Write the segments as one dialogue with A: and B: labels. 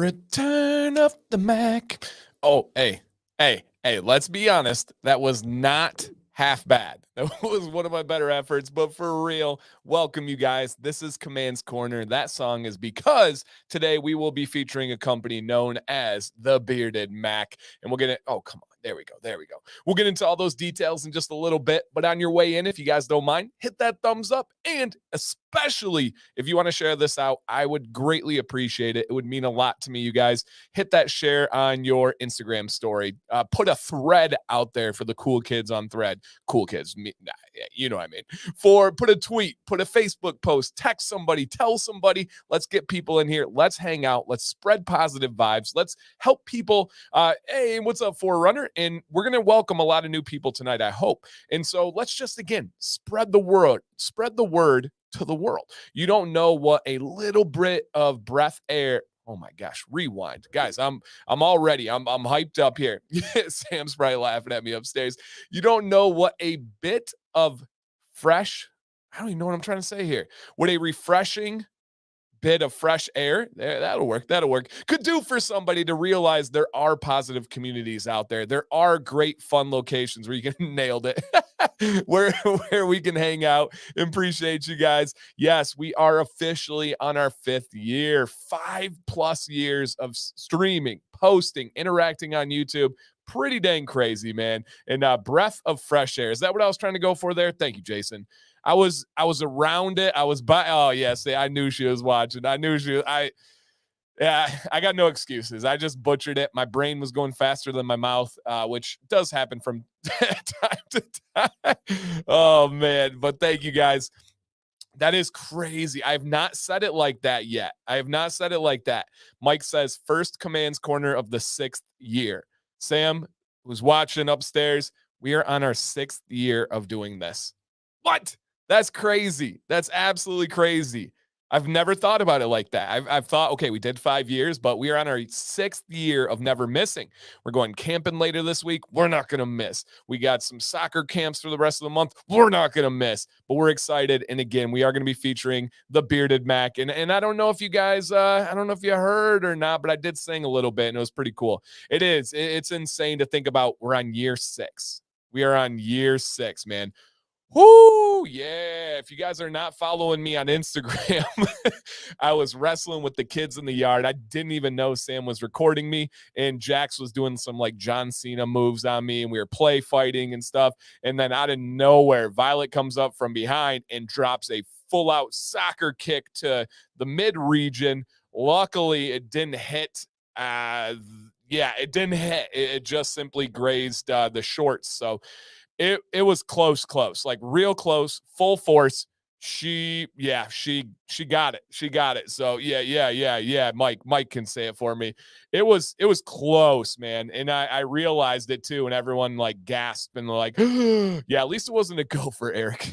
A: Return of the Mack. Oh, hey, let's be honest. That was not half bad. That was one of my better efforts, but for real, welcome you guys. This is Command's Corner. That song is because today we will be featuring a company known as the Bearded Mack. And we'll get it. Oh, come on. There we go. We'll get into all those details in just a little bit. But on your way in, if you guys don't mind, hit that thumbs up. And especially if you want to share this out, I would greatly appreciate it. It would mean a lot to me, you guys. Hit that share on your Instagram story. Put a thread out there for the cool kids on thread. Cool kids, you know what I mean. Put a tweet, put a Facebook post, text somebody, tell somebody. Let's get people in here. Let's hang out. Let's spread positive vibes. Let's help people. Hey, what's up, Forerunner? And we're going to welcome a lot of new people tonight, I hope. And so let's just, again, spread the word to the world. You don't know what a little bit of breath air. Oh my gosh, rewind. Guys, I'm hyped up here. Sam's probably laughing at me upstairs. You don't know what a bit of fresh, I don't even know what I'm trying to say here. What a refreshing bit of fresh air, that'll work, could do for somebody to realize there are positive communities out there. There are great fun locations where you can nailed it. where we can hang out. Appreciate you guys. Yes, we are officially on our 5th year, 5+ years of streaming, posting, interacting on YouTube. Pretty dang crazy, man. And breath of fresh air. Is that what I was trying to go for there? Thank you, Jason. I was around it. I was by. Oh yes, I knew she was watching. I got no excuses. I just butchered it. My brain was going faster than my mouth, which does happen from time to time. Oh man, but thank you guys. That is crazy. I have not said it like that yet. Mike says first Command's Corner of the 6th year. Sam, who's watching upstairs, we are on our 6th year of doing this. What? That's crazy. That's absolutely crazy. I've never thought about it like that. I've thought, okay, we did 5 years, but we are on our 6th year of never missing. We're going camping later this week. We're not going to miss. We got some soccer camps for the rest of the month. We're not going to miss, but we're excited. And again, we are going to be featuring the Bearded Mack. And I don't know if you guys, I don't know if you heard or not, but I did sing a little bit and it was pretty cool. It is. It's insane to think about. We're on year 6. We are on year 6, man. Whoo, yeah. If you guys are not following me on Instagram, I was wrestling with the kids in the yard. I didn't even know Sam was recording me, and Jax was doing some like John Cena moves on me, and we were play fighting and stuff. And then out of nowhere, Violet comes up from behind and drops a full out soccer kick to the mid region. Luckily, it didn't hit. It didn't hit. It just simply grazed the shorts. So it was close, like real close, full force. She got it. So yeah. Mike can say it for me. It was close, man. And I realized it too. And everyone like gasped and like, yeah, at least it wasn't a go for Eric.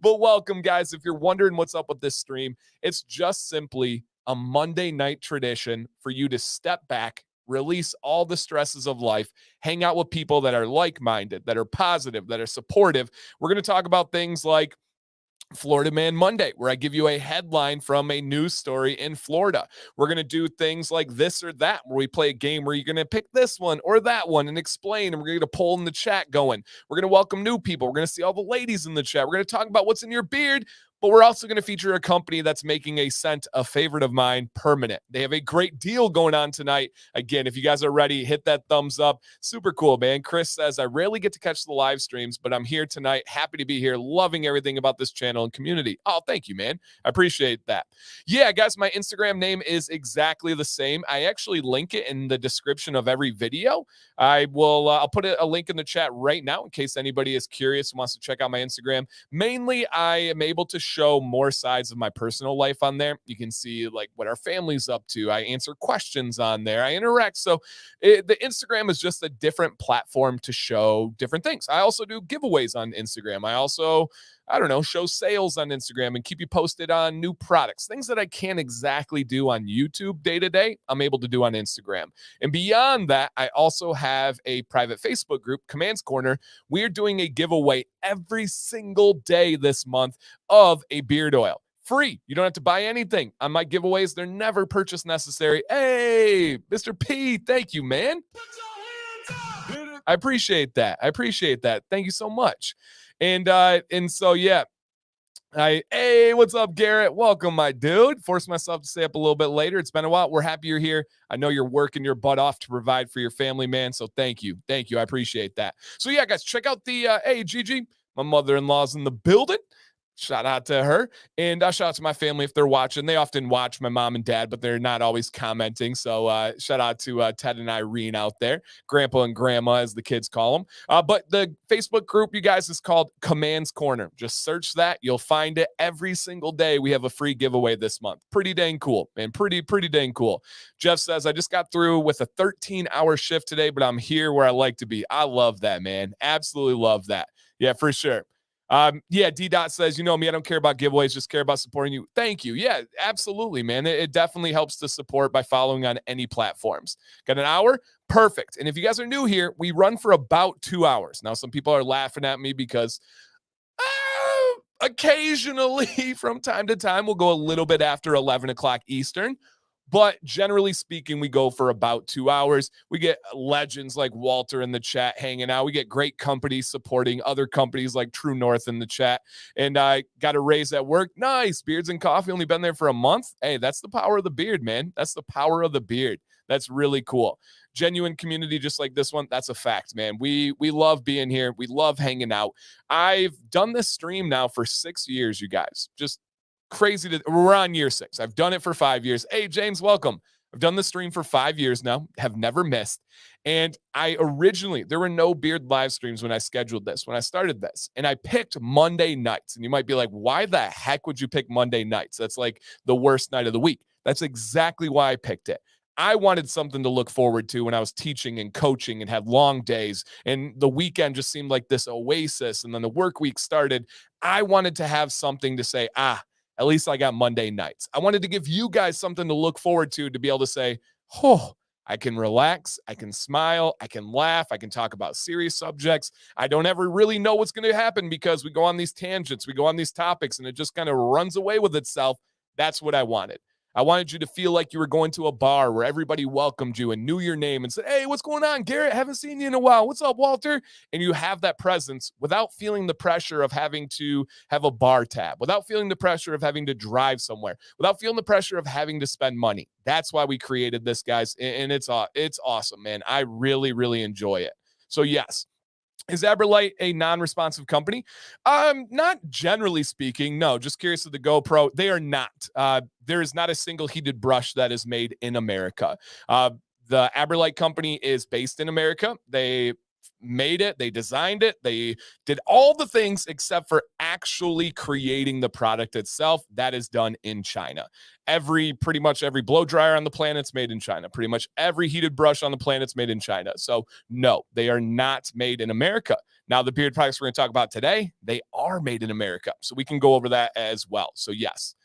A: But welcome guys. If you're wondering what's up with this stream, it's just simply a Monday night tradition for you to step back, release all the stresses of life, hang out with people that are like-minded, that are positive, that are supportive. We're going to talk about things like Florida Man Monday, where I give you a headline from a news story in Florida. We're going to do things like this or that, where we play a game where you're going to pick this one or that one and explain, and we're going to poll in the chat going. We're going to welcome new people. We're going to see all the ladies in the chat. We're going to talk about what's in your beard, but we're also going to feature a company that's making a scent, a favorite of mine, permanent. They have a great deal going on tonight. Again, if you guys are ready, hit that thumbs up. Super cool, man. Chris says, I rarely get to catch the live streams, but I'm here tonight. Happy to be here. Loving everything about this channel and community. Oh, thank you, man. I appreciate that. Yeah, guys, my Instagram name is exactly the same. I actually link it in the description of every video. I'll put a link in the chat right now in case anybody is curious and wants to check out my Instagram. Mainly, I am able to show more sides of my personal life on there. You can see like what our family's up to. I answer questions on there. I interact. So the Instagram is just a different platform to show different things. I also do giveaways on Instagram. I also, show sales on Instagram and keep you posted on new products. Things that I can't exactly do on YouTube day to day, I'm able to do on Instagram. And beyond that, I also have a private Facebook group, Command's Corner. We're doing a giveaway every single day this month of a beard oil. free. You don't have to buy anything. On my giveaways, they're never purchase necessary. Hey, Mr. P, thank you, man. I appreciate that. Thank you so much. And so yeah. Hey, what's up, Garrett? Welcome, my dude. Forced myself to stay up a little bit later. It's been a while. We're happy you're here. I know you're working your butt off to provide for your family, man. So thank you. I appreciate that. So yeah, guys, check out the hey, Gigi. My mother-in-law's in the building. Shout out to her. And shout out to my family if they're watching. They often watch, my mom and dad, but they're not always commenting. So shout out to Ted and Irene out there. Grandpa and grandma, as the kids call them. But the Facebook group, you guys, is called Commands Corner. Just search that. You'll find it every single day. We have a free giveaway this month. Pretty dang cool, man. Pretty dang cool. Jeff says, I just got through with a 13-hour shift today, but I'm here where I like to be. I love that, man. Absolutely love that. Yeah, for sure. Yeah, D Dot says, you know me, I don't care about giveaways, just care about supporting you. Thank you. Yeah, absolutely, man. It definitely helps to support by following on any platforms. Got an hour? Perfect. And if you guys are new here, we run for about 2 hours. Now, some people are laughing at me because occasionally from time to time, we'll go a little bit after 11 o'clock Eastern. But generally speaking, we go for about 2 hours. We get legends like Walter in the chat hanging out. We get great companies supporting other companies like True North in the chat. And I got a raise at work. Nice. Beards and Coffee, only been there for a month. Hey, that's the power of the beard, man. That's the power of the beard. That's really cool. Genuine community just like this one. That's a fact, man. We love being here. We love hanging out. I've done this stream now for 6 years, you guys. Just crazy. We're on year 6. I've done it for 5 years. Hey, James, welcome. I've done the stream for 5 years now, have never missed. And there were no beard live streams when I scheduled this, when I started this. And I picked Monday nights. And you might be like, why the heck would you pick Monday nights? That's like the worst night of the week. That's exactly why I picked it. I wanted something to look forward to when I was teaching and coaching and had long days. And the weekend just seemed like this oasis. And then the work week started. I wanted to have something to say, at least I got Monday nights. I wanted to give you guys something to look forward to be able to say, oh, I can relax, I can smile, I can laugh, I can talk about serious subjects. I don't ever really know what's going to happen because we go on these tangents, we go on these topics, and it just kind of runs away with itself. That's what I wanted. I wanted you to feel like you were going to a bar where everybody welcomed you and knew your name and said, hey, what's going on, Garrett? Haven't seen you in a while. What's up, Walter? And you have that presence without feeling the pressure of having to have a bar tab, without feeling the pressure of having to drive somewhere, without feeling the pressure of having to spend money. That's why we created this, guys. And it's awesome, man. I really, really enjoy it. So yes. Is AberLite a non-responsive company? Not generally speaking. No, just curious of the GoPro. They are not. There is not a single heated brush that is made in America. The AberLite company is based in America. They made it. They designed it. They did all the things except for actually creating the product itself. That is done in China. Pretty much every blow dryer on the planet's made in China. Pretty much every heated brush on the planet's made in China. So no, they are not made in America. Now, the beard products we're going to talk about today, they are made in America. So we can go over that as well. So yes.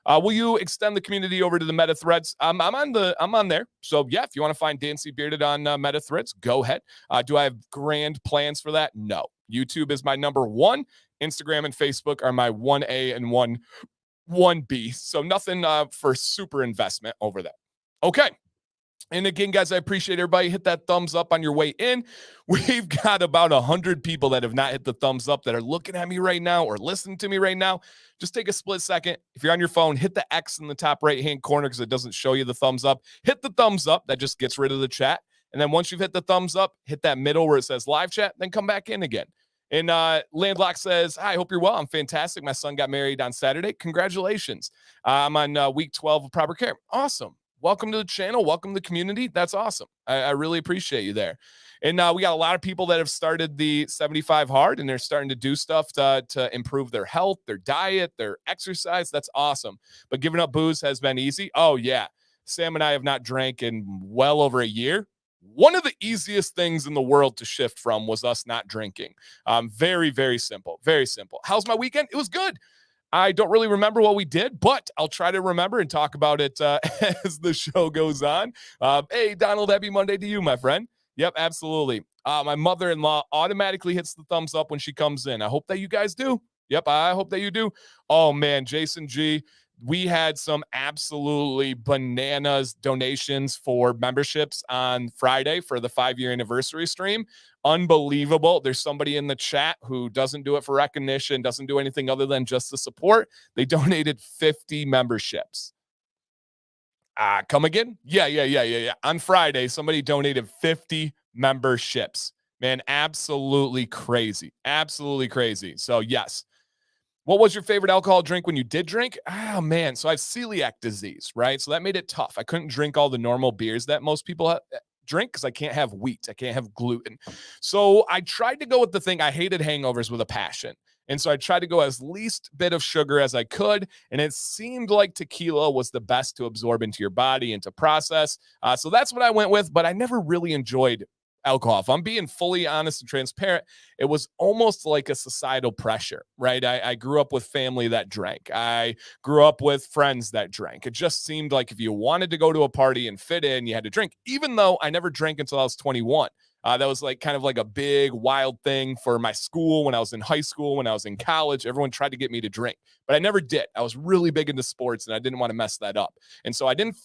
A: Will you extend the community over to the Meta Threads? I'm on there. So yeah, if you want to find Dancy Bearded on Meta Threads, go ahead. Do I have grand plans for that? No. YouTube is my number 1. Instagram and Facebook are my 1A and 1B. So nothing for super investment over there. Okay. And again, guys, I appreciate everybody. Hit that thumbs up on your way in. We've got about 100 people that have not hit the thumbs up that are looking at me right now or listening to me right now. Just take a split second. If you're on your phone, hit the X in the top right-hand corner because it doesn't show you the thumbs up. Hit the thumbs up. That just gets rid of the chat. And then once you've hit the thumbs up, hit that middle where it says live chat, then come back in again. And Landlock says, hi, I hope you're well. I'm fantastic. My son got married on Saturday. Congratulations. I'm on week 12 of proper care. Awesome. Welcome to the channel. Welcome to the community. That's awesome. I really appreciate you there. And we got a lot of people that have started the 75 hard and they're starting to do stuff to improve their health, their diet, their exercise. That's awesome. But giving up booze has been easy. Oh, yeah. Sam and I have not drank in well over a year. One of the easiest things in the world to shift from was us not drinking. Very, very simple. Very simple. How's my weekend? It was good. I don't really remember what we did, but I'll try to remember and talk about it as the show goes on. Hey, Donald, happy Monday to you, my friend. Yep, absolutely. My mother-in-law automatically hits the thumbs up when she comes in. I hope that you guys do. Yep, I hope that you do. Oh man, Jason G, we had some absolutely bananas donations for memberships on Friday for the 5-year anniversary stream. Unbelievable. There's somebody in the chat who doesn't do it for recognition, doesn't do anything other than just the support. They donated 50 memberships. Come again? Yeah. On Friday, somebody donated 50 memberships. Man, absolutely crazy. Absolutely crazy. So, yes. What was your favorite alcohol drink when you did drink? Oh, man. So I have celiac disease, right? So that made it tough. I couldn't drink all the normal beers that most people drink because I can't have wheat. I can't have gluten. So I tried to go with the thing. I hated hangovers with a passion. And so I tried to go as least bit of sugar as I could. And it seemed like tequila was the best to absorb into your body and to process. So that's what I went with. But I never really enjoyed alcohol. If I'm being fully honest and transparent, it was almost like a societal pressure, right? I grew up with family that drank. I grew up with friends that drank. It just seemed like if you wanted to go to a party and fit in, you had to drink, even though I never drank until I was 21. That was like kind of like a big wild thing for my school when I was in high school, when I was in college. Everyone tried to get me to drink, but I never did. I was really big into sports and I didn't want to mess that up. And so I didn't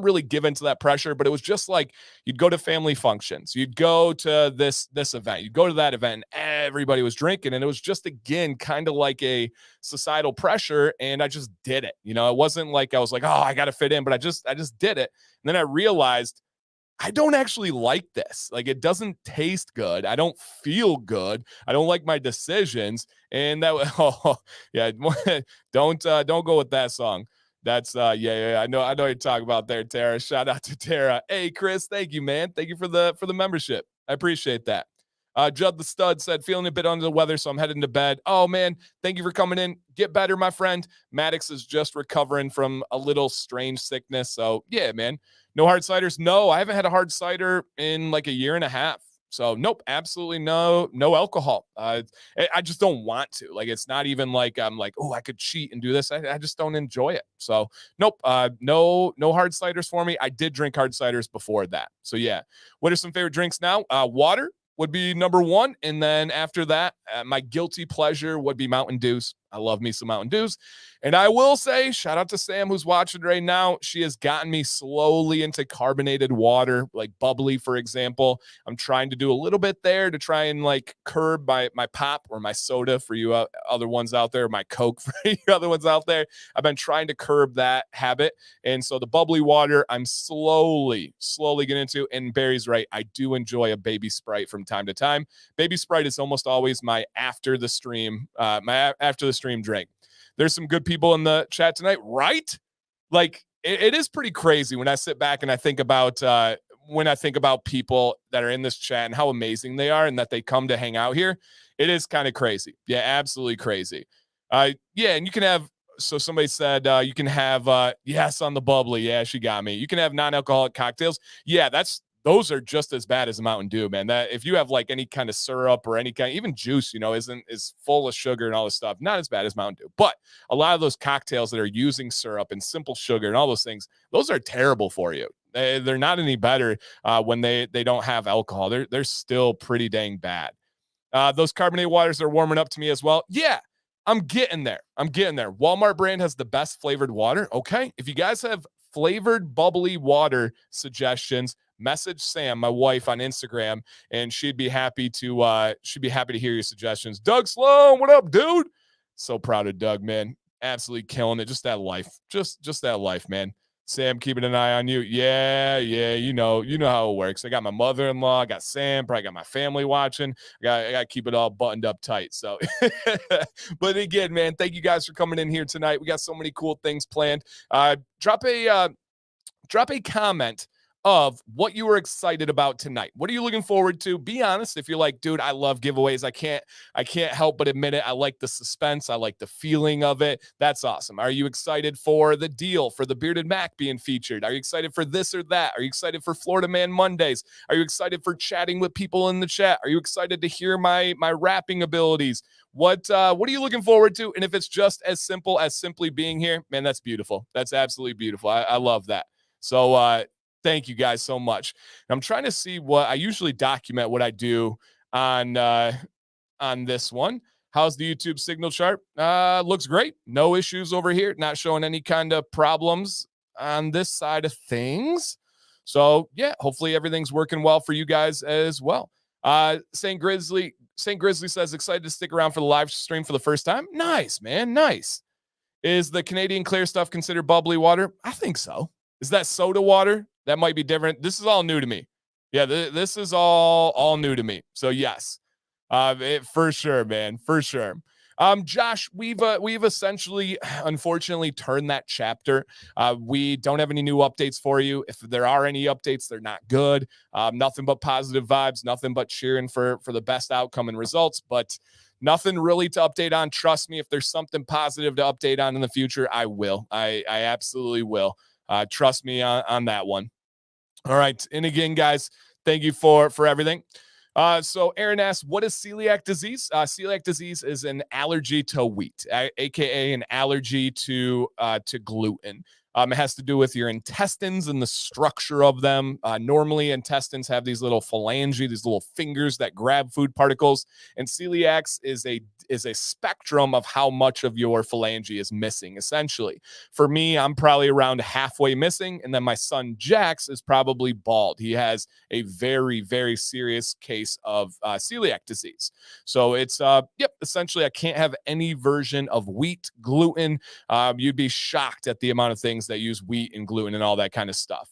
A: really give into that pressure, but it was just like you'd go to family functions, you'd go to this event, you'd go to that event, and everybody was drinking, and it was just again kind of like a societal pressure, and I just did it. It wasn't like I was like, oh, I got to fit in, but I just did it, and then I realized I don't actually like this. Like, it doesn't taste good. I don't feel good. I don't like my decisions, and that oh yeah, don't go with that song. That's yeah. I know you're talking about there, Tara. Shout out to Tara. Hey, Chris, thank you, man. Thank you for the membership. I appreciate that. Judd the Stud said, feeling a bit under the weather, so I'm heading to bed. Oh man, thank you for coming in. Get better, my friend. Maddox is just recovering from a little strange sickness. So yeah, man. No hard ciders. No, I haven't had a hard cider in like a year and a half. So nope, absolutely no alcohol. I just don't want to. Like, it's not even like I'm like, oh, I could cheat and do this. I just don't enjoy it. So nope, no hard ciders for me. I did drink hard ciders before that. So yeah, what are some favorite drinks now? Water would be number one, and then after that, my guilty pleasure would be Mountain Dews. I love me some Mountain Dews. And I will say, shout out to Sam who's watching right now. She has gotten me slowly into carbonated water, like bubbly, for example. I'm trying to do a little bit there to try and like curb my pop or my soda for you other ones out there, my Coke for you other ones out there. I've been trying to curb that habit. And so the bubbly water, I'm slowly getting into. And Barry's right. I do enjoy a baby Sprite from time to time. Baby Sprite is almost always my after the stream drink. There's some good people in the chat tonight, right? Like, it is pretty crazy when I sit back and I think about people that are in this chat and how amazing they are and that they come to hang out here. It is kind of crazy. Yeah, absolutely crazy. Yeah, and you can have, so somebody said you can have yes on the bubbly. Yeah, she got me. You can have non-alcoholic cocktails. Yeah, those are just as bad as a Mountain Dew, man. That if you have like any kind of syrup or any kind, even juice, is full of sugar and all this stuff, not as bad as Mountain Dew. But a lot of those cocktails that are using syrup and simple sugar and all those things, those are terrible for you. They're not any better when they don't have alcohol. They're still pretty dang bad. Those carbonated waters are warming up to me as well. Yeah, I'm getting there. Walmart brand has the best flavored water. Okay, if you guys have flavored bubbly water suggestions, message Sam, my wife, on Instagram, and she'd be happy to hear your suggestions. Doug Sloan, what up, dude? So proud of Doug, man. Absolutely killing it. Just that life. Just that life, man. Sam, keeping an eye on you. Yeah. You know how it works. I got my mother-in-law, I got Sam, probably got my family watching. I got to keep it all buttoned up tight. So, but again, man, thank you guys for coming in here tonight. We got so many cool things planned. Drop a comment of what you were excited about tonight. What are you looking forward to? Be honest. If you're like, dude, I love giveaways. I can't help but admit it. I like the suspense. I like the feeling of it. That's awesome. Are you excited for the deal for the Bearded Mac being featured? Are you excited for this or that? Are you excited for Florida Man Mondays? Are you excited for chatting with people in the chat? Are you excited to hear my rapping abilities? What are you looking forward to? And if it's just as simple as simply being here, man, that's beautiful. That's absolutely beautiful. I love that. So thank you guys so much. I'm trying to see what I usually document what I do on this one. How's the YouTube signal chart? Looks great. No issues over here. Not showing any kind of problems on this side of things. So yeah, hopefully everything's working well for you guys as well. Saint Grizzly says excited to stick around for the live stream for the first time. Nice, man. Nice. Is the Canadian clear stuff considered bubbly water? I think so. Is that soda water? That might be different. This is all new to me. Yeah, this is all new to me. So yes, for sure, man, for sure. Josh, we've essentially, unfortunately, turned that chapter. We don't have any new updates for you. If there are any updates, they're not good. Nothing but positive vibes, nothing but cheering for the best outcome and results, but nothing really to update on. Trust me, if there's something positive to update on in the future, I will. I absolutely will. Trust me on that one. All right. And again, guys, thank you for everything. So Aaron asks, what is celiac disease? Celiac disease is an allergy to wheat, aka an allergy to gluten. It has to do with your intestines and the structure of them. Normally, intestines have these little phalange, these little fingers that grab food particles, and celiacs is a spectrum of how much of your phalange is missing, essentially. For me, I'm probably around halfway missing, and then my son Jax is probably bald. He has a very, very serious case of celiac disease. So it's, essentially I can't have any version of wheat, gluten. You'd be shocked at the amount of things that use wheat and gluten and all that kind of stuff.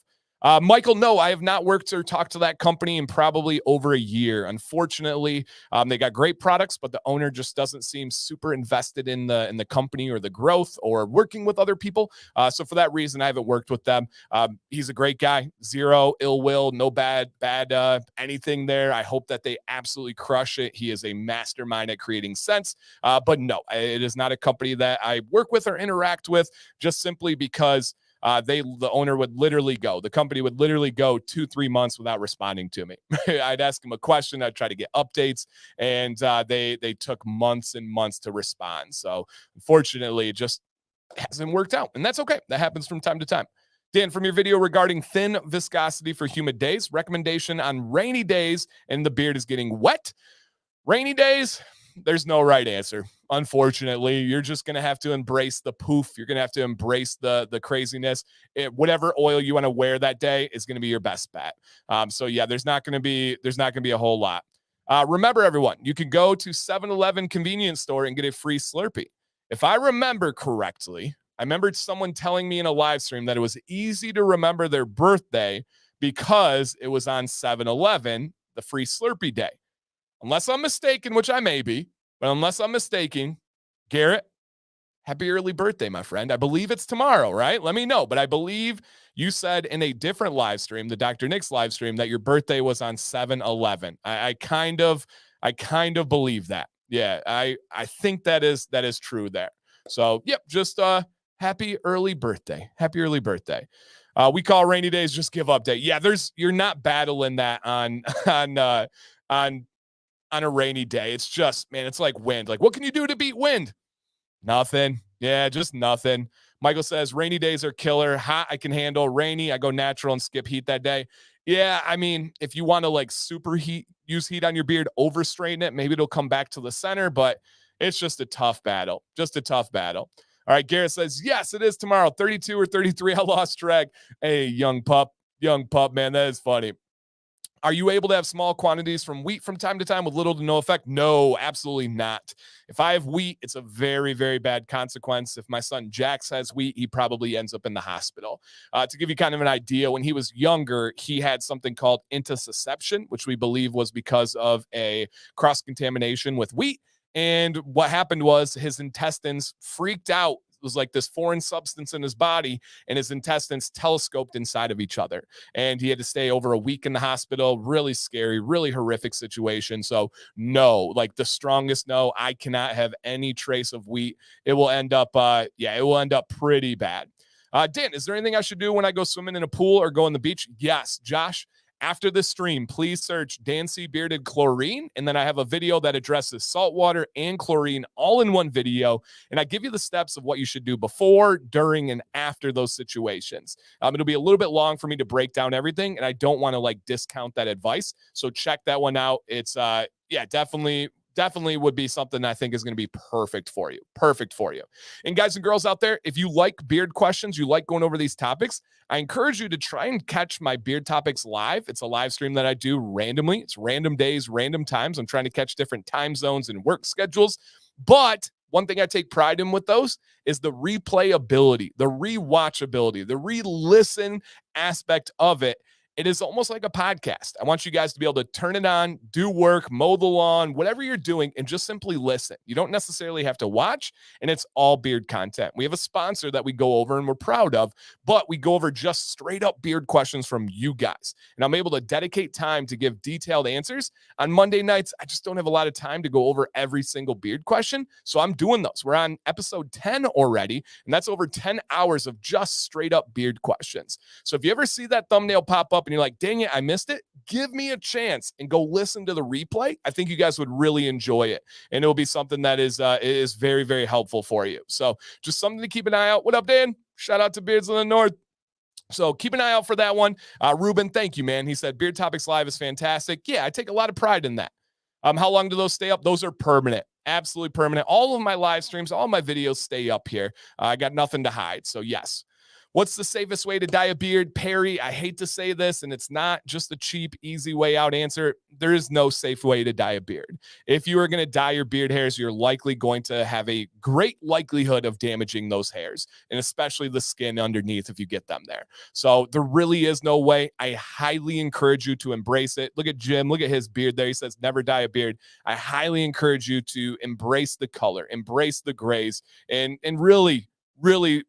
A: Michael, no, I have not worked or talked to that company in probably over a year. Unfortunately, they got great products, but the owner just doesn't seem super invested in the company or the growth or working with other people. So for that reason, I haven't worked with them. He's a great guy, zero ill will, no bad anything there. I hope that they absolutely crush it. He is a mastermind at creating sense. But no, it is not a company that I work with or interact with, just simply because the owner would literally go, the company would literally go 2-3 months without responding to me. I'd ask him a question. I'd try to get updates, and they took months and months to respond. So unfortunately, it just hasn't worked out, and that's okay. That happens from time to time. Dan, from your video regarding thin viscosity for humid days, recommendation on rainy days and the beard is getting wet. Rainy days, there's no right answer. Unfortunately, you're just going to have to embrace the poof. You're going to have to embrace the craziness. Whatever oil you want to wear that day is going to be your best bet. So yeah, there's not going to be a whole lot. Remember, everyone, you can go to 7-Eleven convenience store and get a free Slurpee. If I remember correctly, I remembered someone telling me in a live stream that it was easy to remember their birthday because it was on 7-Eleven, the free Slurpee day. Unless I'm mistaken, which I may be, but unless I'm mistaken, Garrett, happy early birthday, my friend. I believe it's tomorrow, right? Let me know. But I believe you said in a different live stream, the Dr. Nick's live stream, that your birthday was on 7-Eleven. I kind of believe that. Yeah, I think that is true there. So, yep, just happy early birthday. Happy early birthday. We call rainy days just give update. Yeah, you're not battling that on a rainy day. It's just, man, it's like wind. Like, what can you do to beat wind? Nothing. Yeah, just nothing. Michael says, rainy days are killer. Hot, I can handle. Rainy, I go natural and skip heat that day. Yeah, I mean, if you want to like super use heat on your beard, over straighten it, maybe it'll come back to the center, but it's just a tough battle. Just a tough battle. All right, Garrett says, yes, it is tomorrow. 32 or 33, I lost track. Hey, young pup, man, that is funny. Are you able to have small quantities from wheat from time to time with little to no effect? No, absolutely not. If I have wheat, it's a very, very bad consequence. If my son Jax has wheat, he probably ends up in the hospital. To give you kind of an idea, when he was younger, he had something called intussusception, which we believe was because of a cross-contamination with wheat. And what happened was his intestines freaked out. It was like this foreign substance in his body, and his intestines telescoped inside of each other. And he had to stay over a week in the hospital. Really scary, really horrific situation. So no, like the strongest no, I cannot have any trace of wheat. It will end up, it will end up pretty bad. Dan, is there anything I should do when I go swimming in a pool or go on the beach? Yes, Josh. After this stream, please search Dancy Bearded Chlorine, and then I have a video that addresses saltwater and chlorine all in one video, and I give you the steps of what you should do before, during, and after those situations. It'll be a little bit long for me to break down everything, and I don't want to like discount that advice, so check that one out. It's definitely definitely would be something I think is going to be perfect for you. Perfect for you. And guys and girls out there, if you like beard questions, you like going over these topics, I encourage you to try and catch my beard topics live. It's a live stream that I do randomly. It's random days, random times. I'm trying to catch different time zones and work schedules. But one thing I take pride in with those is the replayability, the rewatchability, the re-listen aspect of it. It is almost like a podcast. I want you guys to be able to turn it on, do work, mow the lawn, whatever you're doing, and just simply listen. You don't necessarily have to watch, and it's all beard content. We have a sponsor that we go over and we're proud of, but we go over just straight up beard questions from you guys. And I'm able to dedicate time to give detailed answers. On Monday nights, I just don't have a lot of time to go over every single beard question, so I'm doing those. We're on episode 10 already, and that's over 10 hours of just straight up beard questions. So if you ever see that thumbnail pop up and you're like, dang it, I missed it, give me a chance and go listen to the replay. I think you guys would really enjoy it. And it'll be something that is very, very helpful for you. So just something to keep an eye out. What up, Dan? Shout out to Beards in the North. So keep an eye out for that one. Ruben, thank you, man. He said, Beard Topics Live is fantastic. Yeah, I take a lot of pride in that. How long do those stay up? Those are permanent. Absolutely permanent. All of my live streams, all my videos stay up here. I got nothing to hide. So yes. What's the safest way to dye a beard? Perry, I hate to say this, and it's not just a cheap, easy way out answer. There is no safe way to dye a beard. If you are going to dye your beard hairs, you're likely going to have a great likelihood of damaging those hairs, and especially the skin underneath if you get them there. So there really is no way. I highly encourage you to embrace it. Look at Jim. Look at his beard there. He says, never dye a beard. I highly encourage you to embrace the color, embrace the grays, and really, really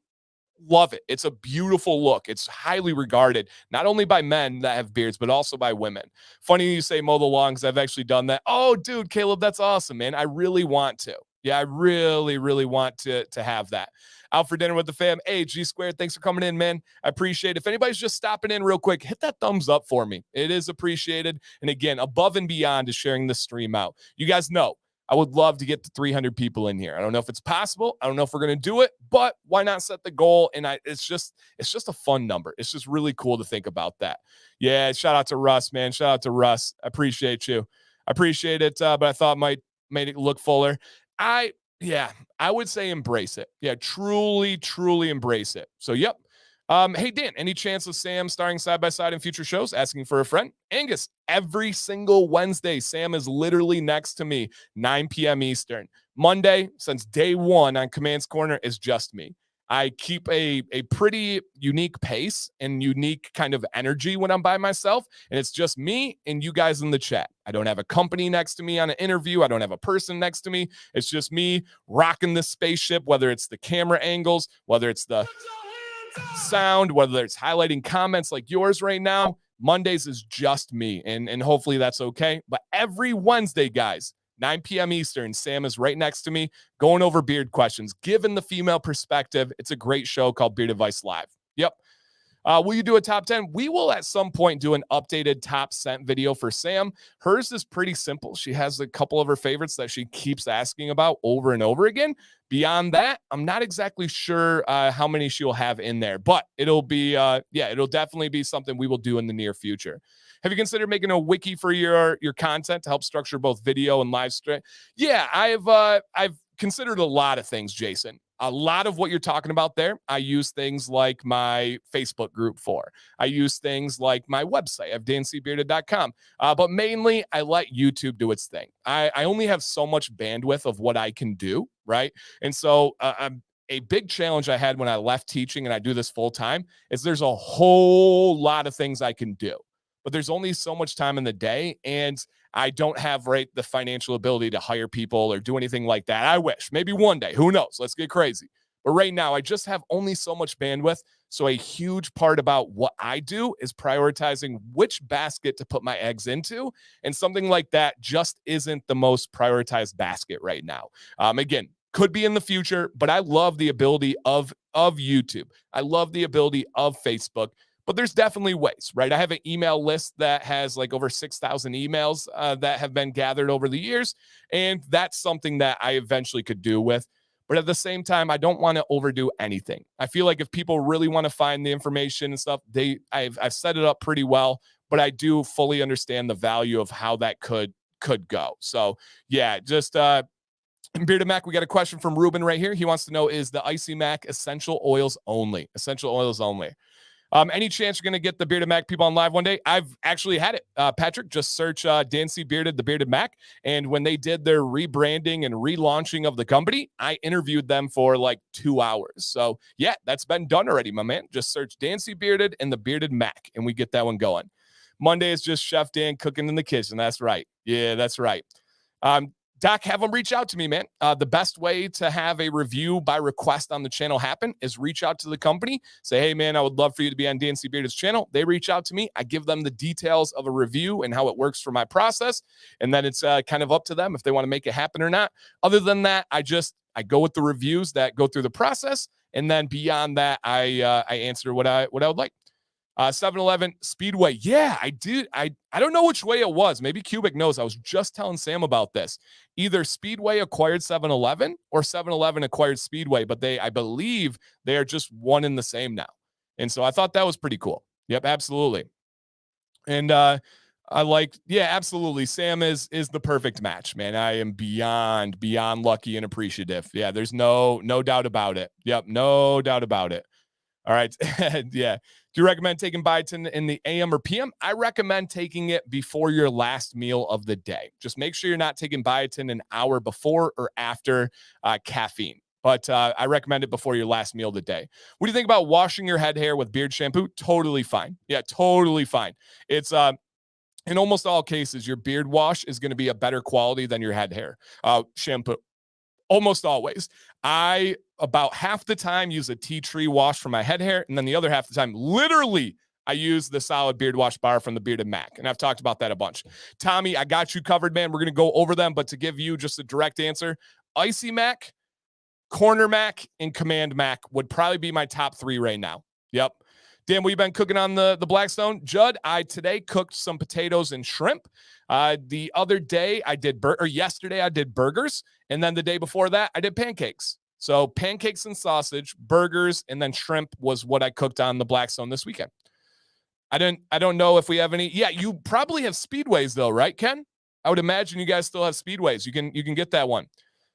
A: love it. It's a beautiful look. It's highly regarded, not only by men that have beards, but also by women. Funny you say mow the lawn, because I've actually done that. Oh, dude, Caleb, that's awesome, man. I really want to. Yeah, I really, really want to have that. Out for dinner with the fam. Hey, G Squared, thanks for coming in, man. I appreciate it. If anybody's just stopping in real quick, hit that thumbs up for me. It is appreciated. And again, above and beyond is sharing the stream out. You guys know, I would love to get to 300 people in here. I don't know if it's possible. I don't know if we're going to do it, but why not set the goal? And it's just a fun number. It's just really cool to think about that. Yeah. Shout out to Russ, man. Shout out to Russ. I appreciate you. I appreciate it. But I thought made it look fuller. I would say embrace it. Yeah. Truly, truly embrace it. So, yep. Hey, Dan, any chance of Sam starring side by side in future shows? Asking for a friend. Angus, every single Wednesday, Sam is literally next to me, 9 p.m. Eastern. Monday, since day one on Command's Corner, is just me. I keep a pretty unique pace and unique kind of energy when I'm by myself, and it's just me and you guys in the chat. I don't have a company next to me on an interview. I don't have a person next to me. It's just me rocking this spaceship, whether it's the camera angles, whether it's the sound, whether it's highlighting comments like yours right now. Mondays is just me, and hopefully that's okay. But every Wednesday, guys, 9 p.m. Eastern, Sam is right next to me going over beard questions, given the female perspective. It's a great show called Beard Advice Live. Yep. Will you do a top 10? We will at some point do an updated top scent video for Sam. Hers is pretty simple. She has a couple of her favorites that she keeps asking about over and over again. Beyond that, I'm not exactly sure how many she'll have in there, but it'll be, it'll definitely be something we will do in the near future. Have you considered making a wiki for your content to help structure both video and live stream? Yeah, I've considered a lot of things, Jason. A lot of what you're talking about there, I use things like my Facebook group for. I use things like my website, I have dancbearded.com. But mainly, I let YouTube do its thing. I only have so much bandwidth of what I can do, right? And so a big challenge I had when I left teaching, and I do this full time, is there's a whole lot of things I can do. But there's only so much time in the day, and I don't have the financial ability to hire people or do anything like that. I wish. Maybe one day. Who knows? Let's get crazy. But right now, I just have only so much bandwidth. So a huge part about what I do is prioritizing which basket to put my eggs into. And something like that just isn't the most prioritized basket right now. Again, could be in the future, but I love the ability of YouTube. I love the ability of Facebook. But there's definitely ways, right? I have an email list that has like over 6,000 emails that have been gathered over the years. And that's something that I eventually could do with. But at the same time, I don't want to overdo anything. I feel like if people really want to find the information and stuff, I've set it up pretty well. But I do fully understand the value of how that could could go. So yeah, just Bearded Mac, we got a question from Ruben right here. He wants to know, is the Icy Mac essential oils only? Essential oils only. Any chance you're going to get the Bearded Mac people on live one day? I've actually had it. Patrick, just search Dan C. Bearded, the Bearded Mac. And when they did their rebranding and relaunching of the company, I interviewed them for like 2 hours. So yeah, that's been done already, my man. Just search Dan C. Bearded and the Bearded Mac, and we get that one going. Monday is just Chef Dan cooking in the kitchen. That's right. Yeah, that's right. Doc, have them reach out to me, man. The best way to have a review by request on the channel happen is reach out to the company. Say, hey, man, I would love for you to be on DNC Bearded's channel. They reach out to me. I give them the details of a review and how it works for my process. And then it's kind of up to them if they want to make it happen or not. Other than that, I go with the reviews that go through the process. And then beyond that, I answer what I would like. 7-Eleven Speedway. Yeah, I did. I don't know which way it was. Maybe Cubic knows. I was just telling Sam about this. Either Speedway acquired 7-Eleven or 7-Eleven acquired Speedway, but I believe they are just one and the same now. And so I thought that was pretty cool. Yep, absolutely. And absolutely. Sam is the perfect match, man. I am beyond lucky and appreciative. Yeah, there's no doubt about it. Yep, no doubt about it. All right. Yeah. Do you recommend taking biotin in the AM or PM? I recommend taking it before your last meal of the day. Just make sure you're not taking biotin an hour before or after caffeine. But I recommend it before your last meal of the day. What do you think about washing your head hair with beard shampoo? Totally fine. Yeah, totally fine. It's in almost all cases, your beard wash is going to be a better quality than your head hair shampoo. Almost always. I, about half the time, use a tea tree wash for my head hair. And then the other half of the time, literally, I use the solid beard wash bar from the Bearded Mac. And I've talked about that a bunch. Tommy, I got you covered, man. We're going to go over them. But to give you just a direct answer, Icy Mac, Corner Mac, and Command Mac would probably be my top 3 right now. Yep. Dan, what you been cooking on the Blackstone? Judd, I today cooked some potatoes and shrimp. The other day yesterday I did burgers. And then the day before that, I did pancakes. So pancakes and sausage, burgers, and then shrimp was what I cooked on the Blackstone this weekend. I don't know if we have any. Yeah, you probably have Speedways though, right, Ken? I would imagine you guys still have Speedways. You can get that one.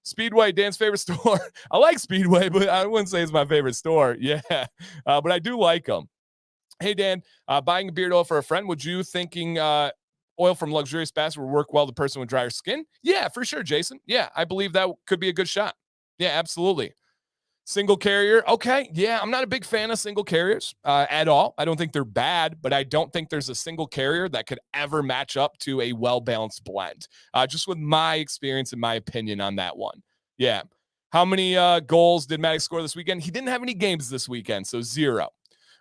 A: Speedway, Dan's favorite store. I like Speedway, but I wouldn't say it's my favorite store. Yeah, but I do like them. Hey, Dan, buying a beard oil for a friend. Would you thinking oil from Luxurious Bass would work well the person with drier skin? Yeah, for sure, Jason. Yeah, I believe that could be a good shot. Yeah, absolutely. Single carrier. Okay. Yeah, I'm not a big fan of single carriers at all. I don't think they're bad, but I don't think there's a single carrier that could ever match up to a well-balanced blend. Just with my experience and my opinion on that one. Yeah. How many goals did Mack score this weekend? He didn't have any games this weekend, so 0.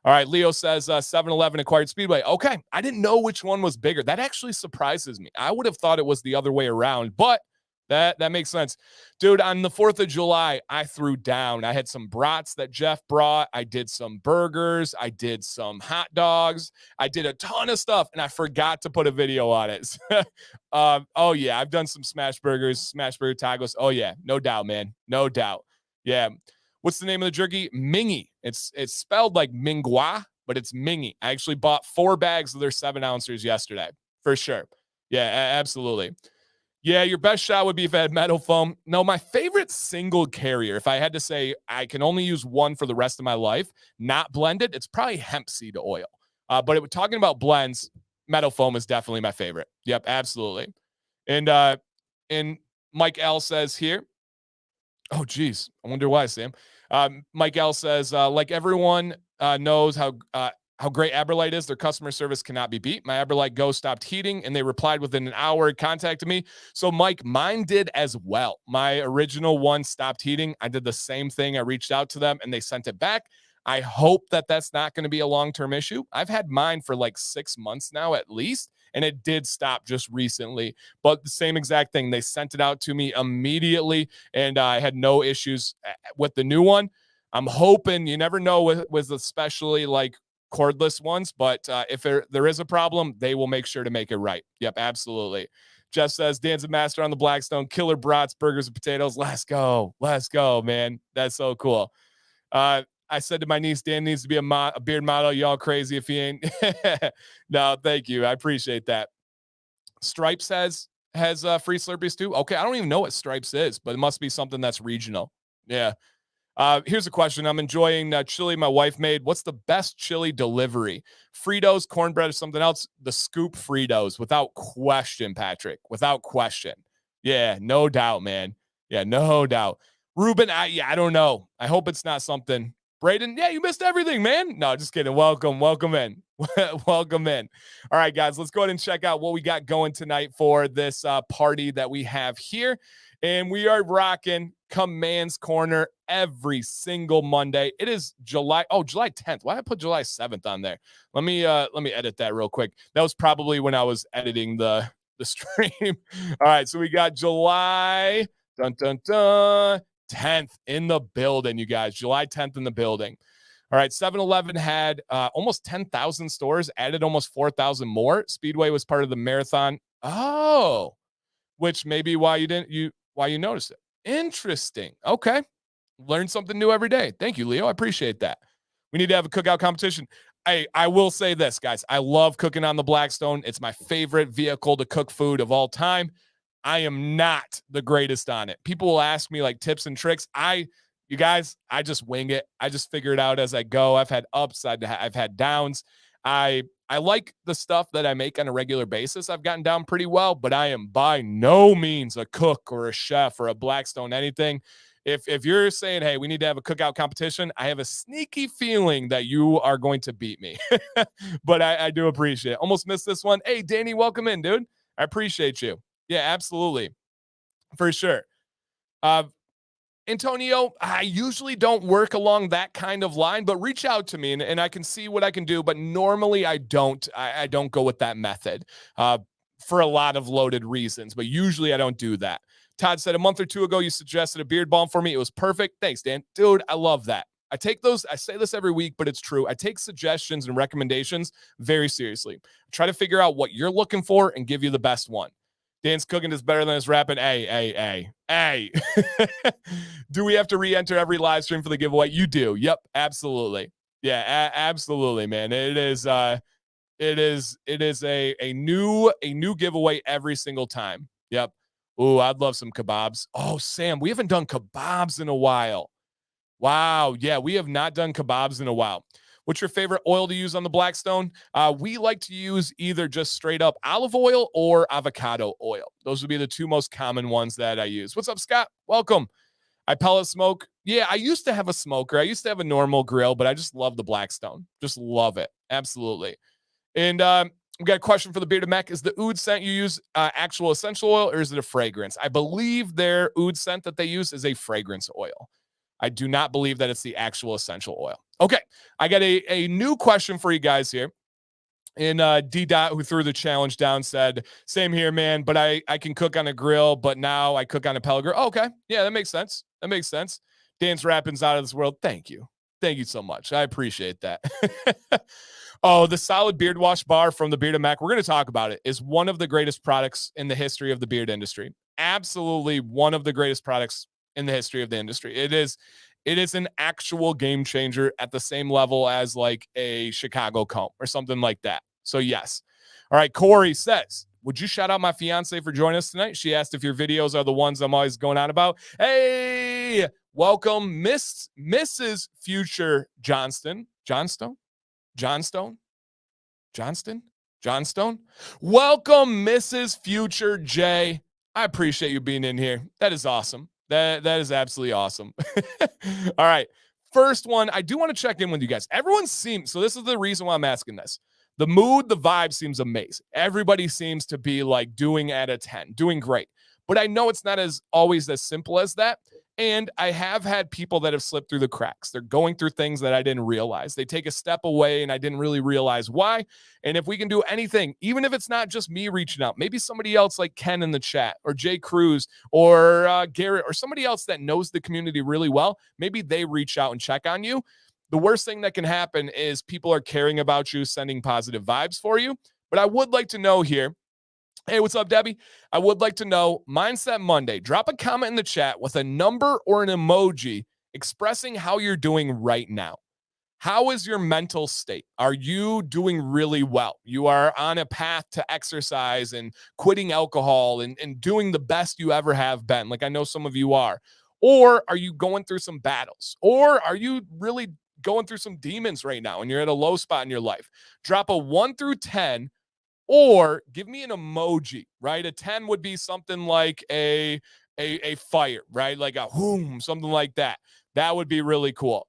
A: All right, Leo says 7-Eleven acquired Speedway. Okay, I didn't know which one was bigger. That actually surprises me. I would have thought it was the other way around, but that makes sense. Dude, on the 4th of July, I threw down. I had some brats that Jeff brought. I did some burgers. I did some hot dogs. I did a ton of stuff, and I forgot to put a video on it. Oh, yeah, I've done some smash burger tacos. Oh, yeah, no doubt, man. No doubt. Yeah. What's the name of the jerky? Mingy. It's spelled like Mingua, but it's Mingy. I actually bought 4 bags of their 7-ounces yesterday, for sure. Yeah, absolutely. Yeah, your best shot would be if I had metal foam. No, my favorite single carrier, if I had to say I can only use one for the rest of my life, not blended, it's probably hemp seed oil. But talking about blends, metal foam is definitely my favorite. Yep, absolutely. And Mike L says here, oh, geez, I wonder why, Sam. Mike L says, like everyone knows how great AberLite is, their customer service cannot be beat. My AberLite Go stopped heating, and they replied within an hour, contacted me. So, Mike, mine did as well. My original one stopped heating. I did the same thing. I reached out to them, and they sent it back. I hope that that's not going to be a long-term issue. I've had mine for like 6 months now at least, and it did stop just recently. But the same exact thing. They sent it out to me immediately, and I had no issues with the new one. I'm hoping, you never know with especially like cordless ones, but if there is a problem, they will make sure to make it right. Yep, absolutely. Jeff says, Dan's a master on the Blackstone. Killer brats, burgers, and potatoes. Let's go, man. That's so cool. I said to my niece, Dan needs to be a beard model. Y'all crazy if he ain't. No, thank you. I appreciate that. Stripe says, has free Slurpees too. Okay, I don't even know what Stripes is, but it must be something that's regional. Yeah. Here's a question. I'm enjoying chili my wife made. What's the best chili delivery? Fritos, cornbread, or something else? The scoop Fritos, without question, Patrick. Without question. Yeah, no doubt, man. Yeah, no doubt. Ruben, I don't know. I hope it's not something. Braden, yeah, you missed everything, man. No, just kidding. Welcome in. Welcome in. All right, guys, let's go ahead and check out what we got going tonight for this party that we have here. And we are rocking Command's Corner every single Monday. It is July 10th. Why did I put July 7th on there? Let me edit that real quick. That was probably when I was editing the stream. All right, so we got July 10th in the building, you guys. July 10th in the building. All right, 7-Eleven had almost 10,000 stores, added almost 4,000 more. Speedway was part of the marathon. Oh, which may be why you noticed it. Interesting. Okay. Learn something new every day. Thank you, Leo. I appreciate that. We need to have a cookout competition. I will say this, guys. I love cooking on the Blackstone. It's my favorite vehicle to cook food of all time. I am not the greatest on it. People will ask me like tips and tricks. You guys, I just wing it. I just figure it out as I go. I've had ups. I've had downs. I like the stuff that I make on a regular basis. I've gotten down pretty well, but I am by no means a cook or a chef or a Blackstone anything. If you're saying, hey, we need to have a cookout competition, I have a sneaky feeling that you are going to beat me. But I do appreciate it. Almost missed this one. Hey, Danny, welcome in, dude. I appreciate you. Yeah, absolutely. For sure. Antonio, I usually don't work along that kind of line, but reach out to me and I can see what I can do. But normally I don't go with that method for a lot of loaded reasons, but usually I don't do that. Todd said a month or two ago, you suggested a beard balm for me. It was perfect. Thanks, Dan. Dude, I love that. I take those. I say this every week, but it's true. I take suggestions and recommendations very seriously. I try to figure out what you're looking for and give you the best one. Dan's cooking is better than his rapping. Hey. Do we have to re-enter every live stream for the giveaway? You do. Yep, absolutely. Yeah, absolutely, man. It is a new giveaway every single time. Yep. Ooh, I'd love some kebabs. Oh, Sam, we haven't done kebabs in a while. Wow. Yeah, we have not done kebabs in a while. What's your favorite oil to use on the Blackstone? We like to use either just straight up olive oil or avocado oil. Those would be the two most common ones that I use. What's up, Scott? Welcome. I pellet smoke. Yeah, I used to have a smoker. I used to have a normal grill, but I just love the Blackstone. Just love it. Absolutely. And we got a question for the Bearded Mack. Is the oud scent you use actual essential oil or is it a fragrance? I believe their oud scent that they use is a fragrance oil. I do not believe that it's the actual essential oil. Okay, I got a new question for you guys here. And D-Dot, who threw the challenge down, said, same here, man, but I can cook on a grill, but now I cook on a pellet grill. Oh, okay, yeah, that makes sense. That makes sense. Dan's rapping's out of this world. Thank you. Thank you so much. I appreciate that. Oh, the solid beard wash bar from the Bearded Mack, we're going to talk about it, is one of the greatest products in the history of the beard industry. Absolutely one of the greatest products in the history of the industry. It is an actual game changer at the same level as like a Chicago comb or something like that. So yes. All right. Corey says, would you shout out my fiance for joining us tonight? She asked if your videos are the ones I'm always going on about. Hey, welcome, Mrs. Future Johnston. Johnstone. Welcome, Mrs. Future J. I appreciate you being in here. That is awesome. That is absolutely awesome. All right. First one, I do want to check in with you guys. Everyone seems, so this is the reason why I'm asking this. The mood, the vibe seems amazing. Everybody seems to be like doing at a 10, doing great. But I know it's not always as simple as that. And I have had people that have slipped through the cracks. They're going through things that I didn't realize. They take a step away and I didn't really realize why. And if we can do anything, even if it's not just me reaching out, maybe somebody else like Ken in the chat or Jay Cruz or Garrett or somebody else that knows the community really well, maybe they reach out and check on you. The worst thing that can happen is people are caring about you, sending positive vibes for you. But I would like to know here, hey, what's up, Debbie? I would like to know, Mindset Monday, drop a comment in the chat with a number or an emoji expressing how you're doing right now. How is your mental state? Are you doing really well? You are on a path to exercise and quitting alcohol and doing the best you ever have been, like I know some of you are. Or are you going through some battles? Or are you really going through some demons right now and you're at a low spot in your life? Drop a 1 through 10 or give me an emoji, right? A 10 would be something like a fire, right? Like a whoom, something like that. That would be really cool.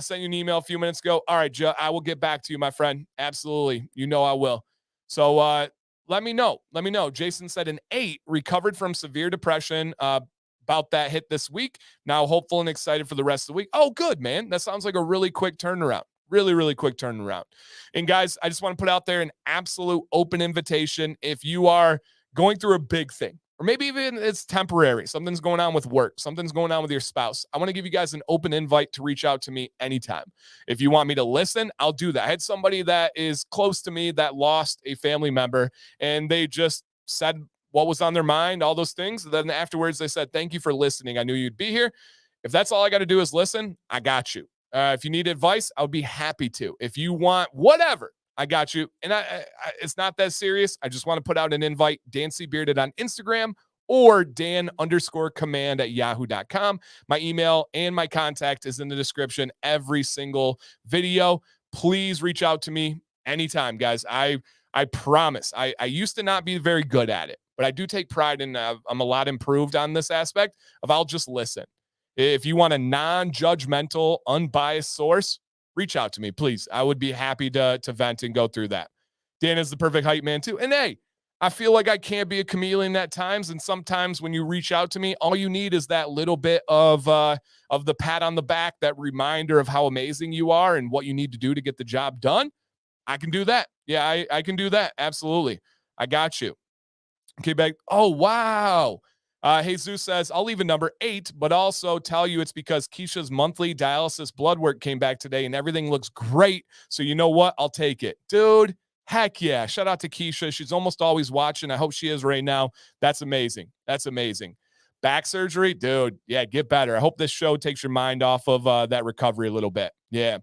A: Sent you an email a few minutes ago. All right, Joe, I will get back to you, my friend. Absolutely. You know I will. So let me know. Let me know. Jason said an 8, recovered from severe depression. About that hit this week. Now hopeful and excited for the rest of the week. Oh, good, man. That sounds like a really quick turnaround. Really, really quick turnaround. And guys, I just want to put out there an absolute open invitation. If you are going through a big thing, or maybe even it's temporary, something's going on with work, something's going on with your spouse, I want to give you guys an open invite to reach out to me anytime. If you want me to listen, I'll do that. I had somebody that is close to me that lost a family member, and they just said what was on their mind, all those things. And then afterwards, they said, thank you for listening. I knew you'd be here. If that's all I got to do is listen, I got you. If you need advice, I would be happy to. If you want whatever, I got you. And it's not that serious. I just want to put out an invite. Dan C. Bearded on Instagram or Dan_command@yahoo.com. My email and my contact is in the description every single video. Please reach out to me anytime, guys. I promise. I used to not be very good at it, but I do take pride in I'm a lot improved on this aspect of I'll just listen. If you want a non-judgmental, unbiased source, reach out to me, please. I would be happy to vent and go through that. Dan is the perfect hype man too. And hey, I feel like I can't be a chameleon at times. And sometimes when you reach out to me, all you need is that little bit of the pat on the back, that reminder of how amazing you are and what you need to do to get the job done. I can do that. Yeah, I can do that. Absolutely. I got you. Okay, back. Oh, wow. Jesus says, I'll leave a number 8, but also tell you it's because Keisha's monthly dialysis blood work came back today and everything looks great. So you know what? I'll take it. Dude, heck yeah. Shout out to Keisha. She's almost always watching. I hope she is right now. That's amazing. That's amazing. Back surgery, dude. Yeah, get better. I hope this show takes your mind off of that recovery a little bit. Yeah.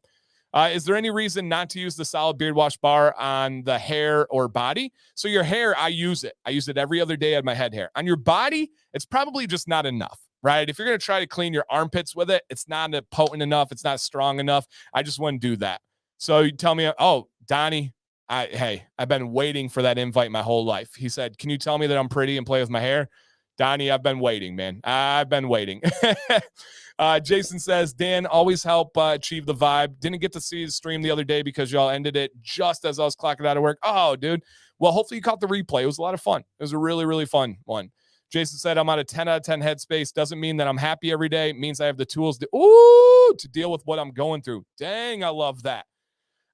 A: Is there any reason not to use the solid beard wash bar on the hair or body? So your hair, I use it. I use it every other day on my head hair. On your body, it's probably just not enough, right? If you're going to try to clean your armpits with it, it's not potent enough. It's not strong enough. I just wouldn't do that. So you tell me, oh, Donnie, hey, I've been waiting for that invite my whole life. He said, can you tell me that I'm pretty and play with my hair? Donnie, I've been waiting, man. I've been waiting. Jason says, Dan, always help achieve the vibe. Didn't get to see the stream the other day because y'all ended it just as I was clocking out of work. Oh, dude. Well, hopefully you caught the replay. It was a lot of fun. It was a really, really fun one. Jason said, I'm on a 10 out of 10 headspace. Doesn't mean that I'm happy every day. It means I have the tools to deal with what I'm going through. Dang, I love that.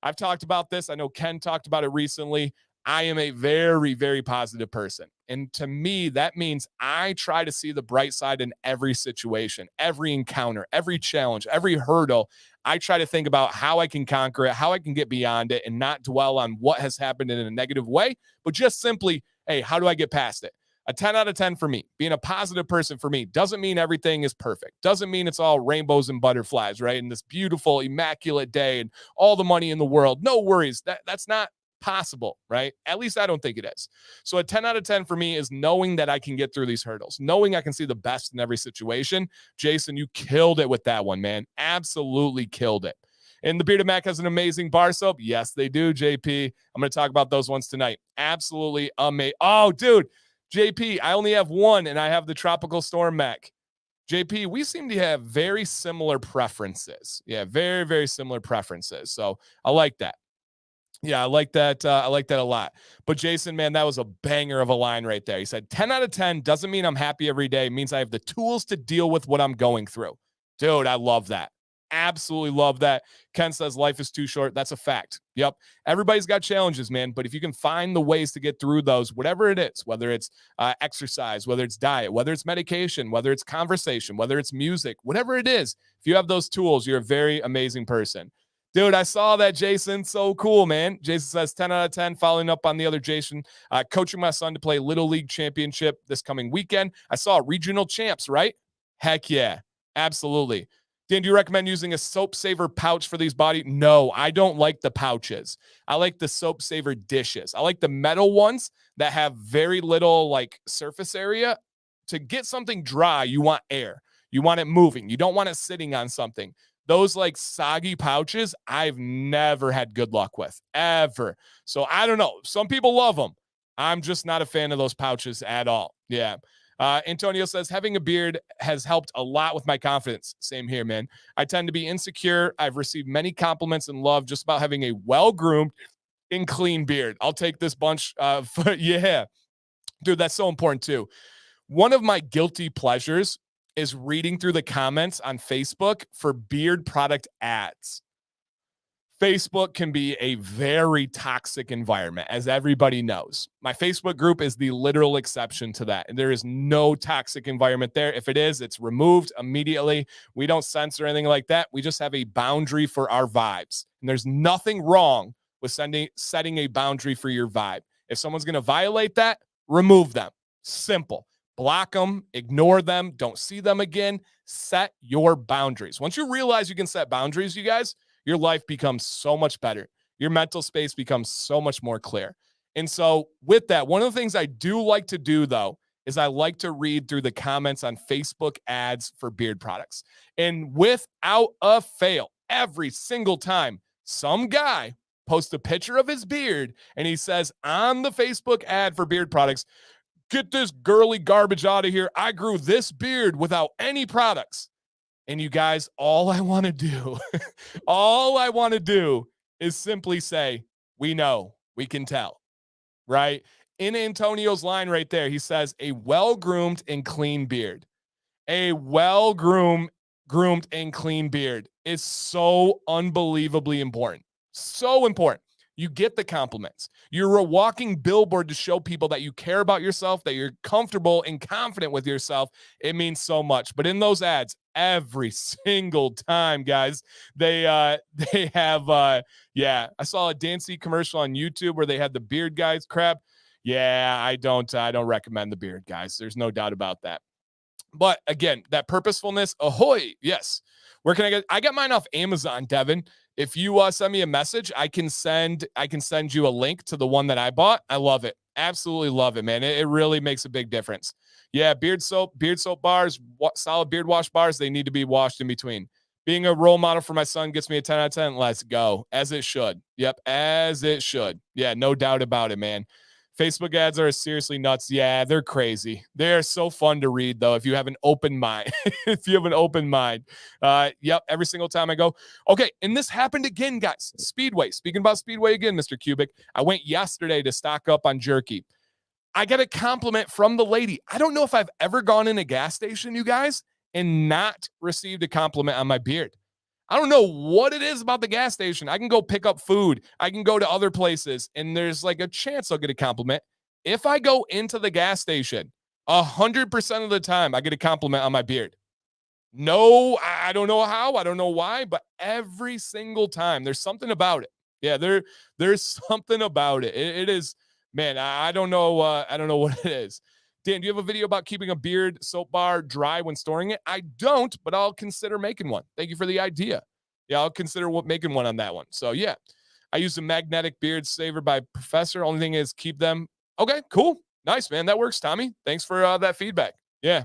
A: I've talked about this. I know Ken talked about it recently. I am a very, very positive person. And to me, that means I try to see the bright side in every situation, every encounter, every challenge, every hurdle. I try to think about how I can conquer it, how I can get beyond it, and not dwell on what has happened in a negative way, but just simply, hey, how do I get past it? A 10 out of 10 for me. Being a positive person for me doesn't mean everything is perfect. Doesn't mean it's all rainbows and butterflies, right? And this beautiful, immaculate day and all the money in the world. No worries. That's not possible, right? At least I don't think it is. So a 10 out of 10 for me is knowing that I can get through these hurdles, knowing I can see the best in every situation. Jason, you killed it with that one, man. Absolutely killed it. And the Bearded Mack has an amazing bar soap. Yes, they do, JP. I'm going to talk about those ones tonight. Absolutely amazing. Oh, dude, JP, I only have one, and I have the Tropical Storm Mack. JP, we seem to have very similar preferences. Yeah, very, very similar preferences. So I like that. Yeah, I like that. I like that a lot. But Jason, man, that was a banger of a line right there. He said, 10 out of 10 doesn't mean I'm happy every day. It means I have the tools to deal with what I'm going through. Dude, I love that. Absolutely love that. Ken says life is too short. That's a fact. Yep. Everybody's got challenges, man. But if you can find the ways to get through those, whatever it is, whether it's exercise, whether it's diet, whether it's medication, whether it's conversation, whether it's music, whatever it is, if you have those tools, you're a very amazing person. Dude, I saw that, Jason. So cool, man. Jason says 10 out of 10, following up on the other Jason. Coaching my son to play Little League Championship this coming weekend. I saw regional champs, right? Heck yeah. Absolutely. Dan, do you recommend using a soap saver pouch for these body? No, I don't like the pouches. I like the soap saver dishes. I like the metal ones that have very little like surface area. To get something dry, you want air. You want it moving. You don't want it sitting on something. Those like soggy pouches, I've never had good luck with, ever. So I don't know. Some people love them. I'm just not a fan of those pouches at all. Yeah. Antonio says, having a beard has helped a lot with my confidence. Same here, man. I tend to be insecure. I've received many compliments and love just about having a well-groomed and clean beard. I'll take this bunch. Yeah. Dude, that's so important too. One of my guilty pleasures is reading through the comments on Facebook for beard product ads. Facebook can be a very toxic environment, as everybody knows. My Facebook group is the literal exception to that. And there is no toxic environment there. If it is, it's removed immediately. We don't censor anything like that. We just have a boundary for our vibes. And there's nothing wrong with setting a boundary for your vibe. If someone's going to violate that, remove them. Simple. Block them, ignore them, don't see them again. Set your boundaries. Once you realize you can set boundaries, you guys, your life becomes so much better. Your mental space becomes so much more clear. And so with that, one of the things I do like to do, though, is I like to read through the comments on Facebook ads for beard products. And without a fail, every single time, some guy posts a picture of his beard and he says on the Facebook ad for beard products, "Get this girly garbage out of here. I grew this beard without any products." And you guys, all I want to do is simply say, we know, we can tell, right? In Antonio's line right there, he says, a well-groomed and clean beard. A well-groomed and clean beard is so unbelievably important. So important. You get the compliments. You're a walking billboard to show people that you care about yourself, that you're comfortable and confident with yourself. It means so much. But in those ads, every single time, guys, they have I saw a Dancy commercial on YouTube where they had the beard guys crap. Yeah, I don't recommend the beard guys. There's no doubt about that. But again, that purposefulness, ahoy, yes. Where can I get? I got mine off Amazon, Devin. If you send me a message, I can send you a link to the one that I bought. I love it. Absolutely love it, man. It really makes a big difference. Yeah, beard soap bars, solid beard wash bars, they need to be washed in between. Being a role model for my son gets me a 10 out of 10. Let's go. As it should. Yep, as it should. Yeah, no doubt about it, man. Facebook ads are seriously nuts. Yeah, they're crazy. They're so fun to read, though, if you have an open mind. Yep, every single time I go. Okay, and this happened again, guys. Speedway. Speaking about Speedway again, Mr. Cubic. I went yesterday to stock up on jerky. I got a compliment from the lady. I don't know if I've ever gone in a gas station, you guys, and not received a compliment on my beard. I don't know what it is about the gas station. I can go pick up food. I can go to other places, and there's like a chance I'll get a compliment. If I go into the gas station, 100% of the time, I get a compliment on my beard. No, I don't know how. I don't know why, but every single time, there's something about it. Yeah, there's something about it. It is, man, I don't know. I don't know what it is. Dan, do you have a video about keeping a beard soap bar dry when storing it? I don't, but I'll consider making one. Thank you for the idea. Yeah, I'll consider making one on that one. So, yeah, I use a magnetic beard saver by Professor. Only thing is keep them. Okay, cool. Nice, man. That works, Tommy. Thanks for that feedback. Yeah.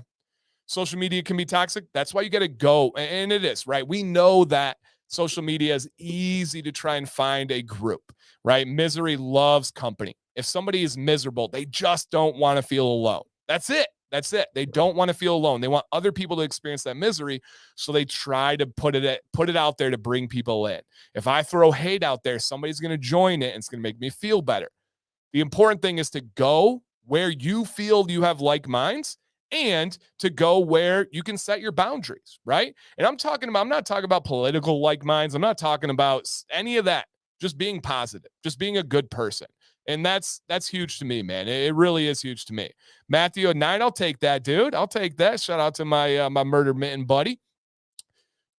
A: Social media can be toxic. That's why you got to go. And it is, right? We know that social media is easy to try and find a group, right? Misery loves company. If somebody is miserable, they just don't want to feel alone. That's it. That's it. They don't want to feel alone. They want other people to experience that misery. So they try to put it out there to bring people in. If I throw hate out there, somebody's going to join it and it's going to make me feel better. The important thing is to go where you feel you have like minds and to go where you can set your boundaries, right? And I'm not talking about political like minds. I'm not talking about any of that. Just being positive, just being a good person. And that's huge to me, man. It really is huge to me. Matthew at 9, I'll take that, dude. I'll take that. Shout out to my murder mitten buddy.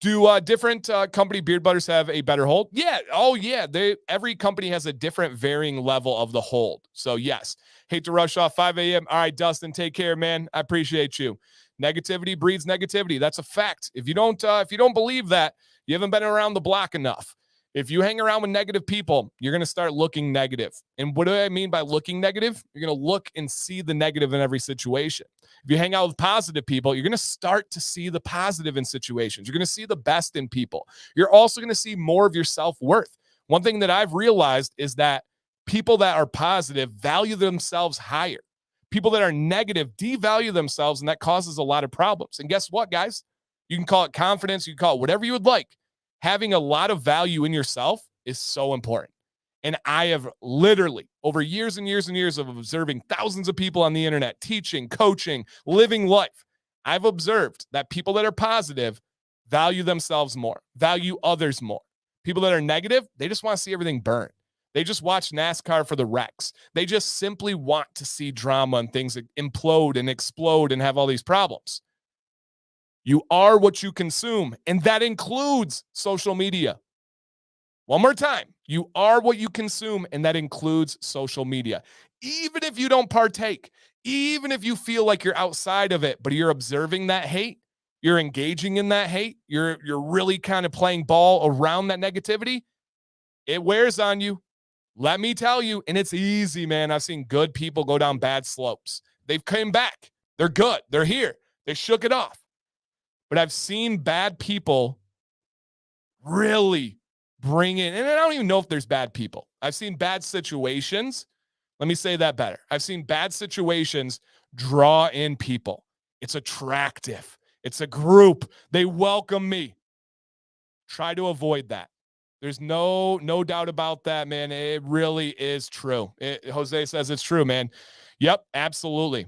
A: Do different company beard butters have a better hold? Yeah. Oh, yeah. Every company has a different varying level of the hold. So, yes. Hate to rush off 5 a.m. All right, Dustin, take care, man. I appreciate you. Negativity breeds negativity. That's a fact. If you don't believe that, you haven't been around the block enough. If you hang around with negative people, you're going to start looking negative. And what do I mean by looking negative? You're going to look and see the negative in every situation. If you hang out with positive people, you're going to start to see the positive in situations. You're going to see the best in people. You're also going to see more of your self-worth. One thing that I've realized is that people that are positive value themselves higher. People that are negative devalue themselves, and that causes a lot of problems. And guess what, guys? You can call it confidence. You can call it whatever you would like. Having a lot of value in yourself is so important. And I have literally, over years and years and years of observing thousands of people on the internet, teaching, coaching, living life, I've observed that people that are positive value themselves more, value others more. People that are negative, they just want to see everything burn. They just watch NASCAR for the wrecks. They just simply want to see drama and things implode and explode and have all these problems. You are what you consume, and that includes social media. One more time. You are what you consume, and that includes social media. Even if you don't partake, even if you feel like you're outside of it, but you're observing that hate, you're engaging in that hate, you're really kind of playing ball around that negativity, it wears on you. Let me tell you, and it's easy, man. I've seen good people go down bad slopes. They've come back. They're good. They're here. They shook it off. But I've seen bad people really bring in, and I don't even know if there's bad people. I've seen bad situations. Let me say that better. I've seen bad situations draw in people. It's attractive. It's a group. They welcome me. Try to avoid that. There's no doubt about that, man. It really is true. Jose says it's true, man. Yep, absolutely.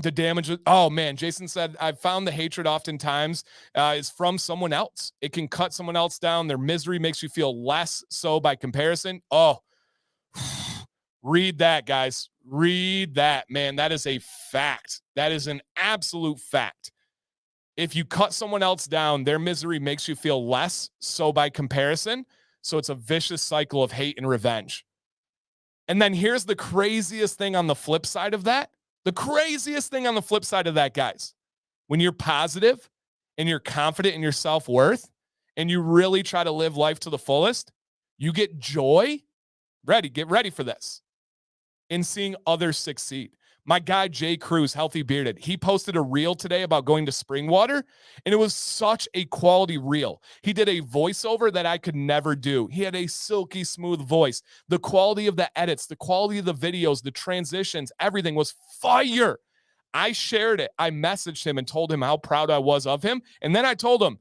A: The damage. Oh man, Jason said, I've found the hatred oftentimes is from someone else. It can cut someone else down. Their misery makes you feel less so by comparison. Oh, read that, guys. Read that, man. That is a fact. That is an absolute fact. If you cut someone else down, their misery makes you feel less so by comparison. So it's a vicious cycle of hate and revenge. And then here's the craziest thing on the flip side of that. The craziest thing on the flip side of that, guys, when you're positive and you're confident in your self-worth and you really try to live life to the fullest, you get joy. Get ready for this. In seeing others succeed. My guy, Jay Cruz, Healthy Bearded, he posted a reel today about going to Springwater, and it was such a quality reel. He did a voiceover that I could never do. He had a silky smooth voice. The quality of the edits, the quality of the videos, the transitions, everything was fire. I shared it. I messaged him and told him how proud I was of him. And then I told him,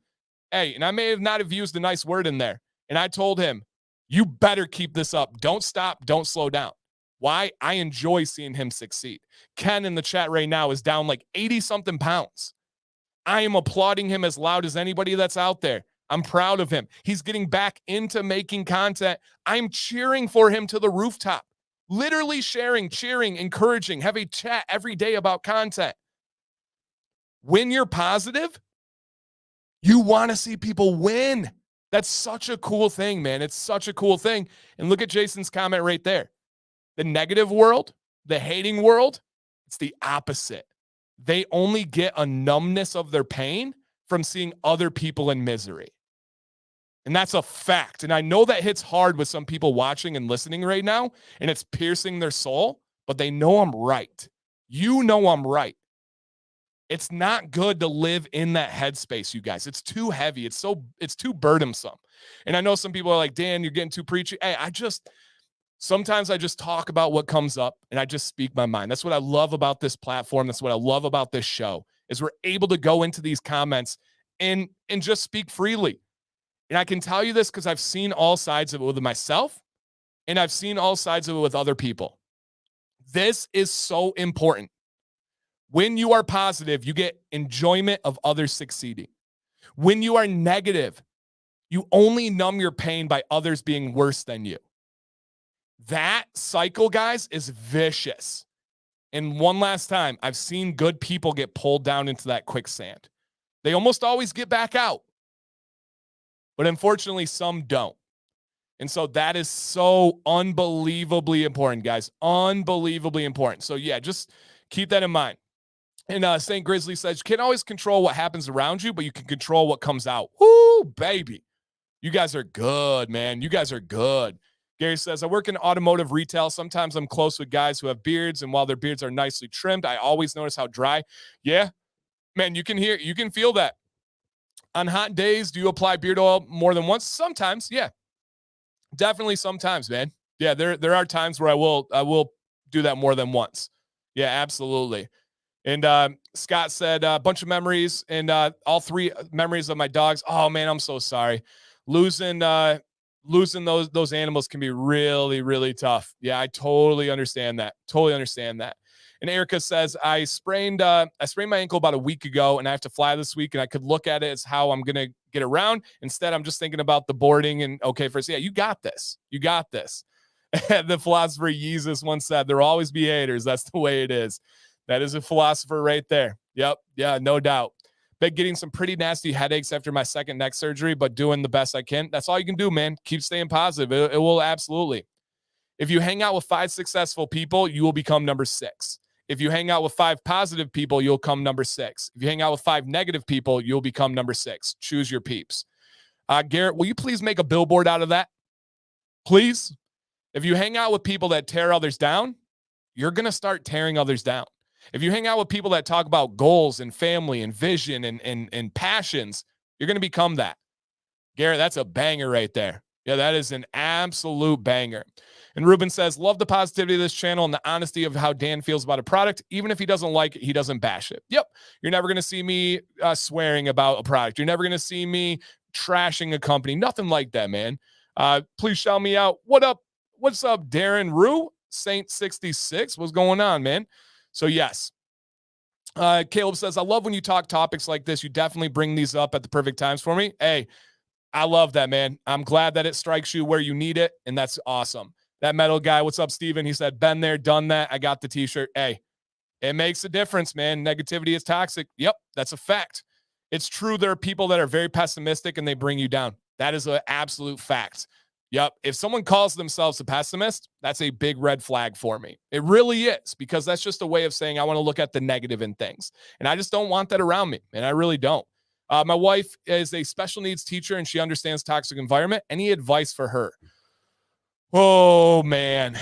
A: hey, and I may have not have used a nice word in there. And I told him, you better keep this up. Don't stop. Don't slow down. Why? I enjoy seeing him succeed. Ken in the chat right now is down like 80-something pounds. I am applauding him as loud as anybody that's out there. I'm proud of him. He's getting back into making content. I'm cheering for him to the rooftop. Literally sharing, cheering, encouraging, have a chat every day about content. When you're positive, you want to see people win. That's such a cool thing, man. It's such a cool thing. And look at Jason's comment right there. The negative world, the hating world, it's the opposite. They only get a numbness of their pain from seeing other people in misery. And that's a fact. And I know that hits hard with some people watching and listening right now, and it's piercing their soul, but they know I'm right. You know I'm right. It's not good to live in that headspace, you guys. It's too heavy. It's too burdensome. And I know some people are like, Dan, you're getting too preachy. Hey, sometimes I just talk about what comes up and I just speak my mind. That's what I love about this platform. That's what I love about this show is we're able to go into these comments and just speak freely. And I can tell you this because I've seen all sides of it with myself and I've seen all sides of it with other people. This is so important. When you are positive, you get enjoyment of others succeeding. When you are negative, you only numb your pain by others being worse than you. That cycle, guys, is vicious. And one last time, I've seen good people get pulled down into that quicksand. They almost always get back out. But unfortunately, some don't. And so that is so unbelievably important, guys. Unbelievably important. So yeah, just keep that in mind. And St. Grizzly says, you can't always control what happens around you, but you can control what comes out. Woo, baby. You guys are good, man. You guys are good. Gary says, I work in automotive retail. Sometimes I'm close with guys who have beards, and while their beards are nicely trimmed, I always notice how dry. Yeah, man, you can feel that. On hot days, do you apply beard oil more than once? Sometimes, yeah. Definitely sometimes, man. Yeah, there are times where I will do that more than once. Yeah, absolutely. And Scott said a bunch of memories, and all three memories of my dogs. Oh man, I'm so sorry. Losing those animals can be really, really tough. Yeah, I totally understand that. Totally understand that. And Erica says, I sprained my ankle about a week ago, and I have to fly this week, and I could look at it as how I'm gonna get around. Instead, I'm just thinking about the boarding and okay, first, yeah, you got this. You got this. The philosopher Jesus once said, there'll always be haters. That's the way it is. That is a philosopher right there. Yep. Yeah, no doubt. Been getting some pretty nasty headaches after my second neck surgery, but doing the best I can. That's all you can do, man. Keep staying positive. It will absolutely. If you hang out with 5 successful people, you will become number 6. If you hang out with 5 positive people, you'll come number 6. If you hang out with 5 negative people, you'll become number 6. Choose your peeps. Garrett, will you please make a billboard out of that? Please? If you hang out with people that tear others down, you're going to start tearing others down. If you hang out with people that talk about goals and family and vision and passions, you're going to become that. Garrett, that's a banger right there. Yeah, that is an absolute banger. And Ruben says, love the positivity of this channel and the honesty of how Dan feels about a product. Even if he doesn't like it, he doesn't bash it. Yep. You're never going to see me swearing about a product. You're never going to see me trashing a company. Nothing like that, man. Please shout me out. What up? What's up, Darren Rue? Saint 66. What's going on, man? So yes. Caleb says, I love when you talk topics like this. You definitely bring these up at the perfect times for me. Hey, I love that, man. I'm glad that it strikes you where you need it, and that's awesome. That metal guy, what's up, Steven? He said, been there, done that. I got the t-shirt. Hey, it makes a difference, man. Negativity is toxic. Yep, that's a fact. It's true there are people that are very pessimistic and they bring you down. That is an absolute fact. Yep. If someone calls themselves a pessimist, that's a big red flag for me. It really is, because that's just a way of saying I want to look at the negative in things. And I just don't want that around me. And I really don't. My wife is a special needs teacher and she understands toxic environment. Any advice for her? Oh, man.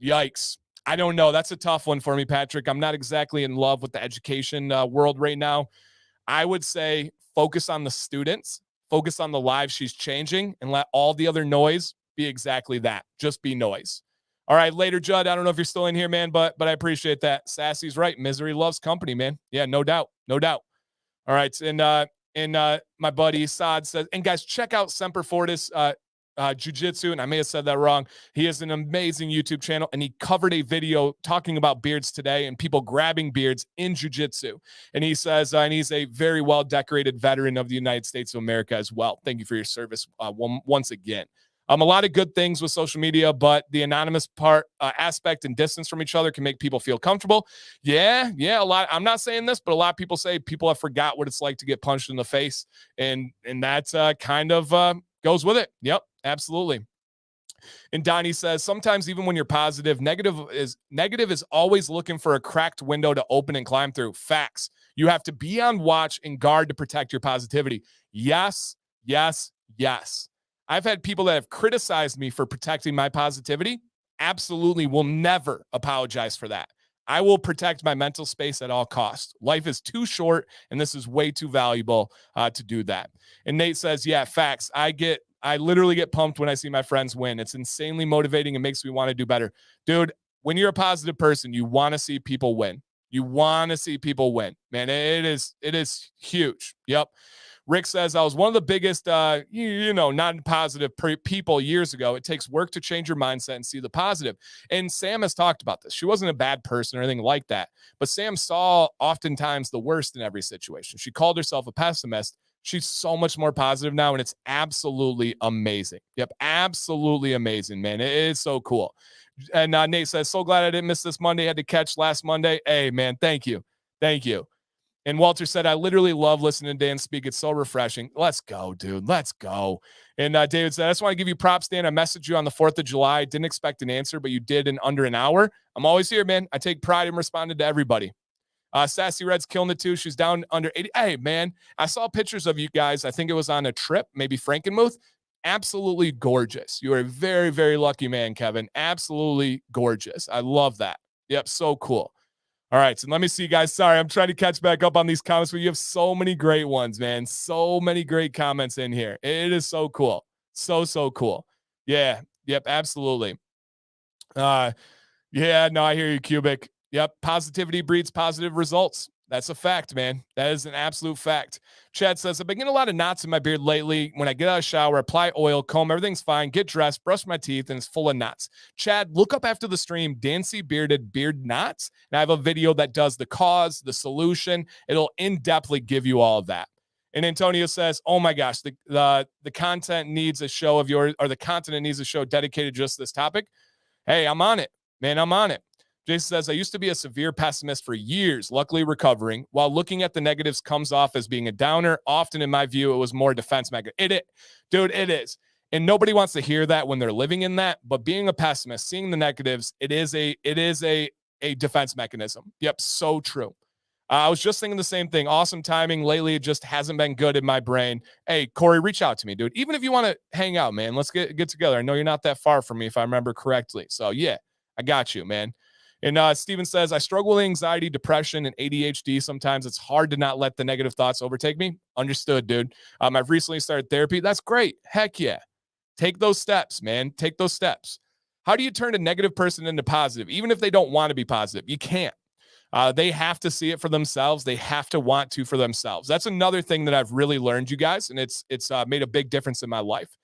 A: Yikes. I don't know. That's a tough one for me, Patrick. I'm not exactly in love with the education world right now. I would say focus on the students, focus on the lives she's changing, and let all the other noise be exactly that. Just be noise. All right, later, Judd. I don't know if you're still in here, man, but I appreciate that. Sassy's right. Misery loves company, man. Yeah, no doubt. No doubt. All right. And my buddy Saad says, and guys, check out Semper Fortis Jiu-Jitsu, and I may have said that wrong. He has an amazing YouTube channel, and he covered a video talking about beards today and people grabbing beards in jiu-jitsu. And he says, and he's a very well-decorated veteran of the United States of America as well. Thank you for your service once again. A lot of good things with social media, but the anonymous part aspect and distance from each other can make people feel comfortable. Yeah, a lot. I'm not saying this, but a lot of people say people have forgot what it's like to get punched in the face, and that's kind of goes with it. Yep, absolutely. And Donnie says, sometimes even when you're positive, negative is always looking for a cracked window to open and climb through. Facts. You have to be on watch and guard to protect your positivity. Yes. I've had people that have criticized me for protecting my positivity. Absolutely will never apologize for that. I will protect my mental space at all costs. Life is too short, and this is way too valuable to do that. And Nate says, yeah, facts. I literally get pumped when I see my friends win. It's insanely motivating. It makes me want to do better. Dude, when you're a positive person, you want to see people win. You want to see people win. Man, it is huge. Yep. Rick says, I was one of the biggest, non-positive people years ago. It takes work to change your mindset and see the positive. And Sam has talked about this. She wasn't a bad person or anything like that. But Sam saw oftentimes the worst in every situation. She called herself a pessimist. She's so much more positive now, and it's absolutely amazing. Yep, absolutely amazing, man. It is so cool. And Nate says, so glad I didn't miss this Monday. Had to catch last Monday. Hey, man, thank you. And Walter said, I literally love listening to Dan speak. It's so refreshing. Let's go, dude. Let's go. And David said, I just want to give you props, Dan. I messaged you on the 4th of July. Didn't expect an answer, but you did in under an hour. I'm always here, man. I take pride in responding to everybody. Sassy Red's killing it too. She's down under 80. Hey, man, I saw pictures of you guys. I think it was on a trip, maybe Frankenmuth. Absolutely gorgeous. You are a very, very lucky man, Kevin. Absolutely gorgeous. I love that. Yep, so cool. All right, so let me see, guys. Sorry, I'm trying to catch back up on these comments, but you have so many great ones, man. So many great comments in here. It is so cool. So cool. Yeah, yep, absolutely. Yeah, no, I hear you, Cubic. Yep, positivity breeds positive results. That's a fact, man. That is an absolute fact. Chad says, I've been getting a lot of knots in my beard lately. When I get out of the shower, apply oil, comb, everything's fine, get dressed, brush my teeth, and it's full of knots. Chad, look up after the stream, Dancy Bearded Beard Knots, and I have a video that does the cause, the solution. It'll in-depthly give you all of that. And Antonio says, oh my gosh, the content needs a show of yours, or the continent needs a show dedicated just to this topic. Hey, I'm on it, man. I'm on it. Jason says, I used to be a severe pessimist for years, luckily recovering. While looking at the negatives comes off as being a downer, often in my view, it was more defense mechanism. Dude, it is. And nobody wants to hear that when they're living in that. But being a pessimist, seeing the negatives, it is a defense mechanism. Yep, so true. I was just thinking the same thing. Awesome timing. Lately, it just hasn't been good in my brain. Hey, Corey, reach out to me, dude. Even if you want to hang out, man, let's get together. I know you're not that far from me, if I remember correctly. So, yeah, I got you, man. And Steven says, I struggle with anxiety, depression, and ADHD. Sometimes it's hard to not let the negative thoughts overtake me. Understood, dude. I've recently started therapy. That's great. Heck yeah. Take those steps, man. Take those steps. How do you turn a negative person into positive? Even if they don't want to be positive, you can't. They have to see it for themselves. They have to want to for themselves. That's another thing that I've really learned, you guys, and it's made a big difference in my life.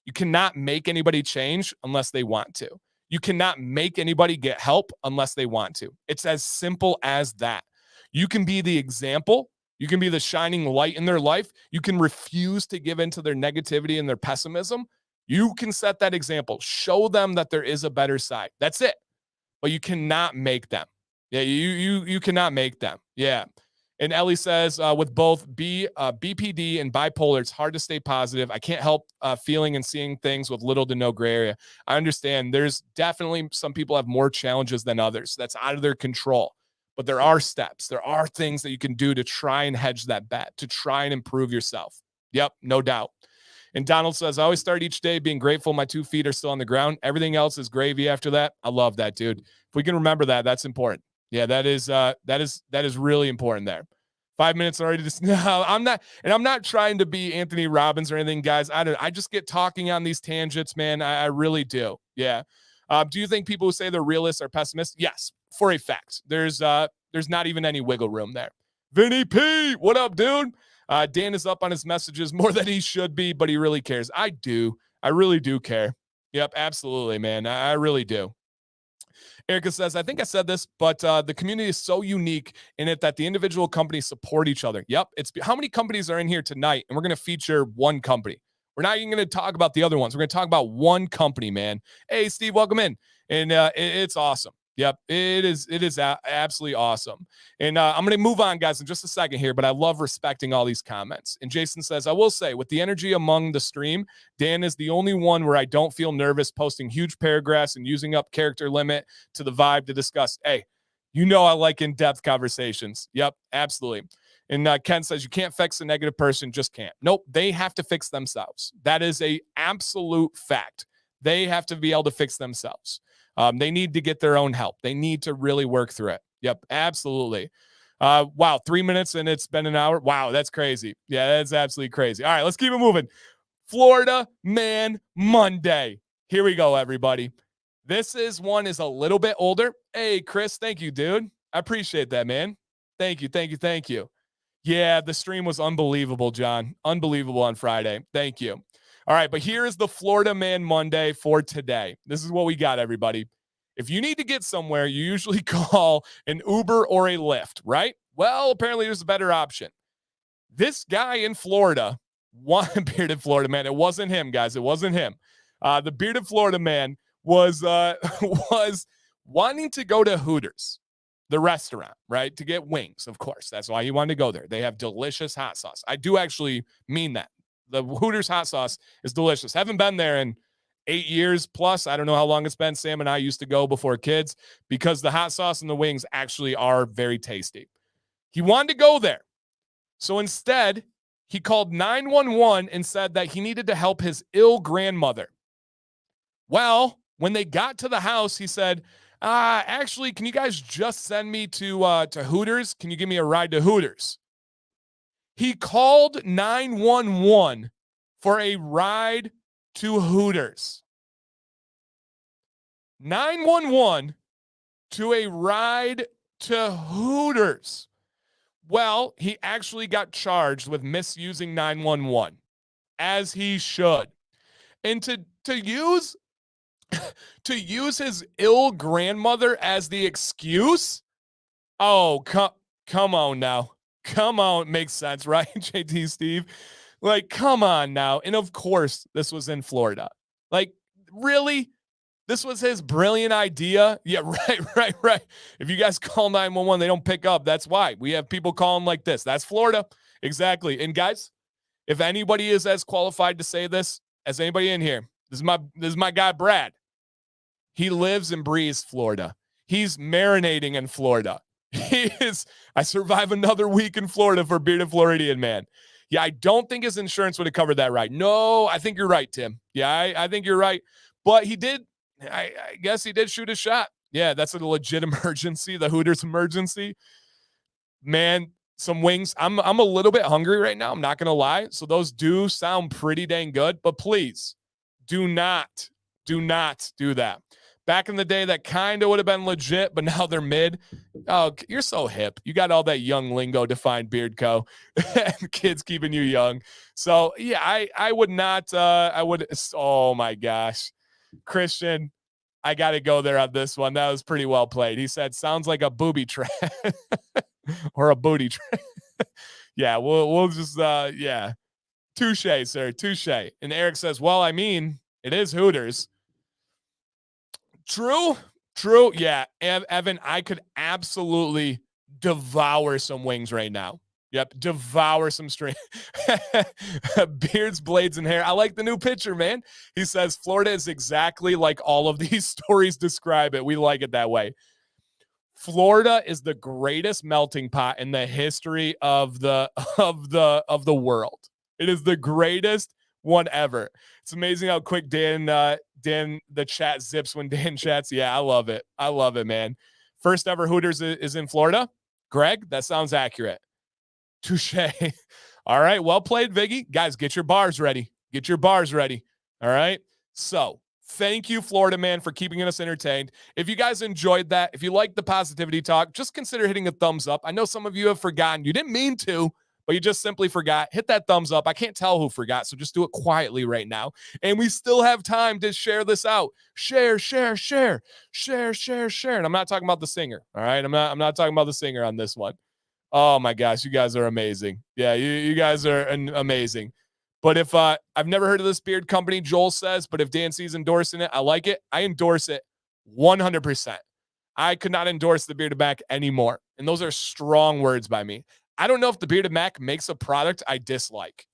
A: You cannot make anybody change unless they want to. You cannot make anybody get help unless they want to. It's as simple as that. You can be the example. You can be the shining light in their life. You can refuse to give into their negativity and their pessimism. You can set that example. Show them that there is a better side. That's it. But you cannot make them. Yeah, you cannot make them. Yeah. And Ellie says, with both BPD and bipolar, it's hard to stay positive. I can't help feeling and seeing things with little to no gray area. I understand there's definitely some people have more challenges than others. That's out of their control. But there are steps. There are things that you can do to try and hedge that bet, to try and improve yourself. Yep, no doubt. And Donald says, I always start each day being grateful my 2 feet are still on the ground. Everything else is gravy after that. I love that, dude. If we can remember that, that's important. Yeah, that is really important there. 5 minutes already. No, I'm not trying to be Anthony Robbins or anything, guys. I just get talking on these tangents, man. I really do. Yeah. Do you think people who say they're realists are pessimists? Yes, for a fact. There's not even any wiggle room there. Vinny P, what up, dude? Dan is up on his messages more than he should be, but he really cares. I do. I really do care. Yep, absolutely, man. I really do. Erica says, I think I said this, but the community is so unique in it that the individual companies support each other. Yep. How many companies are in here tonight? And we're going to feature one company. We're not even going to talk about the other ones. We're going to talk about one company, man. Hey, Steve, welcome in. And it's awesome. Yep, it is absolutely awesome. And I'm going to move on, guys, in just a second here, but I love respecting all these comments. And Jason says, I will say, with the energy among the stream, Dan is the only one where I don't feel nervous posting huge paragraphs and using up character limit to the vibe to discuss. Hey, you know I like in-depth conversations. Yep, absolutely. And Ken says, you can't fix a negative person, just can't. Nope, they have to fix themselves. That is a absolute fact. They have to be able to fix themselves. They need to get their own help. They need to really work through it. Yep, absolutely. Wow, 3 minutes and it's been an hour. Wow, that's crazy. Yeah, that's absolutely crazy. All right, let's keep it moving. Florida Man Monday. Here we go, everybody. This is a little bit older. Hey, Chris, thank you, dude. I appreciate that, man. Thank you. Yeah, the stream was unbelievable, John. Unbelievable on Friday. Thank you. All right, but here is the Florida Man Monday for today. This is what we got, everybody. If you need to get somewhere, you usually call an Uber or a Lyft, right? Well, apparently there's a better option. This guy in Florida, one bearded Florida man, it wasn't him, guys. It wasn't him. The bearded Florida man was wanting to go to Hooters, the restaurant, right? To get wings, of course. That's why he wanted to go there. They have delicious hot sauce. I do actually mean that. The Hooters hot sauce is delicious. Haven't been there in 8 years plus. I don't know how long it's been. Sam and I used to go before kids because the hot sauce and the wings actually are very tasty. He wanted to go there. So instead, he called 911 and said that he needed to help his ill grandmother. Well, when they got to the house, he said, actually, can you guys just send me to Hooters? Can you give me a ride to Hooters? He called 911 for a ride to Hooters. 911 to a ride to Hooters. Well, he actually got charged with misusing 911, as he should. And to use his ill grandmother as the excuse? Oh, come on now. Come on. Makes sense, right, JT Steve? Like, come on now. And of course, this was in Florida. Like, really? This was his brilliant idea? Yeah, right. If you guys call 911, they don't pick up. That's why. We have people calling like this. That's Florida. Exactly. And guys, if anybody is as qualified to say this as anybody in here, this is my guy, Brad. He lives and breathes Florida. He's marinating in Florida. I survive another week in Florida for Bearded Floridian Man. Yeah, I don't think his insurance would have covered that right. No, I think you're right, Tim. Yeah, I think you're right. But he did, I guess he did shoot a shot. Yeah, that's a legit emergency, the Hooters emergency. Man, some wings. I'm a little bit hungry right now. I'm not going to lie. So those do sound pretty dang good. But please, do not do that. Back in the day, that kind of would have been legit, but now they're mid. Oh, you're so hip. You got all that young lingo defined, Beard Co. Kids keeping you young. So, yeah, I would not. Oh, my gosh. Christian, I got to go there on this one. That was pretty well played. He said, sounds like a booby trap or a booty trap. Yeah, we'll just, yeah. Touche, sir. Touche. And Eric says, well, I mean, it is Hooters. True. Yeah, Evan, I could absolutely devour some wings right now. Yep, devour some string. Beards, blades, and hair. I like the new picture, man. He says Florida is exactly like all of these stories describe it. We like it that way. Florida is the greatest melting pot in the history of the world. It is the greatest one ever. It's amazing how quick Dan the chat zips when Dan chats. Yeah, I love it, man. First ever Hooters is in Florida. Greg, that sounds accurate. Touche. All right, well played, Viggy. Guys, get your bars ready. All right. So thank you, Florida Man, for keeping us entertained. If you guys enjoyed that, if you like the positivity talk, just consider hitting a thumbs up. I know some of you have forgotten. You didn't mean to, but you just simply forgot. Hit that thumbs up. I can't tell who forgot, so just do it quietly right now. And we still have time to share this out. Share. And I'm not talking about the singer, all right? I'm not talking about the singer on this one. Oh, my gosh, you guys are amazing. Yeah, you guys are amazing. But if I've never heard of this beard company, Joel says, but if Dan C's endorsing it, I like it. I endorse it 100%. I could not endorse the Bearded Mack anymore. And those are strong words by me. I don't know if the Bearded Mack makes a product I dislike.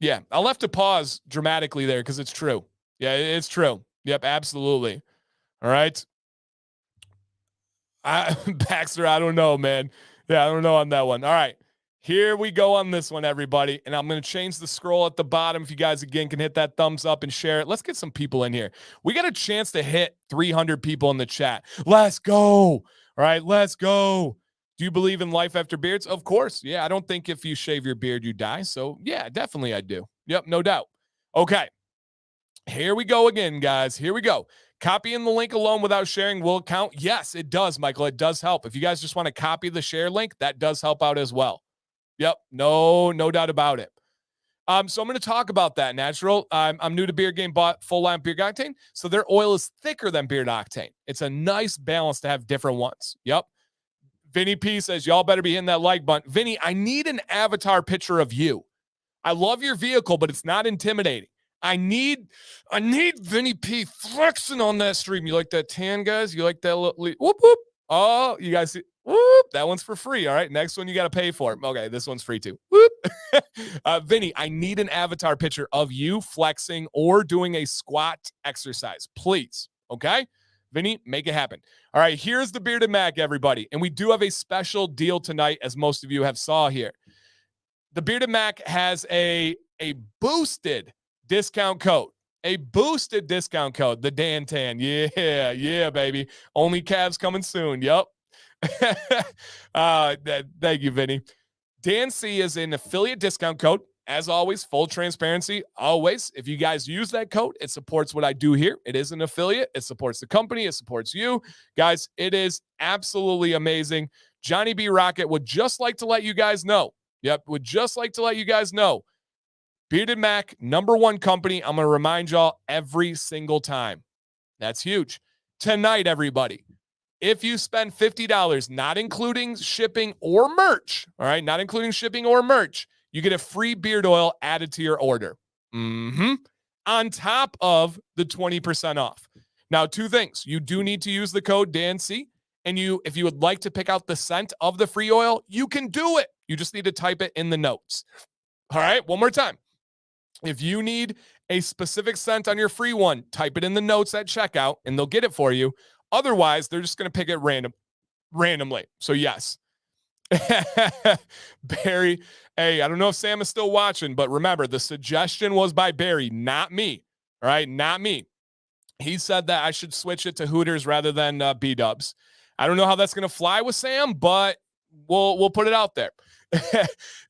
A: Yeah, I'll have to pause dramatically there because it's true. Yeah, it's true. Yep, absolutely. All right. Baxter, I don't know, man. Yeah, I don't know on that one. All right. Here we go on this one, everybody. And I'm going to change the scroll at the bottom. If you guys, again, can hit that thumbs up and share it. Let's get some people in here. We got a chance to hit 300 people in the chat. Let's go. All right, let's go. Do you believe in life after beards? Of course. Yeah, I don't think if you shave your beard, you die. So, yeah, definitely I do. Yep, no doubt. Okay. Here we go again, guys. Here we go. Copying the link alone without sharing will count. Yes, it does, Michael. It does help. If you guys just want to copy the share link, that does help out as well. Yep, no doubt about it. So I'm going to talk about that, Natural. I'm new to Beard Game, bought full line Beard Octane. So their oil is thicker than Beard Octane. It's a nice balance to have different ones. Yep. Vinny P says, y'all better be hitting that like button. Vinny, I need an avatar picture of you. I love your vehicle, but it's not intimidating. I need Vinny P flexing on that stream. You like that tan, guys? You like that little whoop whoop? Oh, you guys see? Whoop, that one's for free. All right. Next one you got to pay for. Okay, this one's free too. Whoop. Vinny, I need an avatar picture of you flexing or doing a squat exercise, please. Okay. Vinny, make it happen. All right, here's the Bearded Mac, everybody. And we do have a special deal tonight, as most of you have saw here. The Bearded Mac has a boosted discount code. A boosted discount code, the Dan Tan. Yeah, baby. Only Cavs coming soon. Yep. Thank you, Vinny. Dan C is an affiliate discount code. As always, full transparency. Always, if you guys use that code, it supports what I do here. It is an affiliate. It supports the company. It supports you. Guys, it is absolutely amazing. Johnny B. Rocket would just like to let you guys know. Yep, would just like to let you guys know. Bearded Mac, #1 company. I'm going to remind y'all every single time. That's huge. Tonight, everybody, if you spend $50, not including shipping or merch, all right, not including shipping or merch, you get a free beard oil added to your order. On top of the 20% off. Now, 2 things. You do need to use the code DANC, and if you would like to pick out the scent of the free oil, you can do it. You just need to type it in the notes. All right, one more time. If you need a specific scent on your free one, type it in the notes at checkout, and they'll get it for you. Otherwise, they're just going to pick it randomly. So, yes. Barry, hey, I don't know if Sam is still watching, but remember, the suggestion was by Barry, not me. All right, not me. He said that I should switch it to Hooters rather than B-dubs. I don't know how that's going to fly with Sam, but we'll put it out there.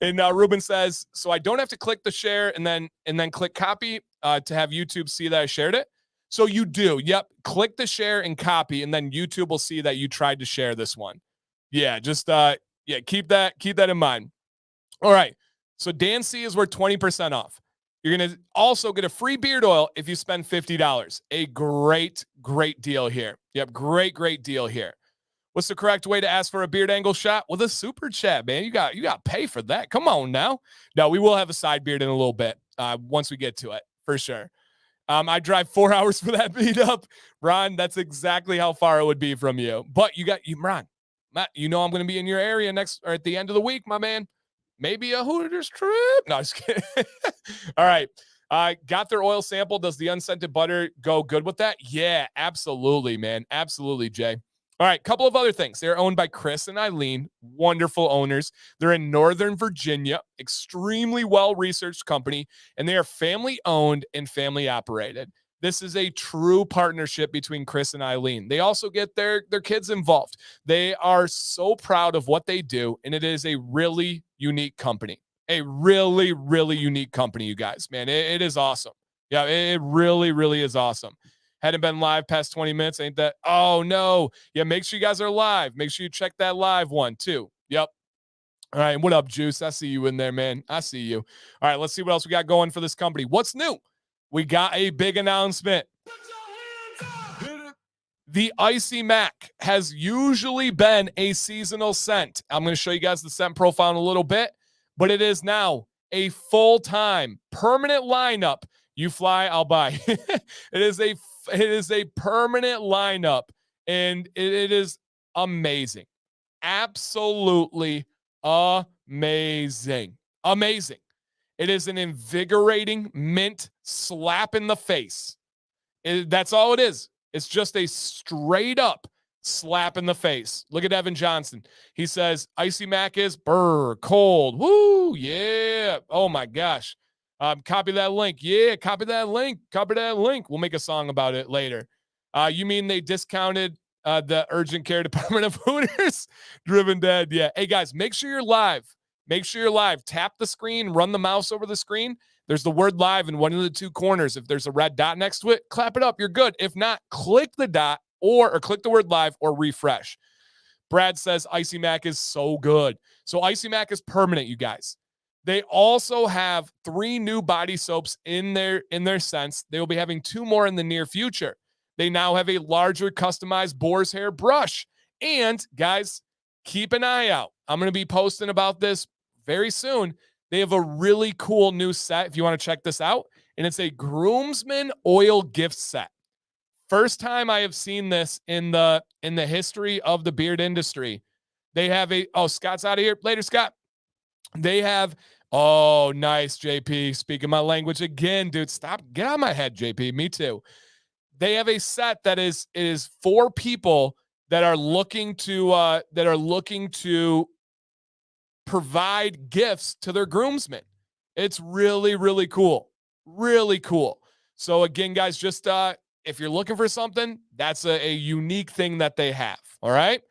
A: And Ruben says, so I don't have to click the share and then click copy to have YouTube see that I shared it. So you do. Yep. Click the share and copy, and then YouTube will see that you tried to share this one. Yeah. Just keep that in mind. All right. So Dan C is worth 20% off. You're going to also get a free beard oil if you spend $50. A great deal here. Yep. Great deal here. What's the correct way to ask for a beard angle shot? With a super chat, man. You got to pay for that. Come on now. No, we will have a side beard in a little bit once we get to it, for sure. I drive 4 hours for that beat up. Ron, that's exactly how far it would be from you. But Ron, Matt, you know I'm going to be in your area at the end of the week, my man. Maybe a Hooters trip. No, just kidding. All right. Got their oil sample. Does the unscented butter go good with that? Yeah, absolutely, man. Absolutely, Jay. All right, couple of other things. They're owned by Chris and Eileen, wonderful owners. They're in Northern Virginia, extremely well-researched company, and they are family-owned and family-operated. This is a true partnership between Chris and Eileen. They also get their kids involved. They are so proud of what they do, and it is a really unique company. A really, really unique company, you guys. Man, it is awesome. Yeah, it really, really is awesome. Hadn't been live past 20 minutes. Ain't that? Oh, no. Yeah, make sure you guys are live. Make sure you check that live one, too. Yep. All right. What up, Juice? I see you in there, man. I see you. All right. Let's see what else we got going for this company. What's new? We got a big announcement. The Icy Mack has usually been a seasonal scent. I'm going to show you guys the scent profile in a little bit, but it is now a full-time permanent lineup. You fly, I'll buy. It is a permanent lineup, and it is amazing. Absolutely amazing. Amazing. It is an invigorating mint slap in the face. That's all it is. It's just a straight up slap in the face. Look at Evan Johnson. He says, Icy Mack is cold. Woo, yeah. Oh, my gosh. Copy that link. Yeah, copy that link. Copy that link. We'll make a song about it later. You mean they discounted the urgent care department of Hooters? Driven Dead. Yeah. Hey, guys, make sure you're live. Make sure you're live. Tap the screen. Run the mouse over the screen. There's the word live in one of the 2 corners. If there's a red dot next to it, clap it up. You're good. If not, click the dot or click the word live or refresh. Brad says Icy Mack is so good. So Icy Mack is permanent, you guys. They also have 3 new body soaps in their scents. They will be having 2 more in the near future. They now have a larger customized boar's hair brush. And guys, keep an eye out. I'm going to be posting about this very soon. They have a really cool new set if you want to check this out. And it's a groomsman oil gift set. First time I have seen this in the history of the beard industry. They have Scott's out of here. Later, Scott. They have, oh, nice, JP. Speaking my language again, dude. Stop. Get out of my head, JP. Me too. They have a set that is for people that are looking to provide gifts to their groomsmen. It's really, really cool. Really cool. So again, guys, just if you're looking for something, that's a unique thing that they have. All right.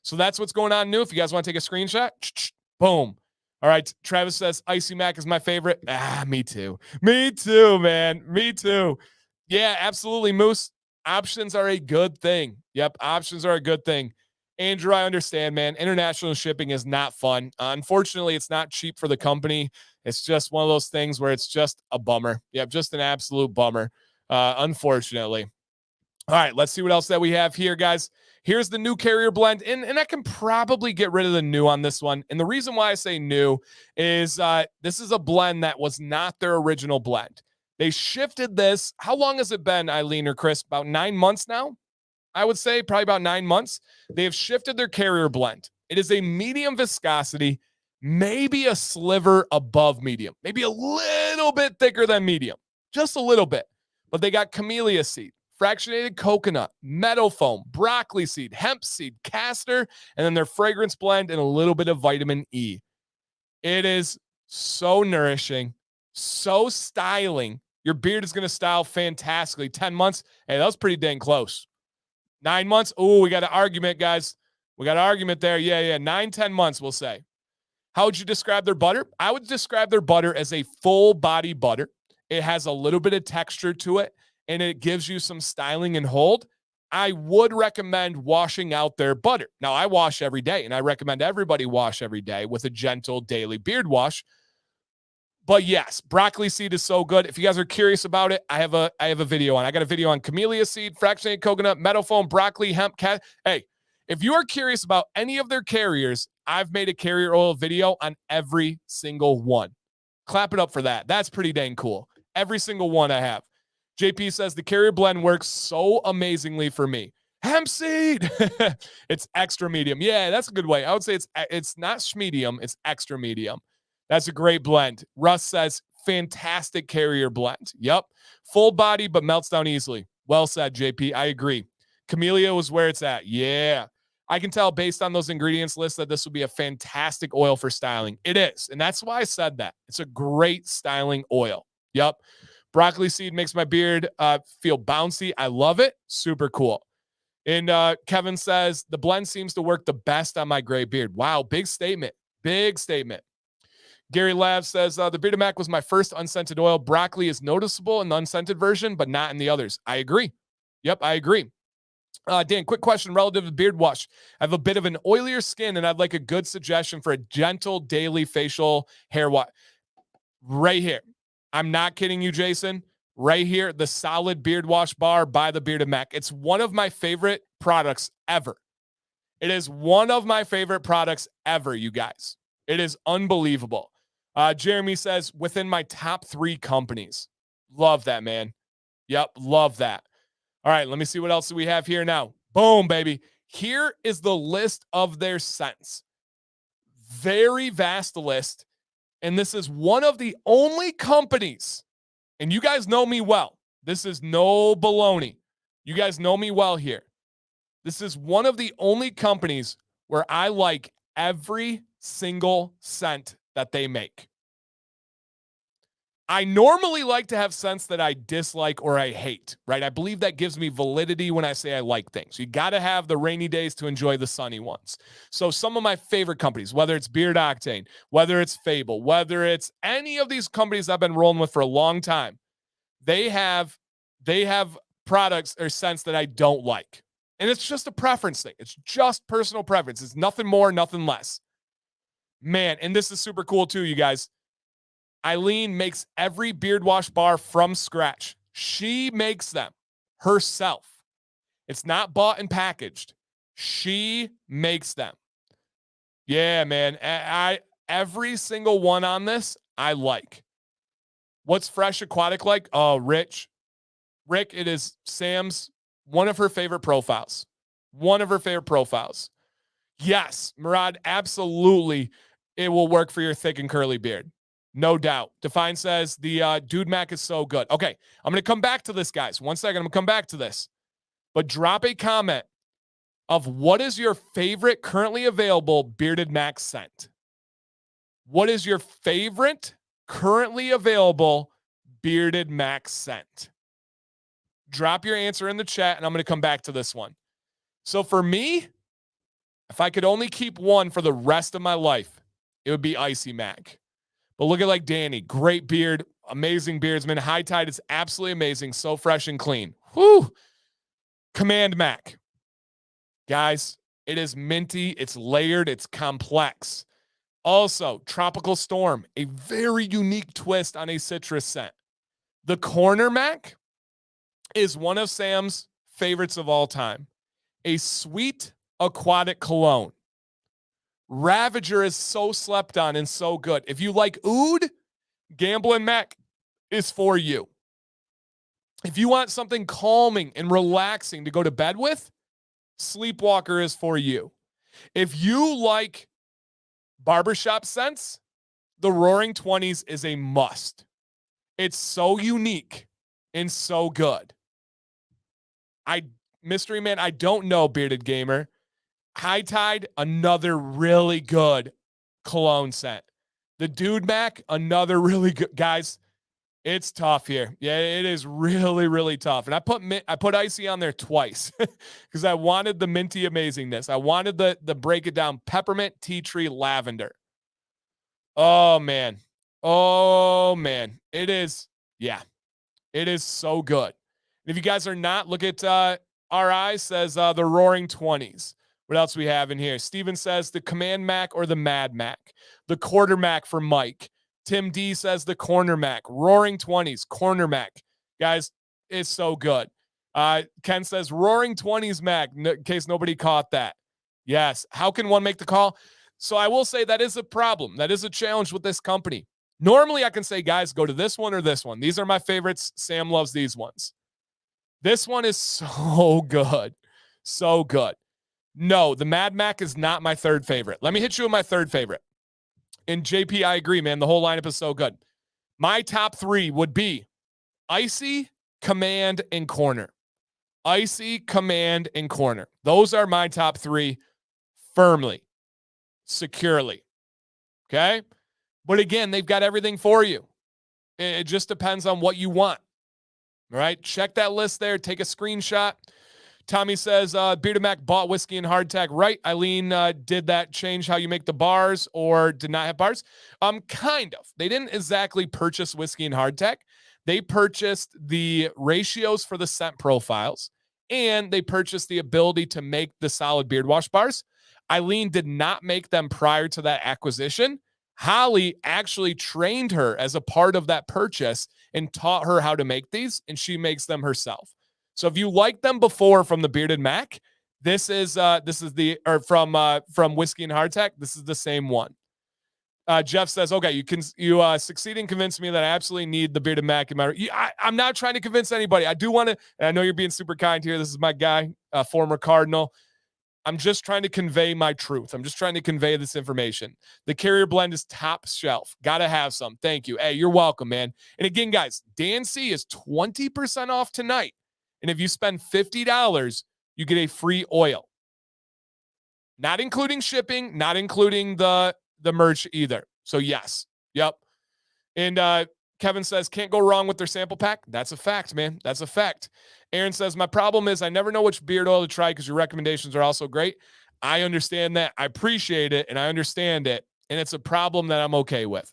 A: So that's what's going on new. If you guys want to take a screenshot, boom. All right. Travis says Icy Mack is my favorite. Me too. Me too, man. Me too. Yeah, absolutely, Moose. Options are a good thing. Yep, options are a good thing. Andrew, I understand, man. International shipping is not fun. Unfortunately, it's not cheap for the company. It's just one of those things where it's just a bummer. Yep, just an absolute bummer, unfortunately. All right, let's see what else that we have here, guys. Here's the new carrier blend, and I can probably get rid of the new on this one. And the reason why I say new is this is a blend that was not their original blend. They shifted this. How long has it been, Eileen or Chris? About 9 months now? I would say probably about 9 months. They have shifted their carrier blend. It is a medium viscosity, maybe a sliver above medium, maybe a little bit thicker than medium, just a little bit. But they got camellia seed, fractionated coconut, meadow foam, broccoli seed, hemp seed, castor, and then their fragrance blend and a little bit of vitamin E. It is so nourishing, so styling. Your beard is going to style fantastically. 10 months. Hey, that was pretty dang close. 9 months. Oh, we got an argument, guys. We got an argument there. Yeah. 9-10 months, we'll say. How would you describe their butter? I would describe their butter as a full body butter. It has a little bit of texture to it, and it gives you some styling and hold. I would recommend washing out their butter. Now, I wash every day, and I recommend everybody wash every day with a gentle daily beard wash. But yes, broccoli seed is so good. If you guys are curious about it, I have a video on. I got a video on camellia seed, fractionated coconut, meadow foam, broccoli, hemp. Hey, if you are curious about any of their carriers, I've made a carrier oil video on every single one. Clap it up for that. That's pretty dang cool. Every single one I have. JP says the carrier blend works so amazingly for me. Hemp seed. It's extra medium. Yeah, that's a good way. I would say it's not medium. It's extra medium. That's a great blend. Russ says, fantastic carrier blend. Yep. Full body, but melts down easily. Well said, JP. I agree. Camellia was where it's at. Yeah. I can tell based on those ingredients lists that this would be a fantastic oil for styling. It is. And that's why I said that. It's a great styling oil. Yep. Broccoli seed makes my beard feel bouncy. I love it. Super cool. And Kevin says, the blend seems to work the best on my gray beard. Wow. Big statement. Big statement. Gary Lav says, the Bearded Mac was my first unscented oil. Broccoli is noticeable in the unscented version, but not in the others. I agree. Yep, I agree. Dan, quick question relative to beard wash. I have a bit of an oilier skin, and I'd like a good suggestion for a gentle daily facial hair wash. Right here. I'm not kidding you, Jason. Right here, the Solid Beard Wash Bar by the Bearded Mac. It's one of my favorite products ever. It is one of my favorite products ever, you guys. It is unbelievable. Jeremy says, within my top 3 companies. Love that, man. Yep, love that. All right, let me see what else we have here now. Boom, baby. Here is the list of their scents. Very vast list. And this is one of the only companies, and you guys know me well. This is no baloney. You guys know me well here. This is one of the only companies where I like every single scent that they make. I normally like to have scents that I dislike or I hate, right? I believe that gives me validity when I say I like things. You got to have the rainy days to enjoy the sunny ones. So some of my favorite companies, whether it's Beard Octane, whether it's Fable, whether it's any of these companies I've been rolling with for a long time, they have products or scents that I don't like. And it's just a preference thing. It's just personal preference. It's nothing more, nothing less. Man, and this is super cool too, you guys. Eileen makes every beard wash bar from scratch. She makes them herself. It's not bought and packaged. She makes them. Yeah, man. Every single one on this, I like. What's Fresh Aquatic like? Oh, Rick, it is Sam's, one of her favorite profiles. One of her favorite profiles. Yes, Murad, absolutely. It will work for your thick and curly beard. No doubt. Define says the Dude Mack is so good. Okay, I'm going to come back to this, guys. 1 second, I'm going to come back to this. But drop a comment of what is your favorite currently available Bearded Mack scent. What is your favorite currently available Bearded Mack scent? Drop your answer in the chat, and I'm going to come back to this one. So for me, if I could only keep one for the rest of my life, it would be Icy Mack. But look at like Danny, great beard, amazing beardsman. High Tide is absolutely amazing, so fresh and clean. Whoo! Command Mack. Guys, it is minty, it's layered, it's complex. Also, Tropical Storm, a very unique twist on a citrus scent. The Corner Mack is one of Sam's favorites of all time. A sweet aquatic cologne. Ravager is so slept on and so good. If you like oud, Gamblin' Mack is for you. If you want something calming and relaxing to go to bed with, Sleepwalker is for you. If you like barbershop scents, the Roaring 20s is a must. It's so unique and so good. Mystery Man, I don't know, Bearded Gamer. High Tide, another really good cologne scent. The Dude Mack, another really good. Guys, it's tough here. Yeah, it is really, really tough. And I put Icy on there twice because I wanted the minty amazingness. I wanted the break it down peppermint, tea tree, lavender. Oh man. It is. Yeah, it is so good. And if you guys are not, look at RI says the Roaring 20s. What else we have in here? Steven says the Command Mack or the Mad Mack. The Quarter Mack for Mike. Tim D says the Corner Mack. Roaring 20s, Corner Mack. Guys, it's so good. Ken says Roaring 20s Mack, in case nobody caught that. Yes. How can one make the call? So I will say that is a problem. That is a challenge with this company. Normally I can say, guys, go to this one or this one. These are my favorites. Sam loves these ones. This one is so good. So good. No, the Mad Mack is not my third favorite. Let me hit you with my third favorite. And JP, I agree, man. The whole lineup is so good. My top three would be Icy, Command, and Corner. Icy, Command, and Corner. Those are my top three firmly, securely. Okay? But again, they've got everything for you. It just depends on what you want. All right? Check that list there. Take a screenshot. Tommy says, Bearded Mack bought whiskey and hardtack. Right. Eileen, did that change how you make the bars or did not have bars? Kind of. They didn't exactly purchase whiskey and hardtack. They purchased the ratios for the scent profiles, and they purchased the ability to make the solid beard wash bars. Eileen did not make them prior to that acquisition. Holly actually trained her as a part of that purchase and taught her how to make these, and she makes them herself. So if you liked them before from the Bearded Mack, this is from Whiskey and Hardtack. This is the same one. Jeff says, okay, you succeed in convincing me that I absolutely need the Bearded Mack in my. I'm not trying to convince anybody. I do want to, and I know you're being super kind here. This is my guy, former Cardinal. I'm just trying to convey my truth. I'm just trying to convey this information. The Carrier Blend is top shelf. Got to have some. Thank you. Hey, you're welcome, man. And again, guys, Dan C is 20% off tonight. And if you spend $50, you get a free oil. Not including shipping, not including the merch either. So yes. Yep. And Kevin says, can't go wrong with their sample pack. That's a fact, man. That's a fact. Aaron says, my problem is I never know which beard oil to try because your recommendations are also great. I understand that. I appreciate it, and I understand it. And it's a problem that I'm okay with.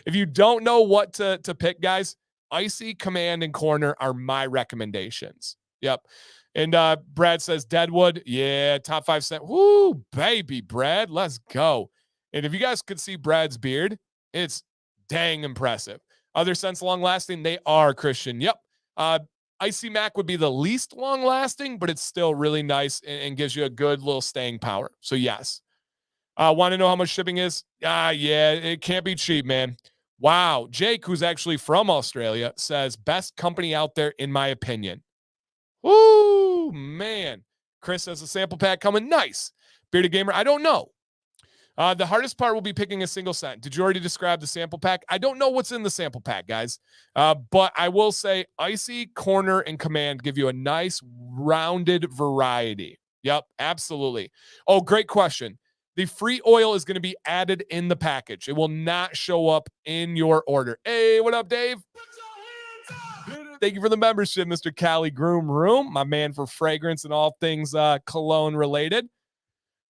A: If you don't know what to pick, guys, Icy, Command, and Corner are my recommendations. Yep. And Brad says Deadwood. Yeah, top 5 cent. Woo, baby, Brad. Let's go. And if you guys could see Brad's beard, it's dang impressive. Other scents long-lasting, they are, Christian. Yep. Icy Mack would be the least long-lasting, but it's still really nice and gives you a good little staying power. So, yes. Want to know how much shipping is? Yeah, it can't be cheap, man. Wow. Jake, who's actually from Australia, says best company out there, in my opinion. Woo, man. Chris has a sample pack coming. Nice. Bearded Gamer, I don't know. The hardest part will be picking a single scent. Did you already describe the sample pack? I don't know what's in the sample pack, guys. But I will say Icy, Corner, and Command give you a nice rounded variety. Yep, absolutely. Oh, great question. The free oil is going to be added in the package. It will not show up in your order. Hey, what up, Dave? Thank you for the membership, Mr. Cali Groom Room, my man for fragrance and all things cologne related.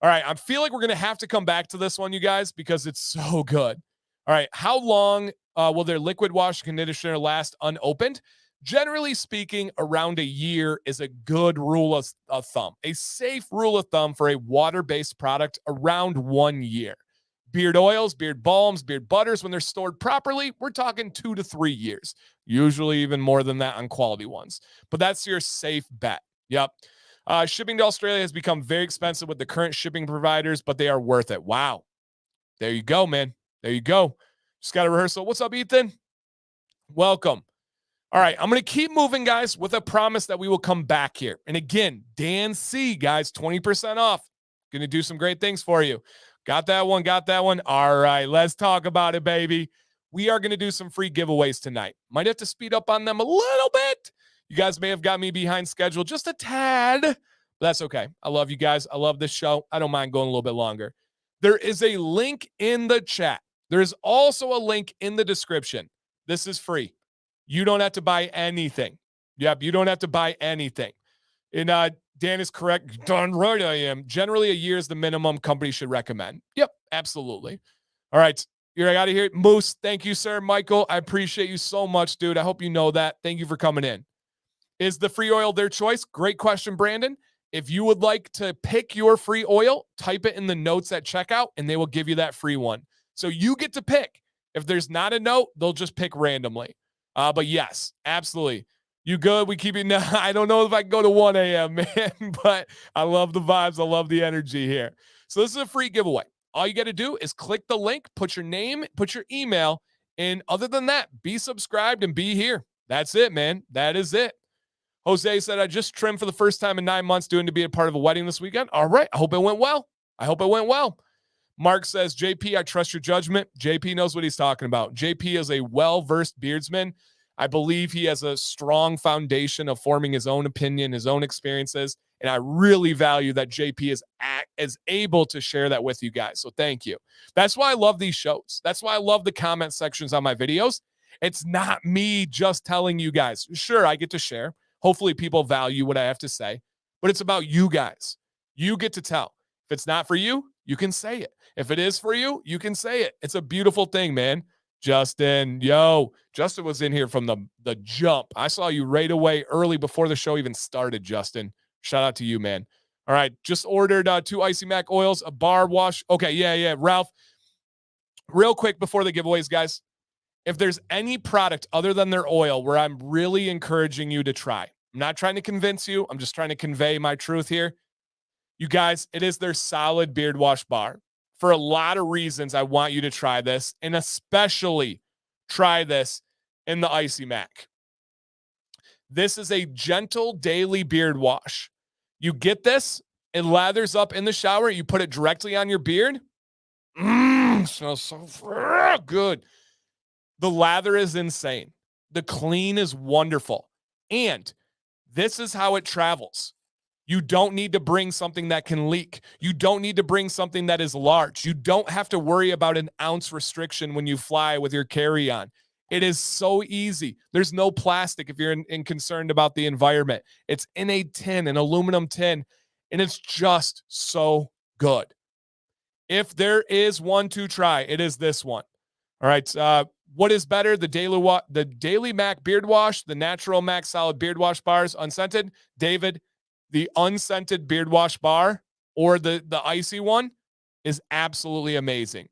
A: All right, I feel like we're going to have to come back to this one, you guys, because it's so good. All right, how long will their liquid wash conditioner last unopened? Generally speaking, around a year is a good rule of thumb. A safe rule of thumb for a water-based product, around 1 year. Beard oils, beard balms, beard butters, when they're stored properly, we're talking 2 to 3 years. Usually even more than that on quality ones. But that's your safe bet. Yep. Shipping to Australia has become very expensive with the current shipping providers, but they are worth it. Wow. There you go, man. There you go. Just got a rehearsal. What's up, Ethan? Welcome. All right, I'm going to keep moving, guys, with a promise that we will come back here. And again, Dan C, guys, 20% off. Going to do some great things for you. Got that one, got that one. All right, let's talk about it, baby. We are going to do some free giveaways tonight. Might have to speed up on them a little bit. You guys may have got me behind schedule just a tad, but that's okay. I love you guys. I love this show. I don't mind going a little bit longer. There is a link in the chat. There is also a link in the description. This is free. You don't have to buy anything. Yep, you don't have to buy anything. And Dan is correct. Darn right I am. Generally, a year is the minimum company should recommend. Yep, absolutely. All right, you're out of here. Moose, thank you, sir. Michael, I appreciate you so much, dude. I hope you know that. Thank you for coming in. Is the free oil their choice? Great question, Brandon. If you would like to pick your free oil, type it in the notes at checkout, and they will give you that free one. So you get to pick. If there's not a note, they'll just pick randomly. But yes, absolutely. You good? We keep it now. I don't know if I can go to 1 a.m., man, but I love the vibes. I love the energy here. So this is a free giveaway. All you got to do is click the link, put your name, put your email, and other than that, be subscribed and be here. That's it, man. That is it. Jose said, I just trimmed for the first time in 9 months doing to be a part of a wedding this weekend. All right. I hope it went well. I hope it went well. Mark says, JP, I trust your judgment. JP knows what he's talking about. JP is a well-versed beardsman. I believe he has a strong foundation of forming his own opinion, his own experiences, and I really value that JP is able to share that with you guys. So thank you. That's why I love these shows. That's why I love the comment sections on my videos. It's not me just telling you guys. Sure, I get to share. Hopefully people value what I have to say, but it's about you guys. You get to tell. If it's not for you, you can say it. If it is for you, you can say it. It's a beautiful thing, man. Justin, Justin was in here from the jump. I saw you right away early before the show even started, Justin. Shout out to you, man. All right, just ordered 2 Icy Mack oils, a bar wash. Okay, yeah. Ralph, real quick before the giveaways, guys. If there's any product other than their oil where I'm really encouraging you to try, I'm not trying to convince you. I'm just trying to convey my truth here. You guys, it is their solid beard wash bar. For a lot of reasons, I want you to try this, and especially try this in the Icy Mack. This is a gentle daily beard wash. You get this, it lathers up in the shower. You put it directly on your beard. Smells so good. The lather is insane. The clean is wonderful. And this is how it travels. You don't need to bring something that can leak. You don't need to bring something that is large. You don't have to worry about an ounce restriction when you fly with your carry-on. It is so easy. There's no plastic if you're concerned about the environment. It's in a tin, an aluminum tin, and it's just so good. If there is one to try, it is this one. All right, what is better, the daily Mack beard wash, the natural Mack solid beard wash bars, unscented? David, the unscented beard wash bar or the icy one is absolutely amazing.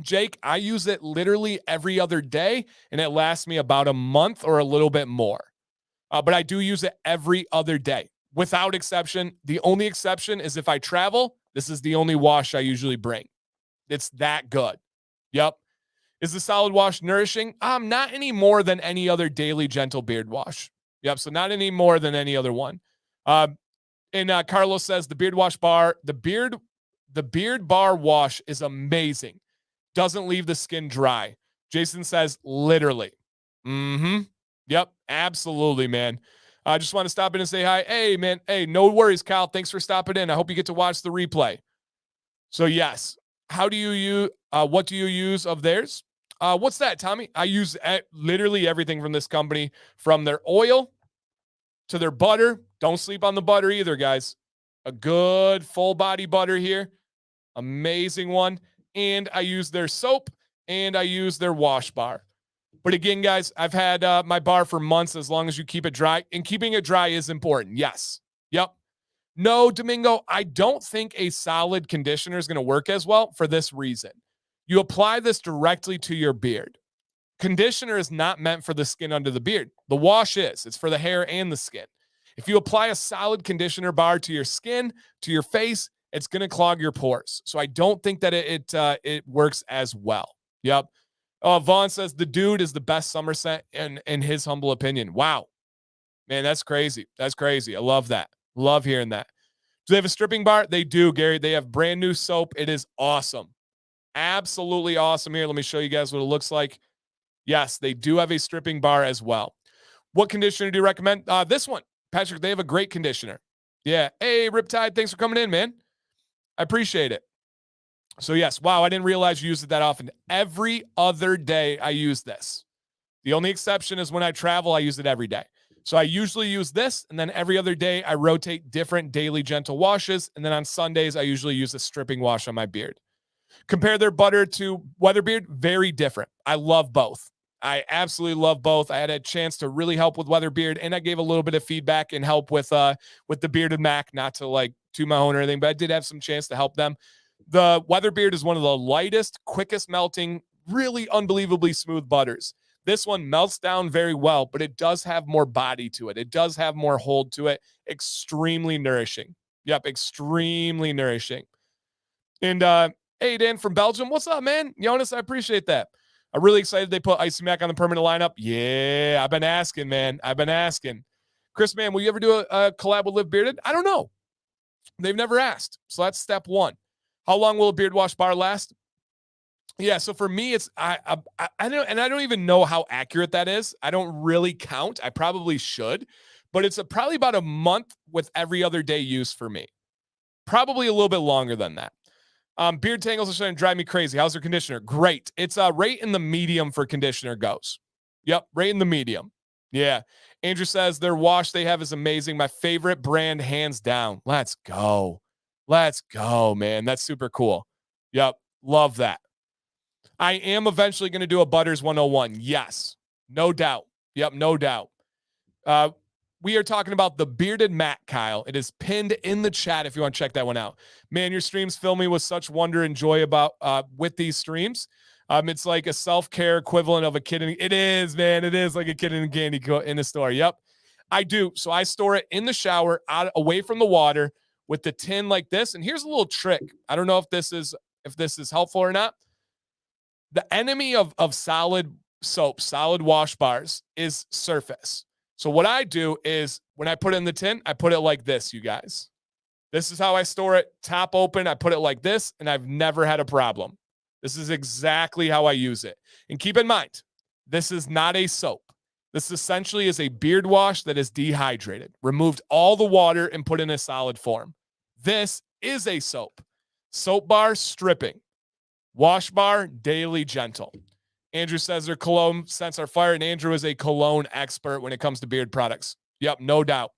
A: Jake, I use it literally every other day, and it lasts me about a month or a little bit more. But I do use it every other day, without exception. The only exception is if I travel, this is the only wash I usually bring. It's that good. Yep. Is the solid wash nourishing? Not any more than any other daily gentle beard wash. Yep, so not any more than any other one. And Carlos says the beard wash bar, the beard The Beard Bar wash is amazing. Doesn't leave the skin dry. Jason says, literally. Yep, absolutely, man. I just want to stop in and say hi. Hey, man. Hey, no worries, Kyle. Thanks for stopping in. I hope you get to watch the replay. So, yes. How do you use, what do you use of theirs? What's that, Tommy? I use literally everything from this company, from their oil to their butter. Don't sleep on the butter either, guys. A good full body butter here. Amazing one. And I use their soap and I use their wash bar. But again, guys, I've had my bar for months as long as you keep it dry. And keeping it dry is important. Yes. Yep. No, Domingo, I don't think a solid conditioner is going to work as well for this reason. You apply this directly to your beard. Conditioner is not meant for the skin under the beard. The wash is. It's for the hair and the skin. If you apply a solid conditioner bar to your skin, to your face, it's going to clog your pores. So I don't think that it works as well. Yep. Vaughn says the dude is the best summer scent in his humble opinion. Wow. Man, that's crazy. That's crazy. I love that. Love hearing that. Do they have a stripping bar? They do, Gary. They have brand new soap. It is awesome. Absolutely awesome here. Let me show you guys what it looks like. Yes, they do have a stripping bar as well. What conditioner do you recommend? This one. Patrick, they have a great conditioner. Yeah. Hey, Riptide, thanks for coming in, man. I appreciate it. So, yes. Wow, I didn't realize you use it that often. Every other day I use this. The only exception is when I travel, I use it every day. So I usually use this, and then every other day I rotate different daily gentle washes, and then on Sundays I usually use a stripping wash on my beard. Compare their butter to Weatherbeard, very different. I love both. I absolutely love both. I had a chance to really help with Weatherbeard, and I gave a little bit of feedback and help with the bearded Mack, not to like toot my own or anything, but I did have some chance to help them. The Weatherbeard is one of the lightest, quickest melting, really unbelievably smooth butters. This one melts down very well, but it does have more body to it. It does have more hold to it. Extremely nourishing. Yep, extremely nourishing. And hey, Dan from Belgium, what's up, man? Jonas, I appreciate that. I'm really excited they put Icy Mack on the permanent lineup. Yeah, I've been asking, man. I've been asking. Chris, man, will you ever do a collab with Live Bearded? I don't know. They've never asked. So that's step one. How long will a beard wash bar last? Yeah, so for me, it's I don't, and I don't even know how accurate that is. I don't really count. I probably should, but it's probably about a month with every other day use for me. Probably a little bit longer than that. Beard tangles are starting to drive me crazy. How's your conditioner? Great. It's right in the medium for conditioner goes. Yep, right in the medium. Yeah. Andrew says their wash they have is amazing. My favorite brand, hands down. Let's go. Let's go, man. That's super cool. Yep, love that. I am eventually going to do a Butters 101. Yes, no doubt. Yep, no doubt. We are talking about the Bearded Mack, Kyle. It is pinned in the chat if you want to check that one out. Man, your streams fill me with such wonder and joy about with these streams. It's like a self-care equivalent of a kid. It is, man. It is like a kid in a candy in a store. Yep, I do. So I store it in the shower, away from the water, with the tin like this. And here's a little trick. I don't know if this is helpful or not. The enemy of solid soap, solid wash bars is surface. So what I do is when I put it in the tin, I put it like this, you guys. This is how I store it. Top open, I put it like this, and I've never had a problem. This is exactly how I use it. And keep in mind, this is not a soap. This essentially is a beard wash that is dehydrated, removed all the water and put in a solid form. This is a soap. Soap bar stripping. Wash bar, daily gentle. Andrew says their cologne scents are fire, and Andrew is a cologne expert when it comes to beard products. Yep, no doubt.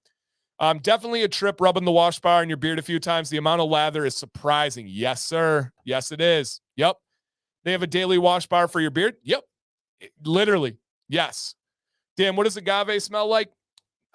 A: Definitely a trip rubbing the wash bar in your beard a few times. The amount of lather is surprising. Yes, sir. Yes, it is. Yep. They have a daily wash bar for your beard. Yep. Literally. Yes. Dan, what does agave smell like?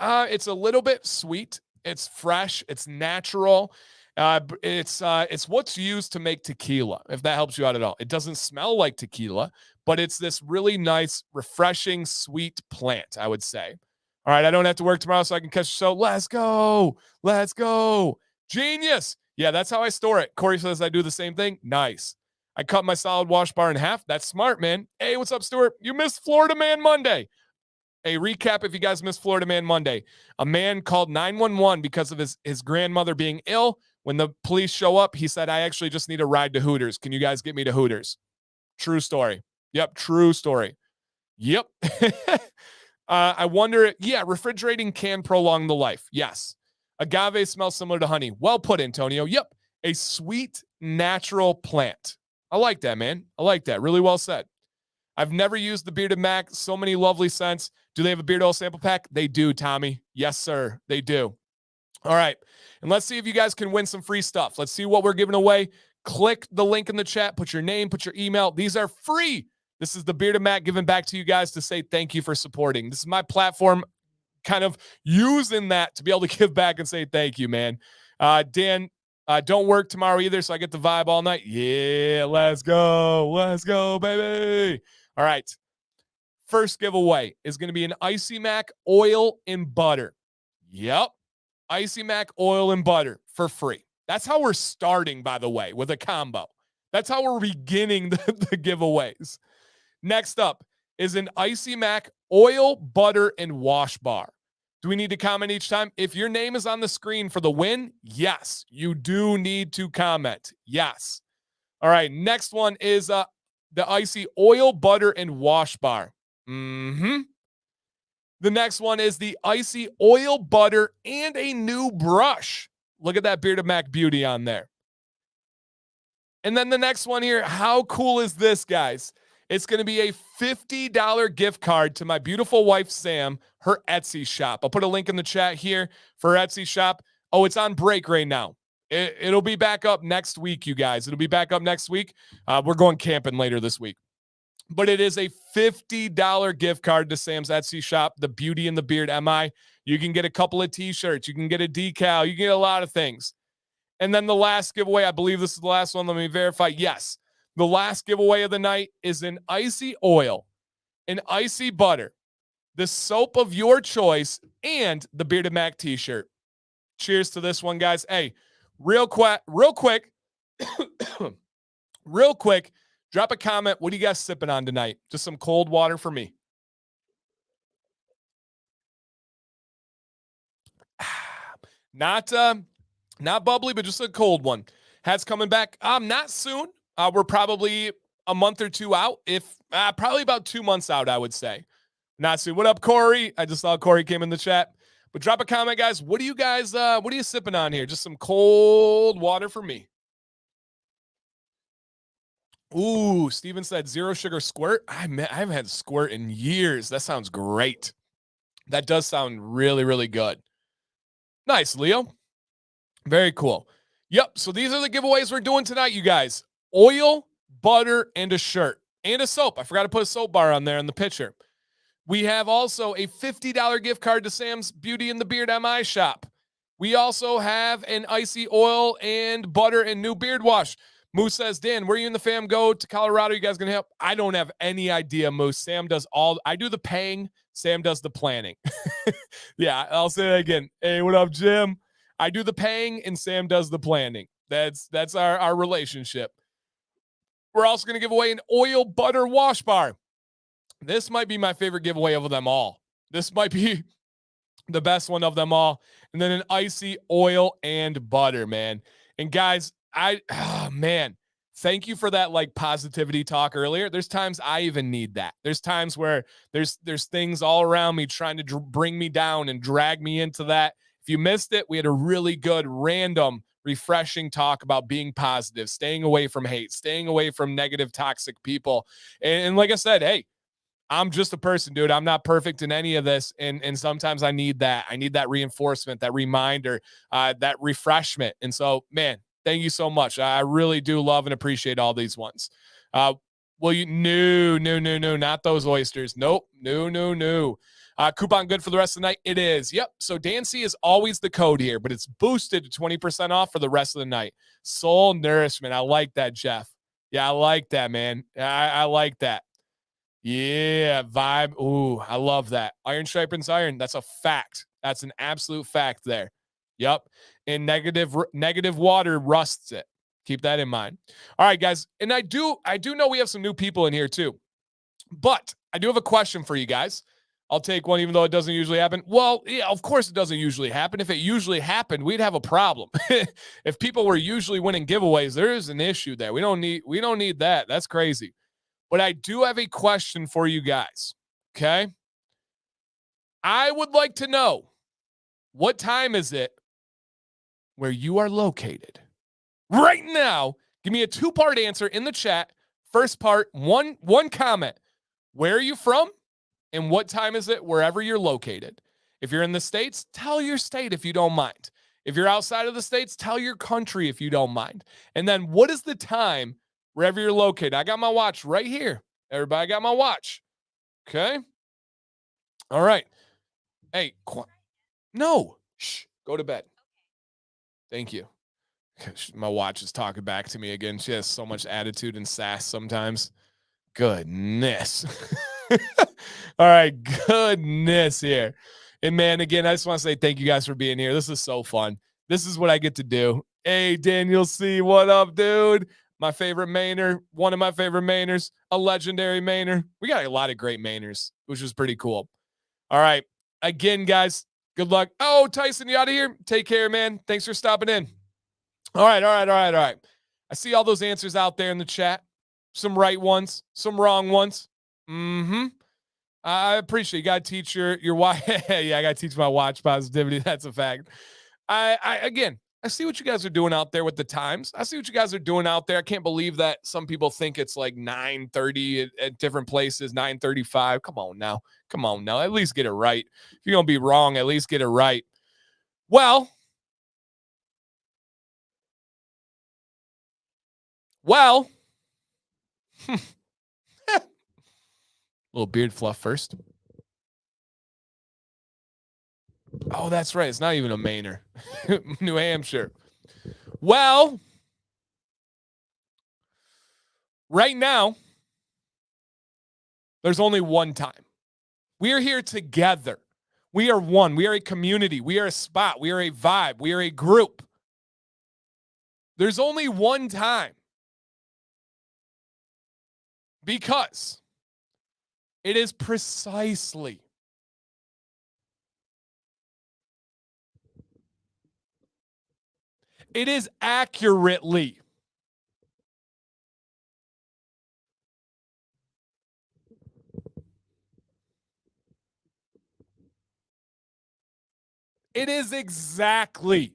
A: It's a little bit sweet. It's fresh. It's natural. It's what's used to make tequila, if that helps you out at all. It doesn't smell like tequila, but it's this really nice, refreshing, sweet plant, I would say. All right, I don't have to work tomorrow, so I can catch the show. Let's go. Let's go. Genius. Yeah, that's how I store it. Corey says I do the same thing. Nice. I cut my solid wash bar in half. That's smart, man. Hey, what's up, Stuart? You missed Florida Man Monday. A recap if you guys missed Florida Man Monday. A man called 911 because of his grandmother being ill, When the police show up, he said, I actually just need a ride to Hooters. Can you guys get me to Hooters? True story. Yep, true story. Yep. I wonder, yeah, refrigerating can prolong the life. Yes. Agave smells similar to honey. Well put, Antonio. Yep. A sweet, natural plant. I like that, man. I like that. Really well said. I've never used the Bearded Mac. So many lovely scents. Do they have a beard oil sample pack? They do, Tommy. Yes, sir. They do. All right. And let's see if you guys can win some free stuff. Let's see what we're giving away. Click the link in the chat. Put your name, put your email. These are free. This is the Bearded Mac giving back to you guys to say thank you for supporting. This is my platform, kind of using that to be able to give back and say thank you, man. Dan, don't work tomorrow either, so I get the vibe all night. Yeah, let's go. Let's go, baby. All right. First giveaway is going to be an Icy Mac oil and butter. Yep. Icy Mac oil and butter for free. That's how we're starting, by the way, with a combo. That's how we're beginning the giveaways. Next up is an Icy Mac oil, butter, and wash bar. Do we need to comment each time? If your name is on the screen for the win, yes, you do need to comment. Yes. All right. Next one is the Icy oil, butter, and wash bar. The next one is the Icy oil, butter, and a new brush. Look at that Bearded Mac beauty on there. And then the next one here, how cool is this, guys? It's going to be a $50 gift card to my beautiful wife, Sam, her Etsy shop. I'll put a link in the chat here for her Etsy shop. Oh, it's on break right now. It'll be back up next week, you guys. It'll be back up next week. We're going camping later this week. But it is a $50 gift card to Sam's Etsy shop, the Beauty and the Beard MI. You can get a couple of t-shirts. You can get a decal. You can get a lot of things. And then the last giveaway, I believe this is the last one. Let me verify. Yes. The last giveaway of the night is an Icy oil, an Icy butter, the soap of your choice, and the Bearded Mac t-shirt. Cheers to this one, guys. Hey, real quick, drop a comment. What are you guys sipping on tonight? Just some cold water for me. Not bubbly, but just a cold one. Hat's coming back. Not soon. We're probably a month or two out. If probably about 2 months out, I would say. Not soon. What up, Corey? I just saw Corey came in the chat. But drop a comment, guys. What are you sipping on here? Just some cold water for me. Ooh, Steven said 0 sugar squirt. I haven't had squirt in years. That sounds great. That does sound really, really good. Nice, Leo. Very cool. Yep. So these are the giveaways we're doing tonight, you guys. Oil, butter, and a shirt. And a soap. I forgot to put a soap bar on there in the picture. We have also a $50 gift card to Sam's Beauty and the Beard MI shop. We also have an Icy oil and butter and new beard wash. Moose says, Dan, where you and the fam go to Colorado? You guys gonna help? I don't have any idea, Moose. Sam does I do the paying. Sam does the planning. Yeah, I'll say that again. Hey, what up, Jim? I do the paying and Sam does the planning. That's our relationship. We're also going to give away an oil butter wash bar. This might be my favorite giveaway of them all. This might be the best one of them all. And then an Icy oil and butter, man. And guys, thank you for that like positivity talk earlier. There's times I even need that. There's times where there's things all around me trying to bring me down and drag me into that. If you missed it, we had a really good random refreshing talk about being positive, staying away from hate, staying away from negative, toxic people. And like I said, hey, I'm just a person, dude. I'm not perfect in any of this. And sometimes I need that. I need that reinforcement, that reminder, that refreshment. And so, man, thank you so much. I really do love and appreciate all these ones. No, not those oysters. Nope. No. Coupon good for the rest of the night. It is. Yep. So Dancy is always the code here, but it's boosted to 20% off for the rest of the night. Soul nourishment. I like that, Jeff. Yeah, I like that, man. I like that. Yeah, vibe. Ooh, I love that. Iron sharpens iron. That's a fact. That's an absolute fact there. Yep. And negative water rusts it. Keep that in mind. All right, guys. And I do know we have some new people in here too. But I do have a question for you guys. I'll take one even though it doesn't usually happen. Well, yeah, of course it doesn't usually happen. If it usually happened, we'd have a problem. If people were usually winning giveaways, there is an issue there. We don't need that. That's crazy. But I do have a question for you guys. Okay? I would like to know, what time is it where you are located right now? Give me a 2-part answer in the chat. First part, one comment. Where are you from? And what time is it wherever you're located? If you're in the States, tell your state if you don't mind. If you're outside of the States, tell your country if you don't mind. And then what is the time wherever you're located? I got my watch right here. Everybody got my watch. Okay? All right. Hey, no. Shh. Go to bed. Thank you. My watch is talking back to me again. She has so much attitude and sass sometimes. Goodness. All right, goodness here. And man, again, I just want to say thank you guys for being here. This is so fun. This is what I get to do. Hey, Daniel C., what up, dude? My favorite Mainer, one of my favorite Mainers, a legendary Mainer. We got a lot of great Mainers, which is pretty cool. All right, again, guys, good luck. Oh, Tyson, you out of here? Take care, man. Thanks for stopping in. All right. I see all those answers out there in the chat. Some right ones, some wrong ones. I appreciate you. Got to teach your watch. Yeah, I got to teach my watch positivity. That's a fact. Again, I see what you guys are doing out there with the times. I see what you guys are doing out there. I can't believe that some people think it's like 9:30 at different places, 9:35. Come on now. At least get it right. If you're going to be wrong, at least get it right. Well, little beard fluff first. Oh, that's right. It's not even a Mainer. New Hampshire. Well, right now, there's only one time. We are here together. We are one. We are a community. We are a spot. We are a vibe. We are a group. There's only one time. Because it is precisely it is accurately it is exactly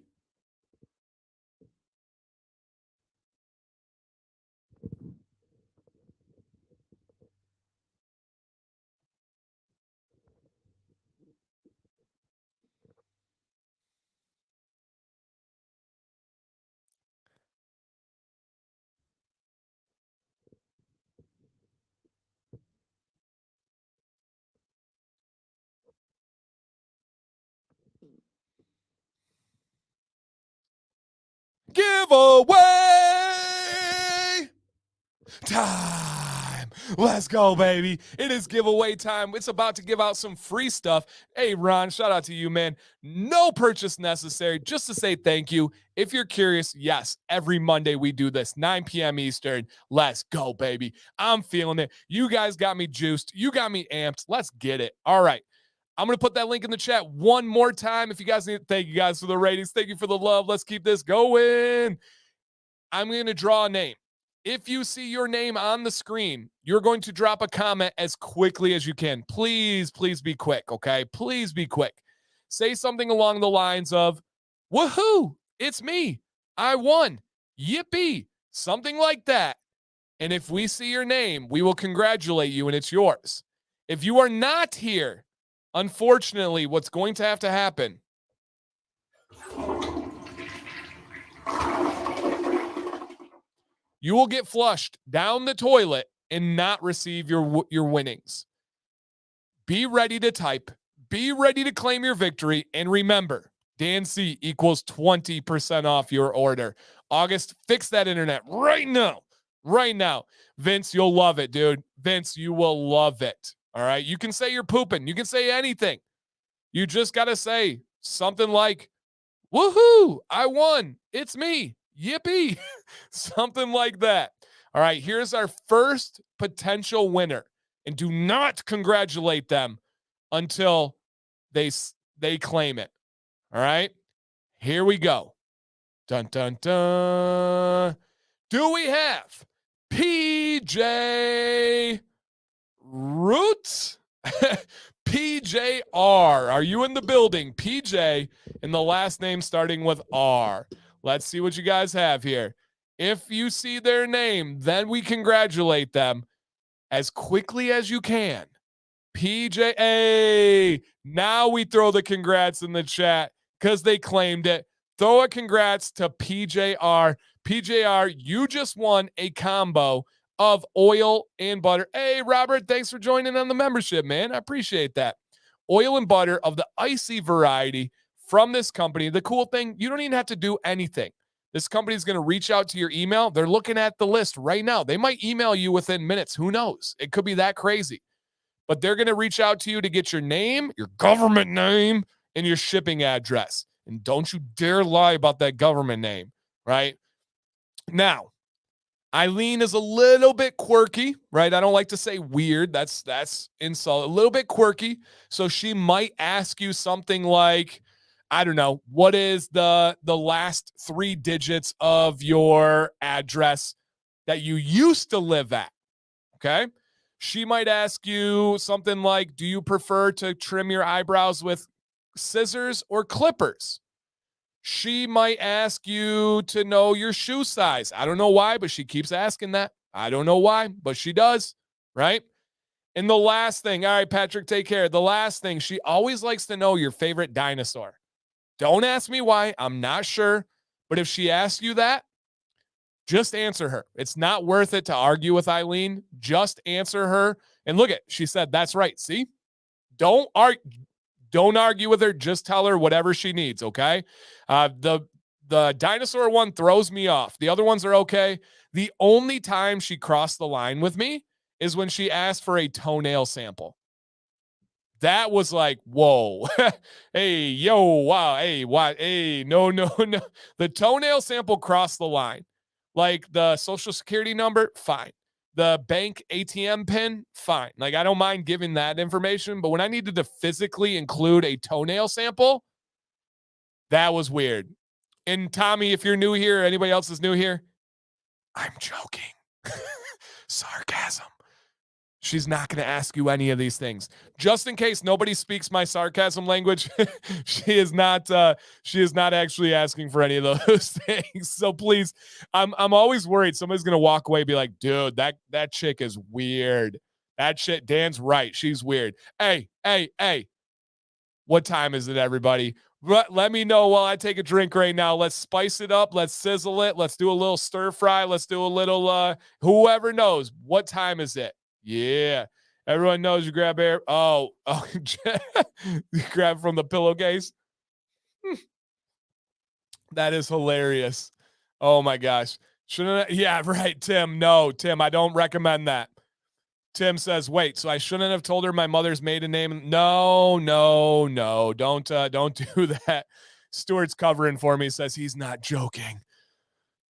A: giveaway time. Let's go, baby. It is giveaway time. It's about to give out some free stuff. Hey, Ron, shout out to you, man. No purchase necessary, just to say thank you. If you're curious, yes, every Monday we do this, 9 p.m. Eastern. Let's go, baby. I'm feeling it. You guys got me juiced. You got me amped. Let's get it. All right. I'm going to put that link in the chat one more time. If you guys need, thank you guys for the ratings. Thank you for the love. Let's keep this going. I'm going to draw a name. If you see your name on the screen, you're going to drop a comment as quickly as you can. Please be quick, okay? Please be quick. Say something along the lines of, woohoo, it's me. I won. Yippee. Something like that. And if we see your name, we will congratulate you and it's yours. If you are not here, unfortunately, what's going to have to happen you will get flushed down the toilet and not receive your winnings. Be ready to type. Be ready to claim your victory. And remember, Dan C equals 20% off your order. August, fix that internet right now. Right now. Vince, you'll love it, dude. Vince, you will love it. All right. You can say you're pooping. You can say anything. You just got to say something like, woohoo, I won. It's me. Yippee. Something like that. All right, here's our first potential winner. And do not congratulate them until they claim it. All right, here we go. Dun, dun, dun. Do we have PJ Root? PJR. Are you in the building? PJ and the last name starting with R. Let's see what you guys have here. If you see their name, then we congratulate them as quickly as you can. PJ. Now we throw the congrats in the chat because they claimed it. Throw a congrats to PJR. PJR, you just won a combo of oil and butter. Hey, Robert, thanks for joining on the membership, man. I appreciate that. Oil and butter of the icy variety from this company. The cool thing, you don't even have to do anything. This company is going to reach out to your email. They're looking at the list right now. They might email you within minutes. Who knows? It could be that crazy. But they're going to reach out to you to get your name, your government name, and your shipping address. And don't you dare lie about that government name, right? Now, Eileen is a little bit quirky, right? I don't like to say weird. That's insult. A little bit quirky. So she might ask you something like, I don't know, what is the last 3 digits of your address that you used to live at? Okay. She might ask you something like, do you prefer to trim your eyebrows with scissors or clippers? She might ask you to know your shoe size. I don't know why, but she keeps asking that. I don't know why, but she does, right? And the last thing, all right, Patrick, take care. The last thing, she always likes to know your favorite dinosaur. Don't ask me why. I'm not sure. But if she asks you that, just answer her. It's not worth it to argue with Eileen. Just answer her. And look at, she said, that's right. See? Don't argue with her. Just tell her whatever she needs, okay? The dinosaur one throws me off. The other ones are okay. The only time she crossed the line with me is when she asked for a toenail sample. That was like, whoa. Hey, yo, wow. Hey, what? Hey, no. The toenail sample crossed the line. Like the social security number, fine. The bank ATM pin, fine. Like, I don't mind giving that information, but when I needed to physically include a toenail sample, that was weird. And Tommy, if you're new here, or anybody else is new here, I'm joking. Sarcasm. She's not going to ask you any of these things. Just in case nobody speaks my sarcasm language, she is not actually asking for any of those things. So please, I'm always worried somebody's going to walk away and be like, dude, that chick is weird. That shit, Dan's right. She's weird. Hey. What time is it, everybody? Let me know while I take a drink right now. Let's spice it up. Let's sizzle it. Let's do a little stir fry. Let's do a little, whoever knows. What time is it? Yeah. Everyone knows you grab air. Oh, you grab from the pillowcase. That is hilarious. Oh my gosh. Shouldn't I? Yeah, right. Tim. No, Tim, I don't recommend that. Tim says, wait, so I shouldn't have told her my mother's maiden name. No. Don't do that. Stuart's covering for me, says he's not joking.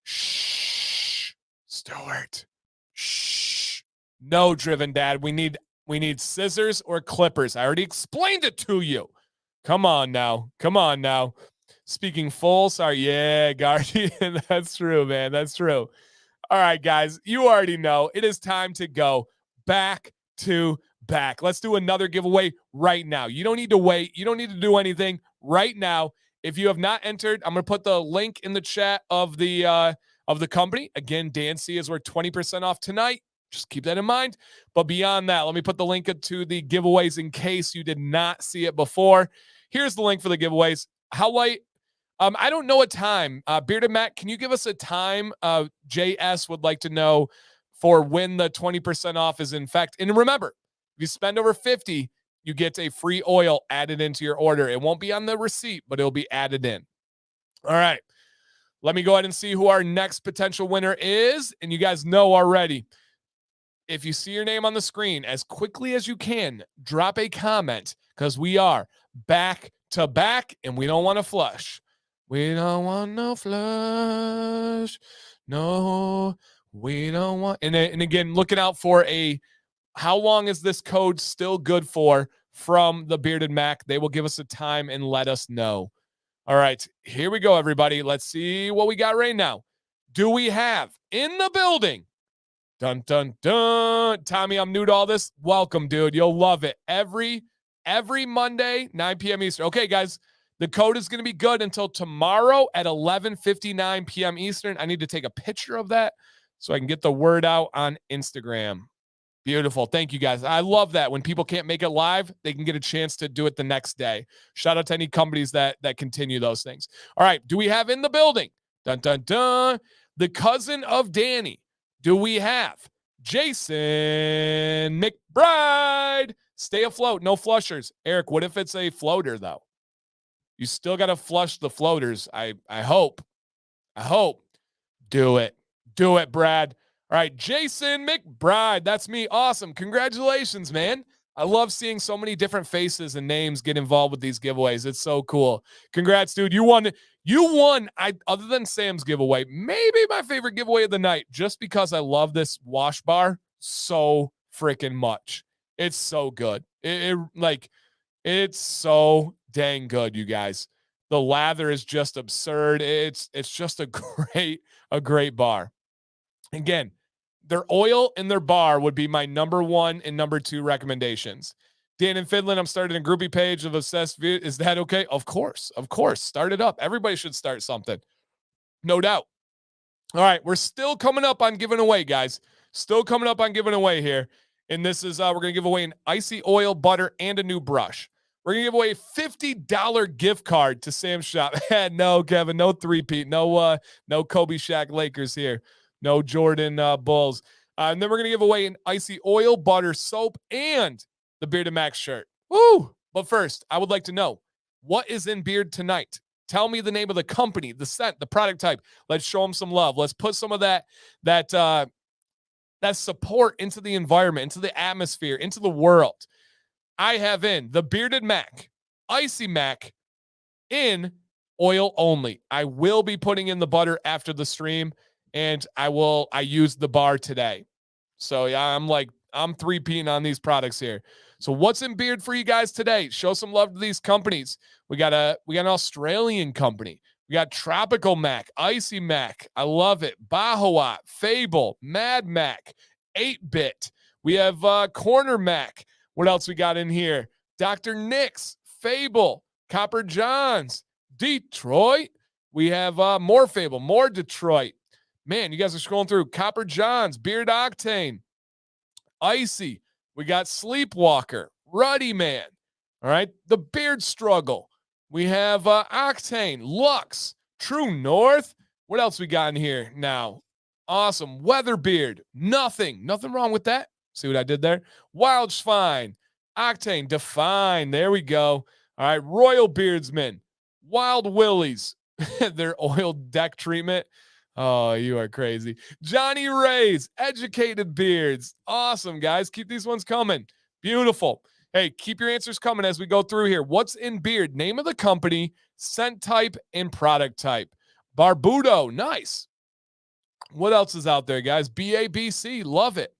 A: Shh, Stuart. Shh. No, Driven Dad. We need scissors or clippers. I already explained it to you. Come on now. Speaking full. Sorry. Yeah, Guardian. That's true, man. That's true. All right, guys. You already know. It is time to go back to back. Let's do another giveaway right now. You don't need to wait. You don't need to do anything right now. If you have not entered, I'm going to put the link in the chat of the company. Again, Dan C is worth 20% off tonight. Just keep that in mind. But beyond that, let me put the link to the giveaways in case you did not see it before. Here's the link for the giveaways. How late? I don't know a time. Bearded Matt, can you give us a time? JS would like to know for when the 20% off is in effect. And remember, if you spend over 50, you get a free oil added into your order. It won't be on the receipt, but it'll be added in. All right. Let me go ahead and see who our next potential winner is. And you guys know already, if you see your name on the screen, as quickly as you can, drop a comment because we are back to back and we don't want to flush. We don't want no flush. No, we don't want. And again, looking out for how long is this code still good for from the Bearded Mac. They will give us a time and let us know. All right, here we go, everybody. Let's see what we got right now. Do we have in the building? Dun, dun, dun. Tommy, I'm new to all this. Welcome, dude. You'll love it. Every Monday, 9 p.m. Eastern. Okay, guys, the code is going to be good until tomorrow at 11:59 p.m. Eastern. I need to take a picture of that so I can get the word out on Instagram. Beautiful. Thank you, guys. I love that. When people can't make it live, they can get a chance to do it the next day. Shout out to any companies that continue those things. All right. Do we have in the building? Dun, dun, dun. The cousin of Danny. Do we have Jason McBride? Stay afloat. No flushers. Eric, what if it's a floater, though? You still got to flush the floaters. I hope. Do it. Do it, Brad. All right, Jason McBride. That's me. Awesome. Congratulations, man. I love seeing so many different faces and names get involved with these giveaways. It's so cool. Congrats, dude. You won. Other than Sam's giveaway, maybe my favorite giveaway of the night, just because I love this wash bar so freaking much. It's so good. It's so dang good, you guys. The lather is just absurd. It's just a great bar. Again, their oil and their bar would be my number 1 and number 2 recommendations. Dan and Finland, I'm starting a groupie page of Obsessed. Is that okay? Of course. Start it up. Everybody should start something. No doubt. All right, we're still coming up on giving away, guys. Still coming up on giving away here. And this is, we're going to give away an icy oil, butter, and a new brush. We're going to give away a $50 gift card to Sam's shop. No, Kevin, no three-peat. No Kobe Shaq Lakers here. No Jordan Bulls. And then we're going to give away an icy oil, butter, soap, and the Bearded Max shirt. Woo! But first, I would like to know, what is in Beard tonight? Tell me the name of the company, the scent, the product type. Let's show them some love. Let's put some of that support into the environment, into the atmosphere, into the world. I have in the Bearded Mac, Icy Mac, in oil only. I will be putting in the butter after the stream, and I used the bar today. So yeah, I'm three-peating on these products here. So what's in Beard for you guys today? Show some love to these companies. We got an Australian company. We got Tropical Mac, Icy Mac. I love it. Bahawat, Fable, Mad Mac, 8-Bit. We have Corner Mac. What else we got in here? Dr. Nick's, Fable, Copper John's, Detroit. We have more Fable, more Detroit. Man, you guys are scrolling through. Copper John's, Beard Octane, Icy. We got Sleepwalker, Ruddy Man. All right, the Beard Struggle. We have Octane, Lux, True North. What else we got in here now? Awesome. Weatherbeard. Nothing wrong with that. See what I did there? Wildschwein, Octane, Define. There we go. All right, Royal Beardsman, Wild Willies, their oil deck treatment. Oh, you are crazy. Johnny Ray's, Educated Beards. Awesome, guys. Keep these ones coming. Beautiful. Hey, keep your answers coming as we go through here. What's in Beard? Name of the company, scent type, and product type. Barbudo. Nice. What else is out there, guys? BABC. Love it.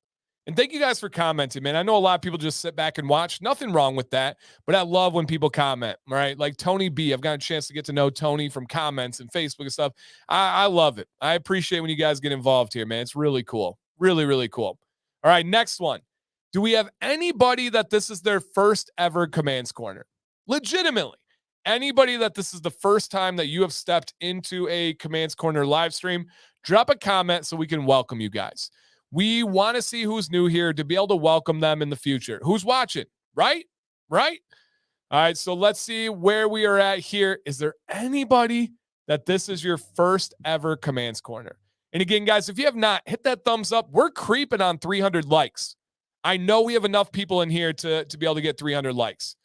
A: And thank you guys for commenting, man. I know a lot of people just sit back and watch. Nothing wrong with that, but I love when people comment, right? Like Tony B. I've got a chance to get to know Tony from comments and Facebook and stuff. I love it. I appreciate when you guys get involved here, man. It's really cool. Really, really cool. All right, next one. Do we have anybody that this is their first ever Commands Corner? Legitimately. Anybody that this is the first time that you have stepped into a Commands Corner live stream, drop a comment so we can welcome you guys. We want to see who's new here to be able to welcome them in the future. Who's watching, right? Right? All right, so let's see where we are at here. Is there anybody that this is your first ever Commands Corner? And again, guys, if you have not, hit that thumbs up. We're creeping on 300 likes. I know we have enough people in here to be able to get 300 likes.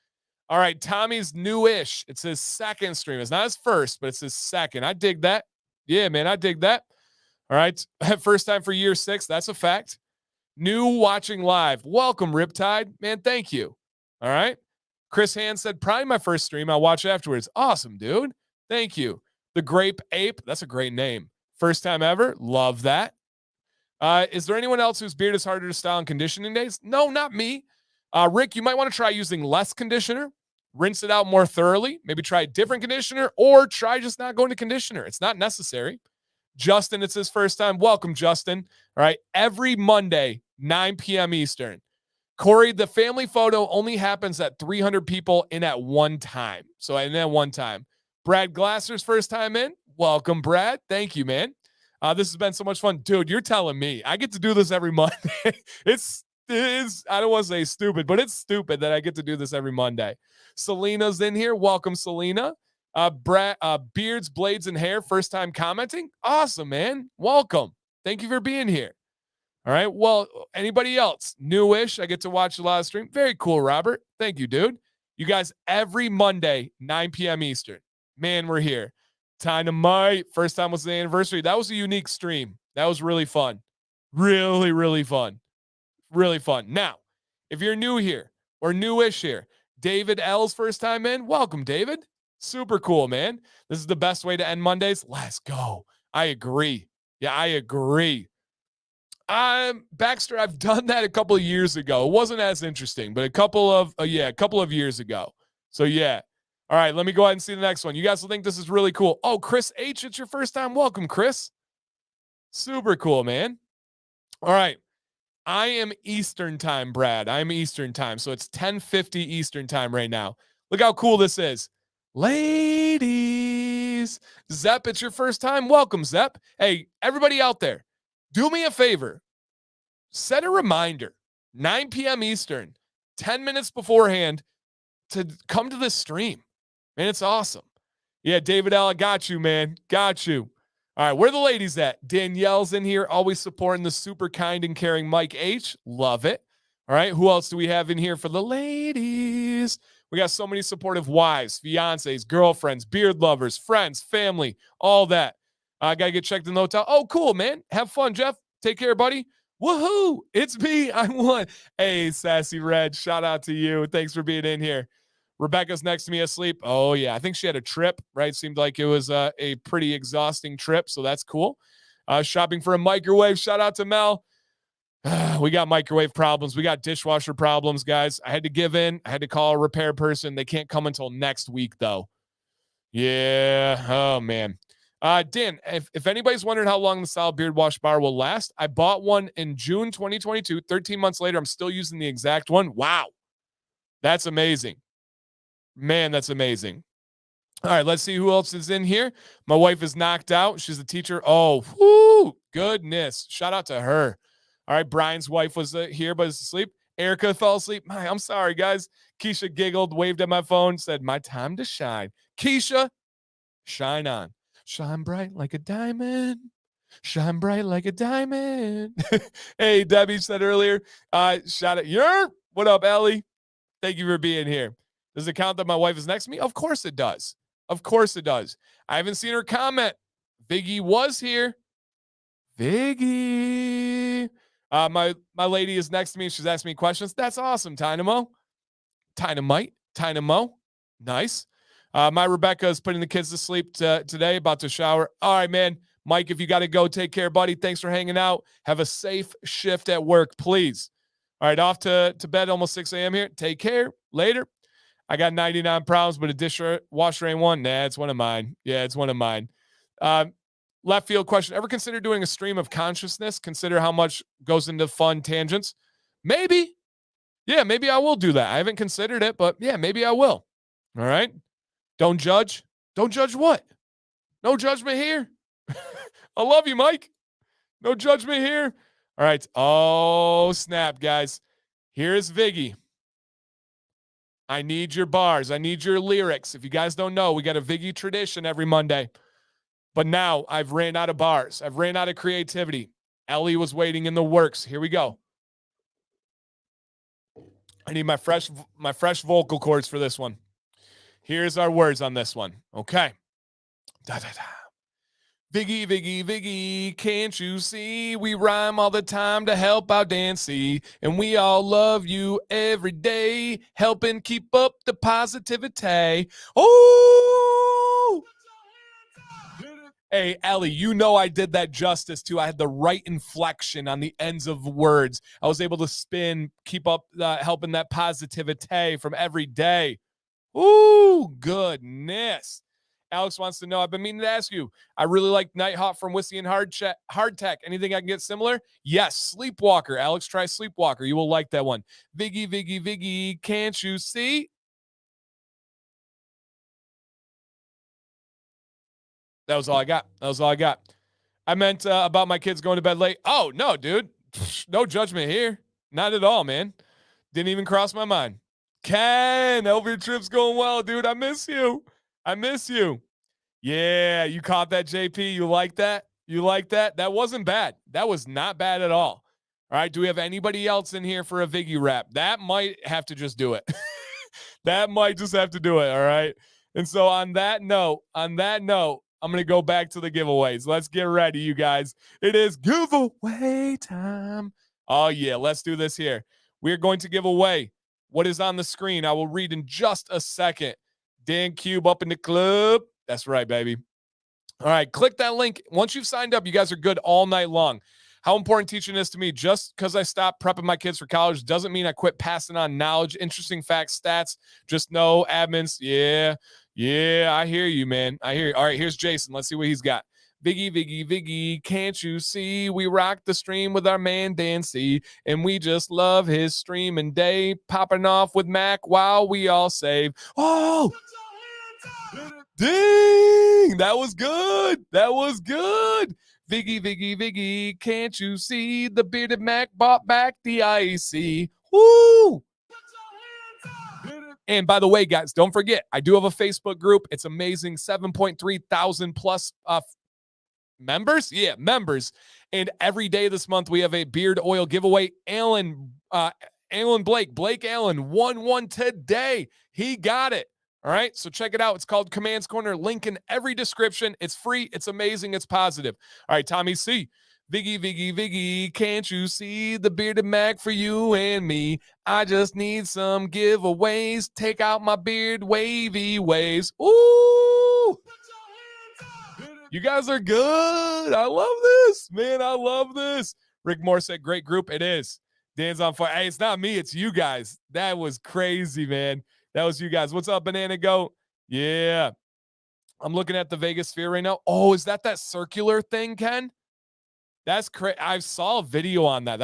A: All right, Tommy's new-ish. It's his second stream. It's not his first, but it's his second. I dig that. Yeah, man, I dig that. All right. First time for year 6. That's a fact. New watching live. Welcome, Riptide. Man, thank you. All right. Chris Hand said, probably my first stream. I'll watch afterwards. Awesome, dude. Thank you. The Grape Ape. That's a great name. First time ever. Love that. Is there anyone else whose beard is harder to style on conditioning days? No, not me. Rick, you might want to try using less conditioner, rinse it out more thoroughly, maybe try a different conditioner, or try just not going to conditioner. It's not necessary. Justin, it's his first time. Welcome, Justin. All right. Every Monday, 9 p.m. Eastern. Corey, the family photo only happens at 300 people in at one time. So in at one time. Brad Glasser's first time in. Welcome, Brad. Thank you, man. This has been so much fun. Dude, you're telling me. I get to do this every Monday. It is, I don't want to say stupid, but it's stupid that I get to do this every Monday. Selena's in here. Welcome, Selena. Beards, Blades, and Hair, first time commenting. Awesome, man. Welcome. Thank you for being here. All right. Well, anybody else? Newish. I get to watch the live stream. Very cool, Robert. Thank you, dude. You guys, every Monday, 9 p.m. Eastern. Man, we're here. Dynamite. First time was the anniversary. That was a unique stream. That was really fun. Really, really fun. Really fun. Now, if you're new here or newish here, David L's first time in. Welcome, David. Super cool, man. This is the best way to end Mondays. Let's go. I agree. Yeah, I agree. Baxter, I've done that a couple of years ago. It wasn't as interesting, but a couple of years ago. So yeah. All right, let me go ahead and see the next one. You guys will think this is really cool. Oh, Chris H, it's your first time. Welcome, Chris. Super cool, man. All right. I am Eastern time, Brad. I'm Eastern time. So it's 10:50 Eastern time right now. Look how cool this is. Ladies. Zep, it's your first time. Welcome, Zep. Hey, everybody out there, do me a favor. Set a reminder, 9 p.m. Eastern, 10 minutes beforehand to come to this stream. Man, it's awesome. Yeah, David L., I got you, man. Got you. All right, where are the ladies at? Danielle's in here, always supporting the super kind and caring Mike H. Love it. All right, who else do we have in here for the ladies? We got so many supportive wives, fiancés, girlfriends, beard lovers, friends, family, all that. I got to get checked in the hotel. Oh, cool, man. Have fun, Jeff. Take care, buddy. Woohoo. It's me. I won. Hey, Sassy Red, shout out to you. Thanks for being in here. Rebecca's next to me asleep. Oh, yeah. I think she had a trip, right? Seemed like it was a pretty exhausting trip, so that's cool. Shopping for a microwave. Shout out to Mel. We got microwave problems. We got dishwasher problems, guys. I had to give in. I had to call a repair person. They can't come until next week, though. Yeah. Oh, man. Dan, if anybody's wondering how long the Solid Beard Wash Bar will last, I bought one in June 2022. 13 months later, I'm still using the exact one. Wow. That's amazing. Man, that's amazing. All right, let's see who else is in here. My wife is knocked out. She's a teacher. Oh, whoo, goodness. Shout out to her. All right, Brian's wife was here, but is asleep. Erica fell asleep. I'm sorry, guys. Keisha giggled, waved at my phone, said, my time to shine. Keisha, shine on. Shine bright like a diamond. Shine bright like a diamond. Hey, Debbie said earlier, shout out. What up, Ellie? Thank you for being here. Does it count that my wife is next to me? Of course it does. Of course it does. I haven't seen her comment. Viggy was here. Viggy. My lady is next to me. She's asking me questions. That's awesome, Tynamo. Tynamo. Nice. My Rebecca is putting the kids to sleep today, about to shower. All right, man. Mike, if you got to go, take care, buddy. Thanks for hanging out. Have a safe shift at work, please. All right, off to bed, almost 6 a.m. here. Take care. Later. I got 99 problems, but a dishwasher ain't one. Nah, it's one of mine. Yeah, it's one of mine. Left field question. Ever consider doing a stream of consciousness? Consider how much goes into fun tangents? Maybe. Yeah, maybe I will do that. I haven't considered it, but yeah, maybe I will. All right. Don't judge. Don't judge what? No judgment here. I love you, Mike. No judgment here. All right. Oh, snap, guys. Here's Viggy. I need your bars. I need your lyrics. If you guys don't know, we got a Viggy tradition every Monday. But now I've ran out of bars. I've ran out of creativity. Ellie was waiting in the works. Here we go. I need my fresh vocal cords for this one. Here's our words on this one. Okay. Da, da, da. Viggy, Viggy, Viggy, can't you see? We rhyme all the time to help out Dancy, and we all love you every day, helping keep up the positivity. Oh! Hey, Ellie, you know I did that justice too. I had the right inflection on the ends of words. I was able to spin, keep up, helping that positivity from every day. Ooh, goodness. Alex wants to know, I've been meaning to ask you, I really like Nighthawk from Whiskey and Hardtech. Anything I can get similar? Yes, Sleepwalker. Alex, try Sleepwalker. You will like that one. Viggy, can't you see? That was all I got. I meant about my kids going to bed late. Oh, no, dude. No judgment here. Not at all, man. Didn't even cross my mind. Ken, hope your trip's going well, dude. I miss you. Yeah, you caught that, JP. You like that? That wasn't bad. That was not bad at all. All right. Do we have anybody else in here for a Viggy rap? That might have to just do it. That might just have to do it. All right. And so on that note, I'm going to go back to the giveaways. Let's get ready, you guys. It is giveaway time. Oh, yeah. Let's do this here. We're going to give away what is on the screen. I will read in just a second. Dan Cube up in the club. That's right, baby. All right, click that link. Once you've signed up, you guys are good all night long. How important teaching is to me. Just because I stopped prepping my kids for college doesn't mean I quit passing on knowledge, interesting facts, stats. Just know admins. Yeah, I hear you, man. I hear you. All right, here's Jason. Let's see what he's got. Viggy, can't you see? We rock the stream with our man Dan C, and we just love his stream and day, popping off with Mack while we all save. Oh, ding! That was good. Viggy, can't you see? The bearded Mack bought back the IC. Woo! And by the way, guys, don't forget, I do have a Facebook group. It's amazing. 7.3 thousand plus members. Yeah, members. And every day this month, we have a beard oil giveaway. Blake Allen won one today. He got it. All right, so check it out. It's called Commands Corner. Link in every description. It's free. It's amazing. It's positive. All right, Tommy C. Viggy, can't you see the bearded Mac for you and me? I just need some giveaways. Take out my beard, wavy waves. Ooh! You guys are good. I love this, man. I love this. Rick Moore said, great group. It is. Dan's on fire. Hey, it's not me. It's you guys. That was crazy, man. That was you guys. What's up, Banana Goat? Yeah. I'm looking at the Vegas Sphere right now. Oh, is that circular thing, Ken? That's crazy. I saw a video on that.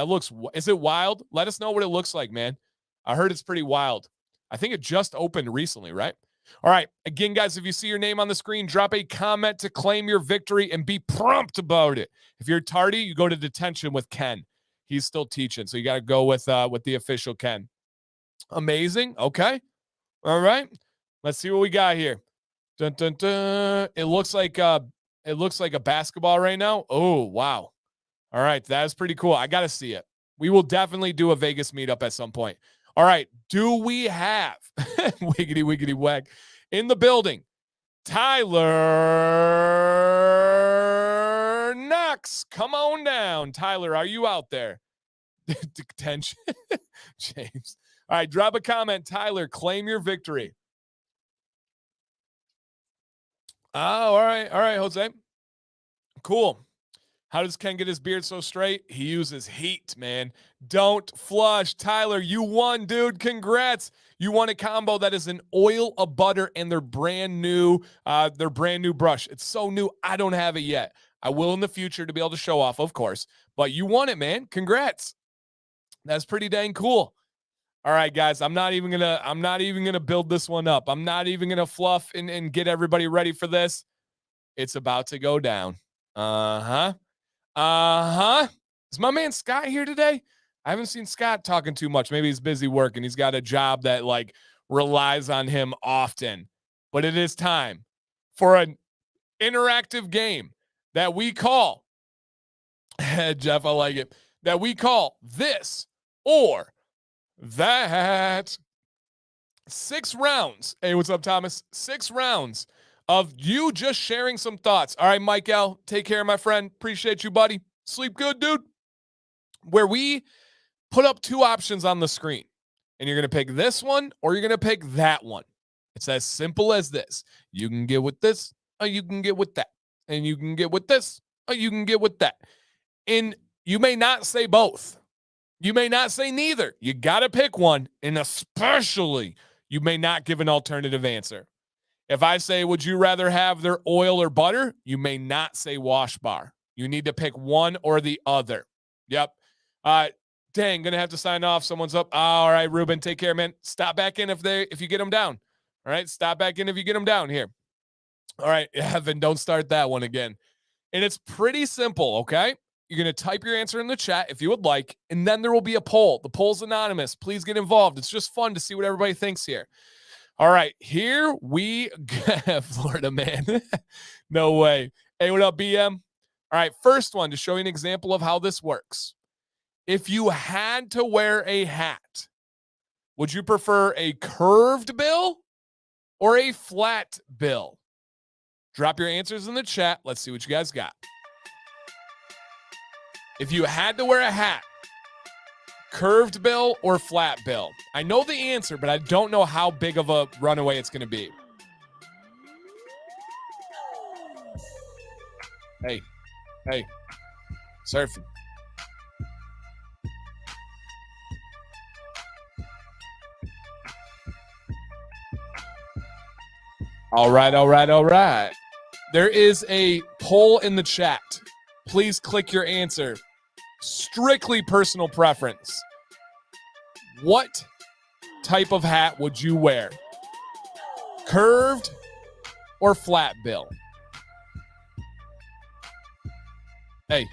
A: Is it wild? Let us know what it looks like, man. I heard it's pretty wild. I think it just opened recently, right? All right. Again, guys, if you see your name on the screen, drop a comment to claim your victory and be prompt about it. If you're tardy, you go to detention with Ken. He's still teaching, so you got to go with the official Ken. Amazing. Okay. All right. Let's see what we got here. Dun, dun, dun. It looks like a basketball right now. Oh, wow. All right. That is pretty cool. I got to see it. We will definitely do a Vegas meetup at some point. All right. Do we have wiggity wag in the building? Tyler Knox. Come on down. Tyler, are you out there? Detention. James. All right. Drop a comment. Tyler, claim your victory. Oh, all right. All right, Jose. Cool. How does Ken get his beard so straight? He uses heat, man. Don't flush. Tyler, you won, dude. Congrats. You won a combo that is an oil, a butter, and their brand new brush. It's so new. I don't have it yet. I will in the future to be able to show off, of course. But you won it, man. Congrats. That's pretty dang cool. All right, guys. I'm not even gonna build this one up. I'm not even gonna fluff and get everybody ready for this. It's about to go down. Is my man Scott here today? I haven't seen Scott talking too much. Maybe he's busy working. He's got a job that relies on him often. But it is time for an interactive game that we call, Jeff, I like it, that we call This or That. 6 rounds. Hey, what's up, Thomas? 6 rounds of you just sharing some thoughts. All right, Mike L., take care, my friend. Appreciate you, buddy. Sleep good, dude. Where we put up 2 options on the screen, and you're going to pick this one or you're going to pick that one. It's as simple as this. You can get with this or you can get with that. and you can get with this, or you can get with that. And you may not say both. You may not say neither. You got to pick one, and especially you may not give an alternative answer. If I say, would you rather have their oil or butter? You may not say wash bar. You need to pick one or the other. Yep. Dang, gonna have to sign off. Someone's up. All right, Ruben, take care, man. Stop back in if you get them down. All right, stop back in if you get them down here. All right, Evan, don't start that one again. And it's pretty simple, okay? You're going to type your answer in the chat if you would like, and then there will be a poll. The poll's anonymous. Please get involved. It's just fun to see what everybody thinks here. All right, here we go. Florida man. No way. Hey, what up, BM? All right, first one to show you an example of how this works. If you had to wear a hat, would you prefer a curved bill or a flat bill? Drop your answers in the chat. Let's see what you guys got. If you had to wear a hat, curved bill or flat bill? I know the answer, but I don't know how big of a runaway it's going to be. Hey, surfing. All right. There is a poll in the chat. Please click your answer. Strictly personal preference. What type of hat would you wear? Curved or flat bill? Hey.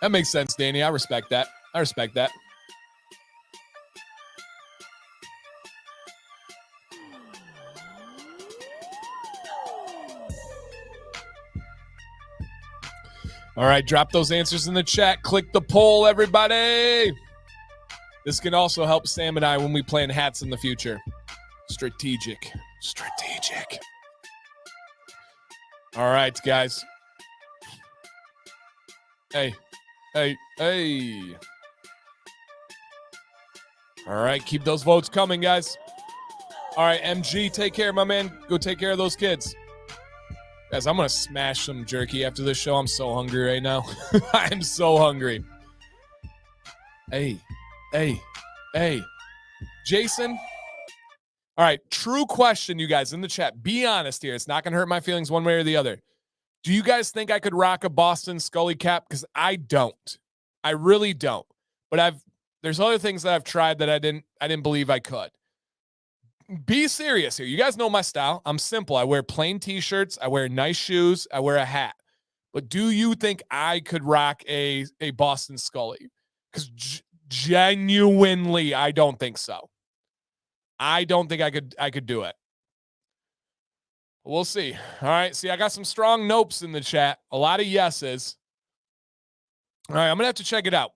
A: That makes sense, Danny. I respect that. All right, drop those answers in the chat. Click the poll, everybody. This can also help Sam and I when we plan hats in the future. Strategic. All right, guys. Hey. All right, keep those votes coming, guys. All right, MG, take care, my man. Go take care of those kids. Guys, I'm going to smash some jerky after this show. I'm so hungry right now. I'm so hungry. Hey. Jason. All right, true question, you guys, in the chat. Be honest here. It's not going to hurt my feelings one way or the other. Do you guys think I could rock a Boston Scully cap? Because I don't. I really don't. But there's other things that I've tried that I didn't believe I could. Be serious here. You guys know my style. I'm simple. I wear plain t-shirts. I wear nice shoes. I wear a hat. But do you think I could rock a Boston Scully? Because genuinely, I don't think so. I don't think I could do it. We'll see. All right. See, I got some strong nopes in the chat. A lot of yeses. All right. I'm going to have to check it out.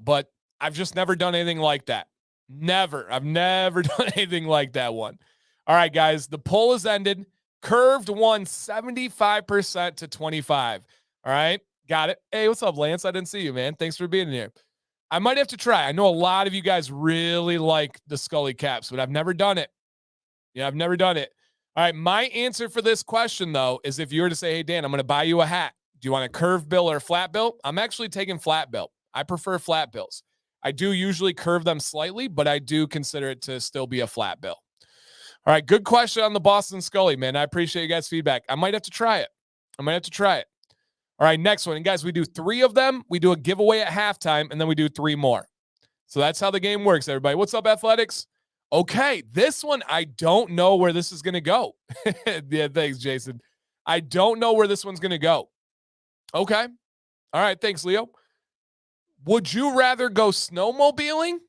A: But I've just never done anything like that. I've never done anything like that one. All right, guys. The poll is ended. Curved won 75% to 25. All right. Got it. Hey, what's up, Lance? I didn't see you, man. Thanks for being here. I might have to try. I know a lot of you guys really like the Scully caps, but I've never done it. Yeah, I've never done it. All right. My answer for this question, though, is if you were to say, hey, Dan, I'm going to buy you a hat. Do you want a curved bill or a flat bill? I'm actually taking flat bill. I prefer flat bills. I do usually curve them slightly, but I do consider it to still be a flat bill. All right. Good question on the Boston Scully, man. I appreciate you guys' feedback. I might have to try it. All right. Next one. And guys, we do 3 of them. We do a giveaway at halftime, and then we do 3 more. So that's how the game works, everybody. What's up, Athletics? Okay. This one, I don't know where this is going to go. Yeah, thanks, Jason. I don't know where this one's going to go. Okay. All right. Thanks, Leo. Would you rather go snowmobiling,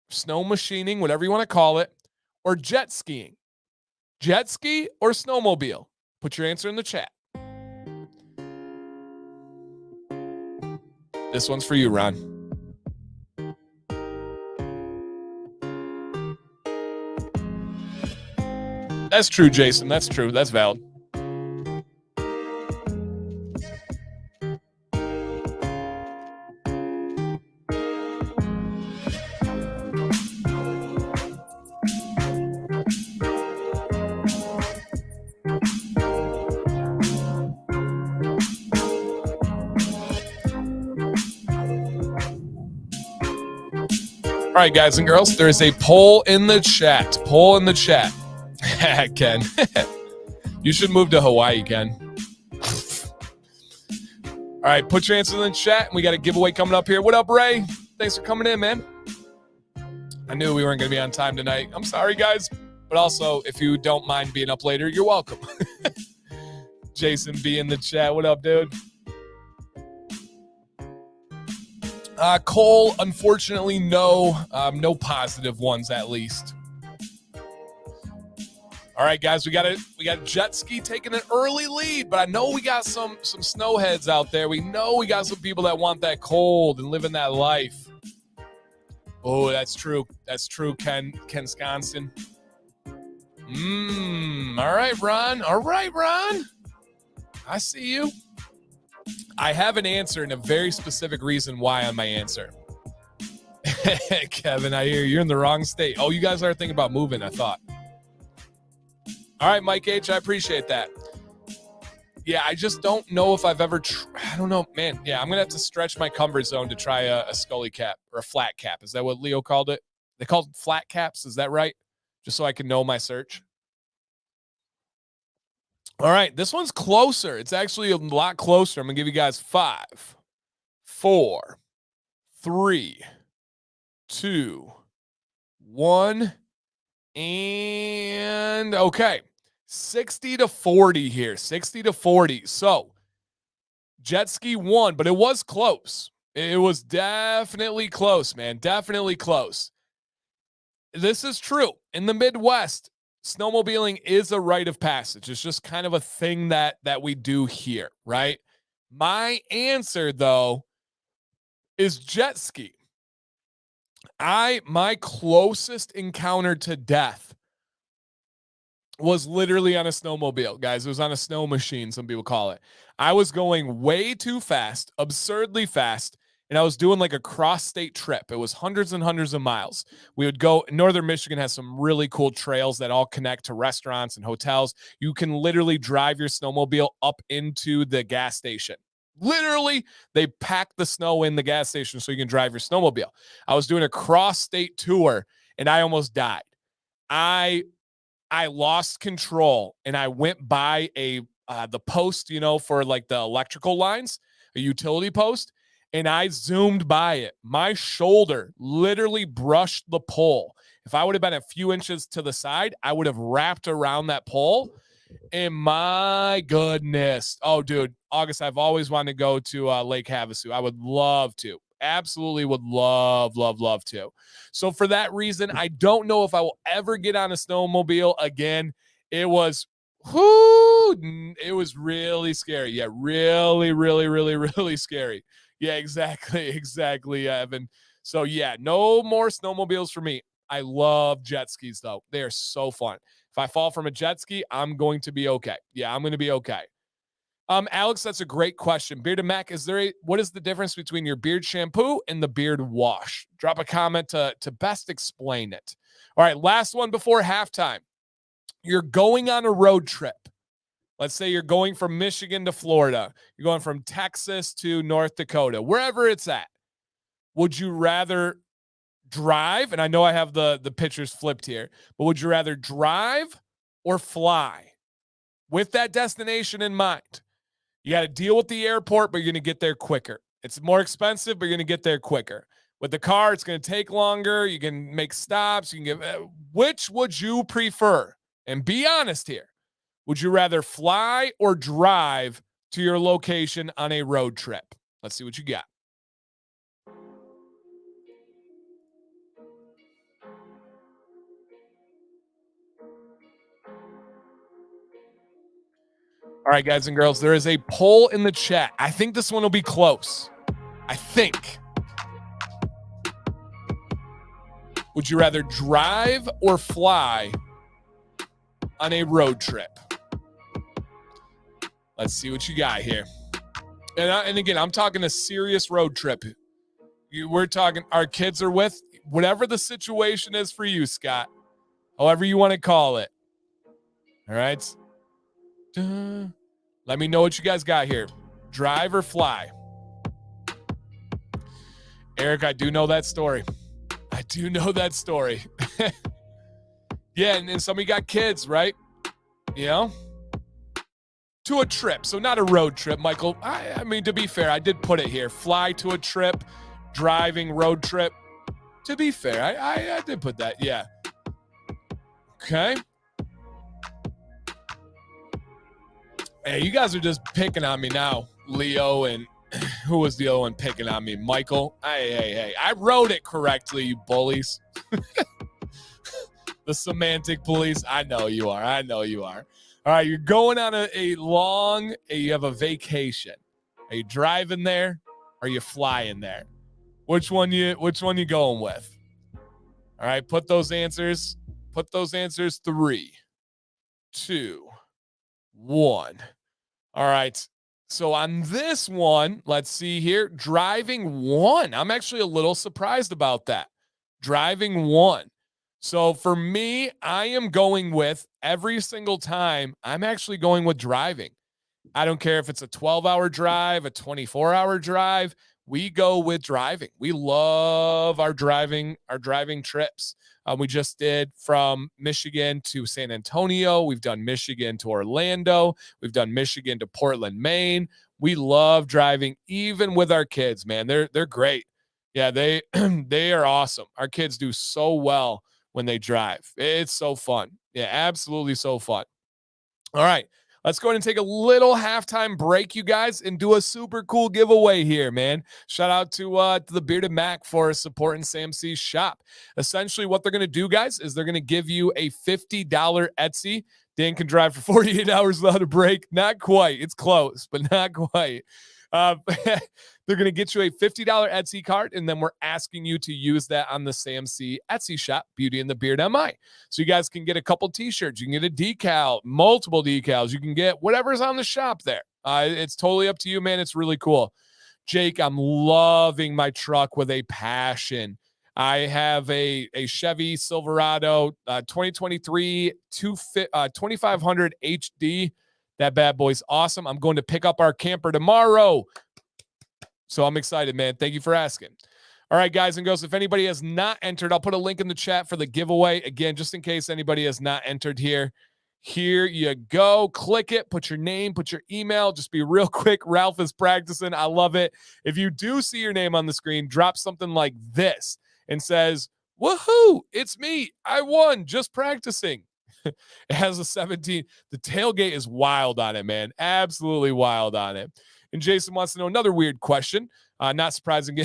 A: snow machining, whatever you want to call it, or jet skiing? Jet ski or snowmobile? Put your answer in the chat. This one's for you, Ron. That's true, Jason. That's true. That's valid. All right, guys and girls, there is a poll in the chat. Poll in the chat. Ken. You should move to Hawaii, Ken. All right, put your answers in the chat. We got a giveaway coming up here. What up, Ray? Thanks for coming in, man. I knew we weren't going to be on time tonight. I'm sorry, guys. But also, if you don't mind being up later, you're welcome. Jason B in the chat. What up, dude? Cole, unfortunately, no positive ones at least. All right, guys, we got Jet Ski taking an early lead, but I know we got some snowheads out there. We know we got some people that want that cold and living that life. Oh, that's true. That's true, Ken Sconson. All right, Ron. All right, Ron. I see you. I have an answer and a very specific reason why on my answer. Kevin, I hear you're in the wrong state. Oh, you guys are thinking about moving, I thought. All right, Mike H., I appreciate that. Yeah, I just don't know if I've ever I don't know, man. Yeah, I'm going to have to stretch my comfort zone to try a scully cap or a flat cap. Is that what Leo called it? They called it flat caps. Is that right? Just so I can know my search. All right, this one's closer. It's actually a lot closer. I'm going to give you guys 5, 4, 3, 2, 1, and okay. 60-40 here. 60-40. So, Jet Ski won, but it was close. It was definitely close, man. Definitely close. This is true. In the Midwest, snowmobiling is a rite of passage. It's just kind of a thing that we do here, right? My answer, though, is jet ski. My closest encounter to death was literally on a snowmobile, guys. It was on a snow machine, some people call it. I was going way too fast, absurdly fast, and I was doing like a cross-state trip. It was hundreds and hundreds of miles. We would go, Northern Michigan has some really cool trails that all connect to restaurants and hotels. You can literally drive your snowmobile up into the gas station. Literally, they pack the snow in the gas station so you can drive your snowmobile. I was doing a cross-state tour, and I almost died. I lost control, and I went by the post, for like the electrical lines, a utility post, and I zoomed by it. My shoulder literally brushed the pole. If I would have been a few inches to the side, I would have wrapped around that pole. And my goodness. Oh, dude, August, I've always wanted to go to Lake Havasu. I would love to. Absolutely would love to. So for that reason, I don't know if I will ever get on a snowmobile again. It was really scary. Yeah, really scary. Yeah, exactly, Evan. So yeah, no more snowmobiles for me. I love jet skis though. They are so fun. If I fall from a jet ski, I'm going to be okay. Yeah, I'm going to be okay. Alex, that's a great question. Bearded Mac, what is the difference between your beard shampoo and the beard wash? Drop a comment to best explain it. All right, last one before halftime. You're going on a road trip. Let's say you're going from Michigan to Florida. You're going from Texas to North Dakota, wherever it's at. Would you rather drive? And I know I have the pictures flipped here, but would you rather drive or fly? With that destination in mind. You got to deal with the airport, but you're going to get there quicker. It's more expensive, but you're going to get there quicker. With the car, it's going to take longer. You can make stops. You can which would you prefer? And be honest here. Would you rather fly or drive to your location on a road trip? Let's see what you got. All right, guys and girls, there is a poll in the chat. I think this one will be close. I think. Would you rather drive or fly on a road trip? Let's see what you got here. And again, I'm talking a serious road trip. We're talking our kids are with, whatever the situation is for you, Scott, however you want to call it. All right. Let me know what you guys got here. Drive or fly? Eric, I do know that story. I do know that story. Yeah, and some of you got kids, right? You know? To a trip, so not a road trip, Michael. I mean, to be fair, I did put it here. Fly to a trip, driving, road trip. To be fair, I did put that, yeah. Okay. Hey, you guys are just picking on me now, Leo, and who was the other one picking on me? Michael. Hey. I wrote it correctly, you bullies. The semantic police. I know you are. All right, you're going on you have a vacation. Are you driving there? Or are you flying there? Which one you going with? All right, put those answers 3, 2, 1. All right. So on this one, let's see here. Driving 1. I'm actually a little surprised about that. Driving 1. So for me, I am going with every single time. I'm actually going with driving. I don't care if it's a 12-hour drive, a 24-hour drive. We go with driving. We love our driving trips. We just did from Michigan to San Antonio. We've done Michigan to Orlando. We've done Michigan to Portland, Maine. We love driving, even with our kids, man. They're great. Yeah, they are awesome. Our kids do so well when they drive. It's so fun. Yeah, absolutely so fun. All right. Let's go ahead and take a little halftime break, you guys, and do a super cool giveaway here, man. Shout out to the Bearded Mack for supporting Sam C's shop. Essentially, what they're going to do, guys, is they're going to give you a $50 Etsy. Dan can drive for 48 hours without a break. Not quite. It's close, but not quite. They're going to get you a $50 Etsy card, and then we're asking you to use that on the Sam C Etsy shop, Beauty and the Beard MI. So you guys can get a couple t-shirts. You can get a decal, multiple decals. You can get whatever's on the shop there. It's totally up to you, man. It's really cool. Jake, I'm loving my truck with a passion. I have a Chevy Silverado 2023 2500 HD. That bad boy's awesome. I'm going to pick up our camper tomorrow. So I'm excited, man. Thank you for asking. All right, guys and girls, if anybody has not entered, I'll put a link in the chat for the giveaway. Again, just in case anybody has not entered here. Here you go. Click it. Put your name. Put your email. Just be real quick. Ralph is practicing. I love it. If you do see your name on the screen, drop something like this and says, woohoo, it's me. I won. Just practicing. It has a 17. The tailgate is wild on it, man. Absolutely wild on it. And Jason wants to know another weird question. Not surprising.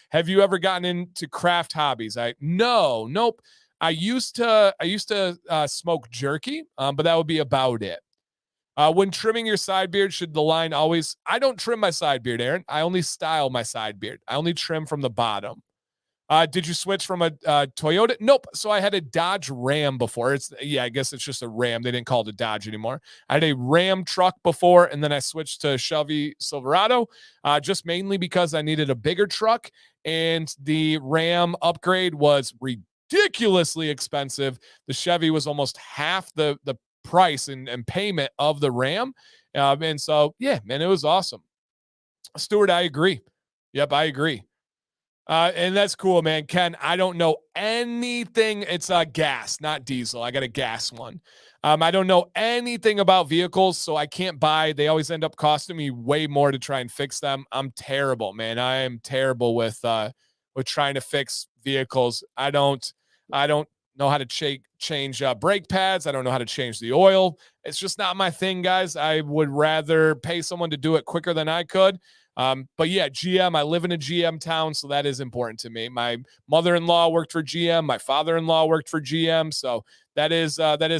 A: Have you ever gotten into craft hobbies? Nope. I used to smoke jerky, but that would be about it. When trimming your side beard, should the line always? I don't trim my side beard, Aaron. I only style my side beard. I only trim from the bottom. Did you switch from a Toyota? Nope. So I had a Dodge Ram before. I guess it's just a Ram. They didn't call it a Dodge anymore. I had a Ram truck before, and then I switched to Chevy Silverado, just mainly because I needed a bigger truck, and the Ram upgrade was ridiculously expensive. The Chevy was almost half the price and payment of the Ram. And so, yeah, man, it was awesome. Stuart, I agree. Yep, I agree. And that's cool, man. Ken, I don't know anything. It's gas, not diesel. I got a gas one. I don't know anything about vehicles, so I can't buy. They always end up costing me way more to try and fix them. I'm terrible, man. I am terrible with trying to fix vehicles. I don't know how to change brake pads. I don't know how to change the oil. It's just not my thing, guys. I would rather pay someone to do it quicker than I could. But yeah, GM, I live in a GM town, so that is important to me. My mother-in-law worked for GM. My father-in-law worked for GM. So that is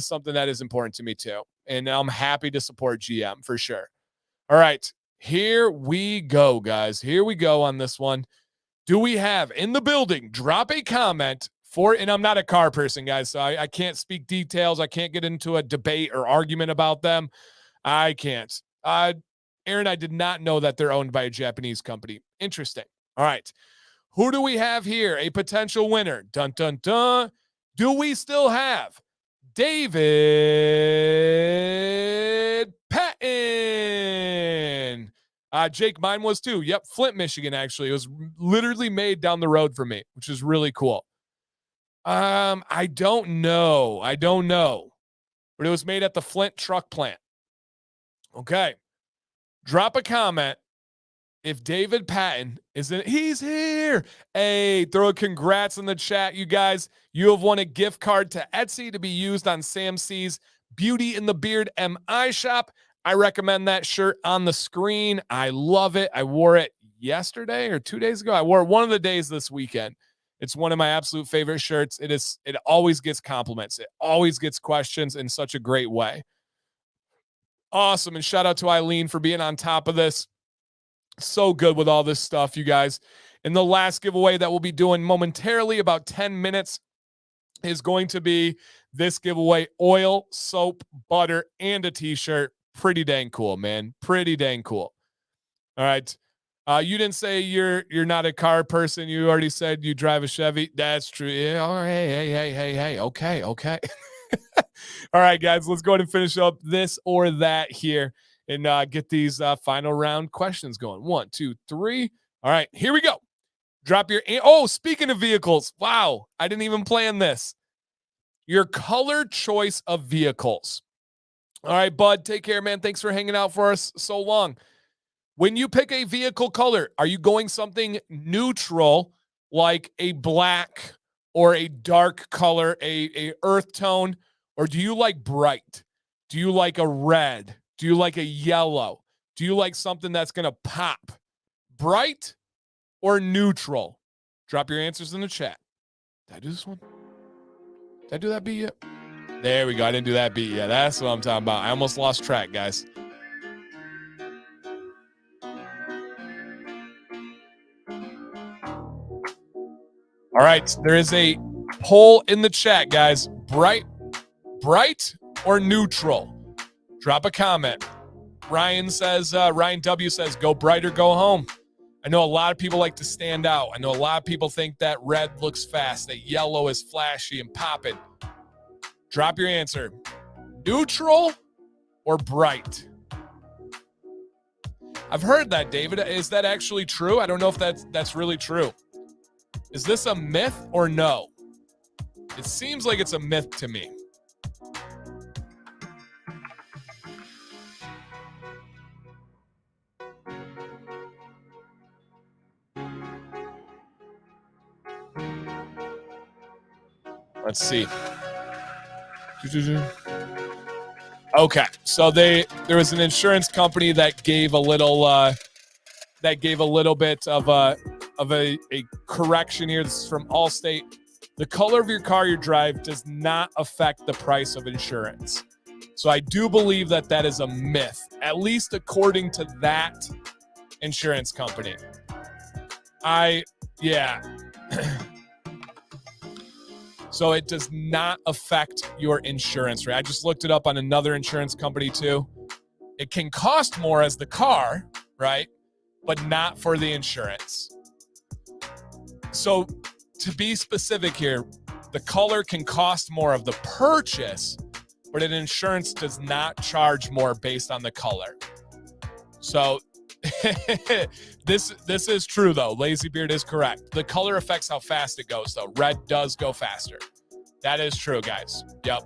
A: something that is important to me too. And I'm happy to support GM for sure. All right, here we go, guys. Here we go on this one. Do we have in the building? Drop a comment and I'm not a car person, guys, so I can't speak details. I can't get into a debate or argument about them. I can't. Aaron, I did not know that they're owned by a Japanese company. Interesting. All right. Who do we have here? A potential winner. Dun, dun, dun. Do we still have David Patton? Jake, mine was too. Yep. Flint, Michigan, actually. It was literally made down the road from me, which is really cool. I don't know. I don't know. But it was made at the Flint truck plant. Okay. Drop a comment if David Patton is in. He's here. Hey, throw a congrats in the chat, you guys. You have won a gift card to Etsy to be used on Sam C's Beauty in the Beard MI shop. I recommend that shirt on the screen. I love it. I wore it yesterday or 2 days ago. I wore it one of the days this weekend. It's one of my absolute favorite shirts. It always gets compliments. It always gets questions in such a great way. Awesome. And shout out to Eileen for being on top of this. So good with all this stuff, you guys. And the last giveaway that we'll be doing momentarily, about 10 minutes, is going to be this giveaway: oil, soap, butter, and a t-shirt. Pretty dang cool, man. Pretty dang cool. All right. You didn't say you're not a car person. You already said you drive a Chevy. That's true. Yeah. Oh, hey. Okay. All right, guys, let's go ahead and finish up this or that here and get these final round questions going. 1, 2, 3. All right, here we go. Drop your. Oh, speaking of vehicles, wow, I didn't even plan this. Your color choice of vehicles. All right, bud, take care, man. Thanks for hanging out for us so long. When you pick a vehicle color, are you going something neutral like a black or a dark color, a earth tone, or do you like bright? Do you like a red? Do you like a yellow? Do you like something that's going to pop? Bright or neutral? Drop your answers in the chat. Did I do this one? Did I do that beat yet? There we go. I didn't do that beat yet. That's what I'm talking about. I almost lost track, guys. All right. There is a poll in the chat, guys. Bright or neutral? Drop a comment. Ryan W says, go bright or go home. I know a lot of people like to stand out. I know a lot of people think that red looks fast, that yellow is flashy and popping. Drop your answer. Neutral or bright? I've heard that, David. Is that actually true? I don't know if that's really true. Is this a myth or no? It seems like it's a myth to me. Let's see. Okay, so there was an insurance company that gave a little bit of a correction here. This is from Allstate. The color of your car you drive does not affect the price of insurance. So I do believe that is a myth, at least according to that insurance company. So it does not affect your insurance rate. I just looked it up on another insurance company too. It can cost more as the car, right? But not for the insurance. So to be specific here, the color can cost more of the purchase, but an insurance does not charge more based on the color. So this is true though. Lazy Beard is correct. The color affects how fast it goes though. Red does go faster. That is true, guys. Yep.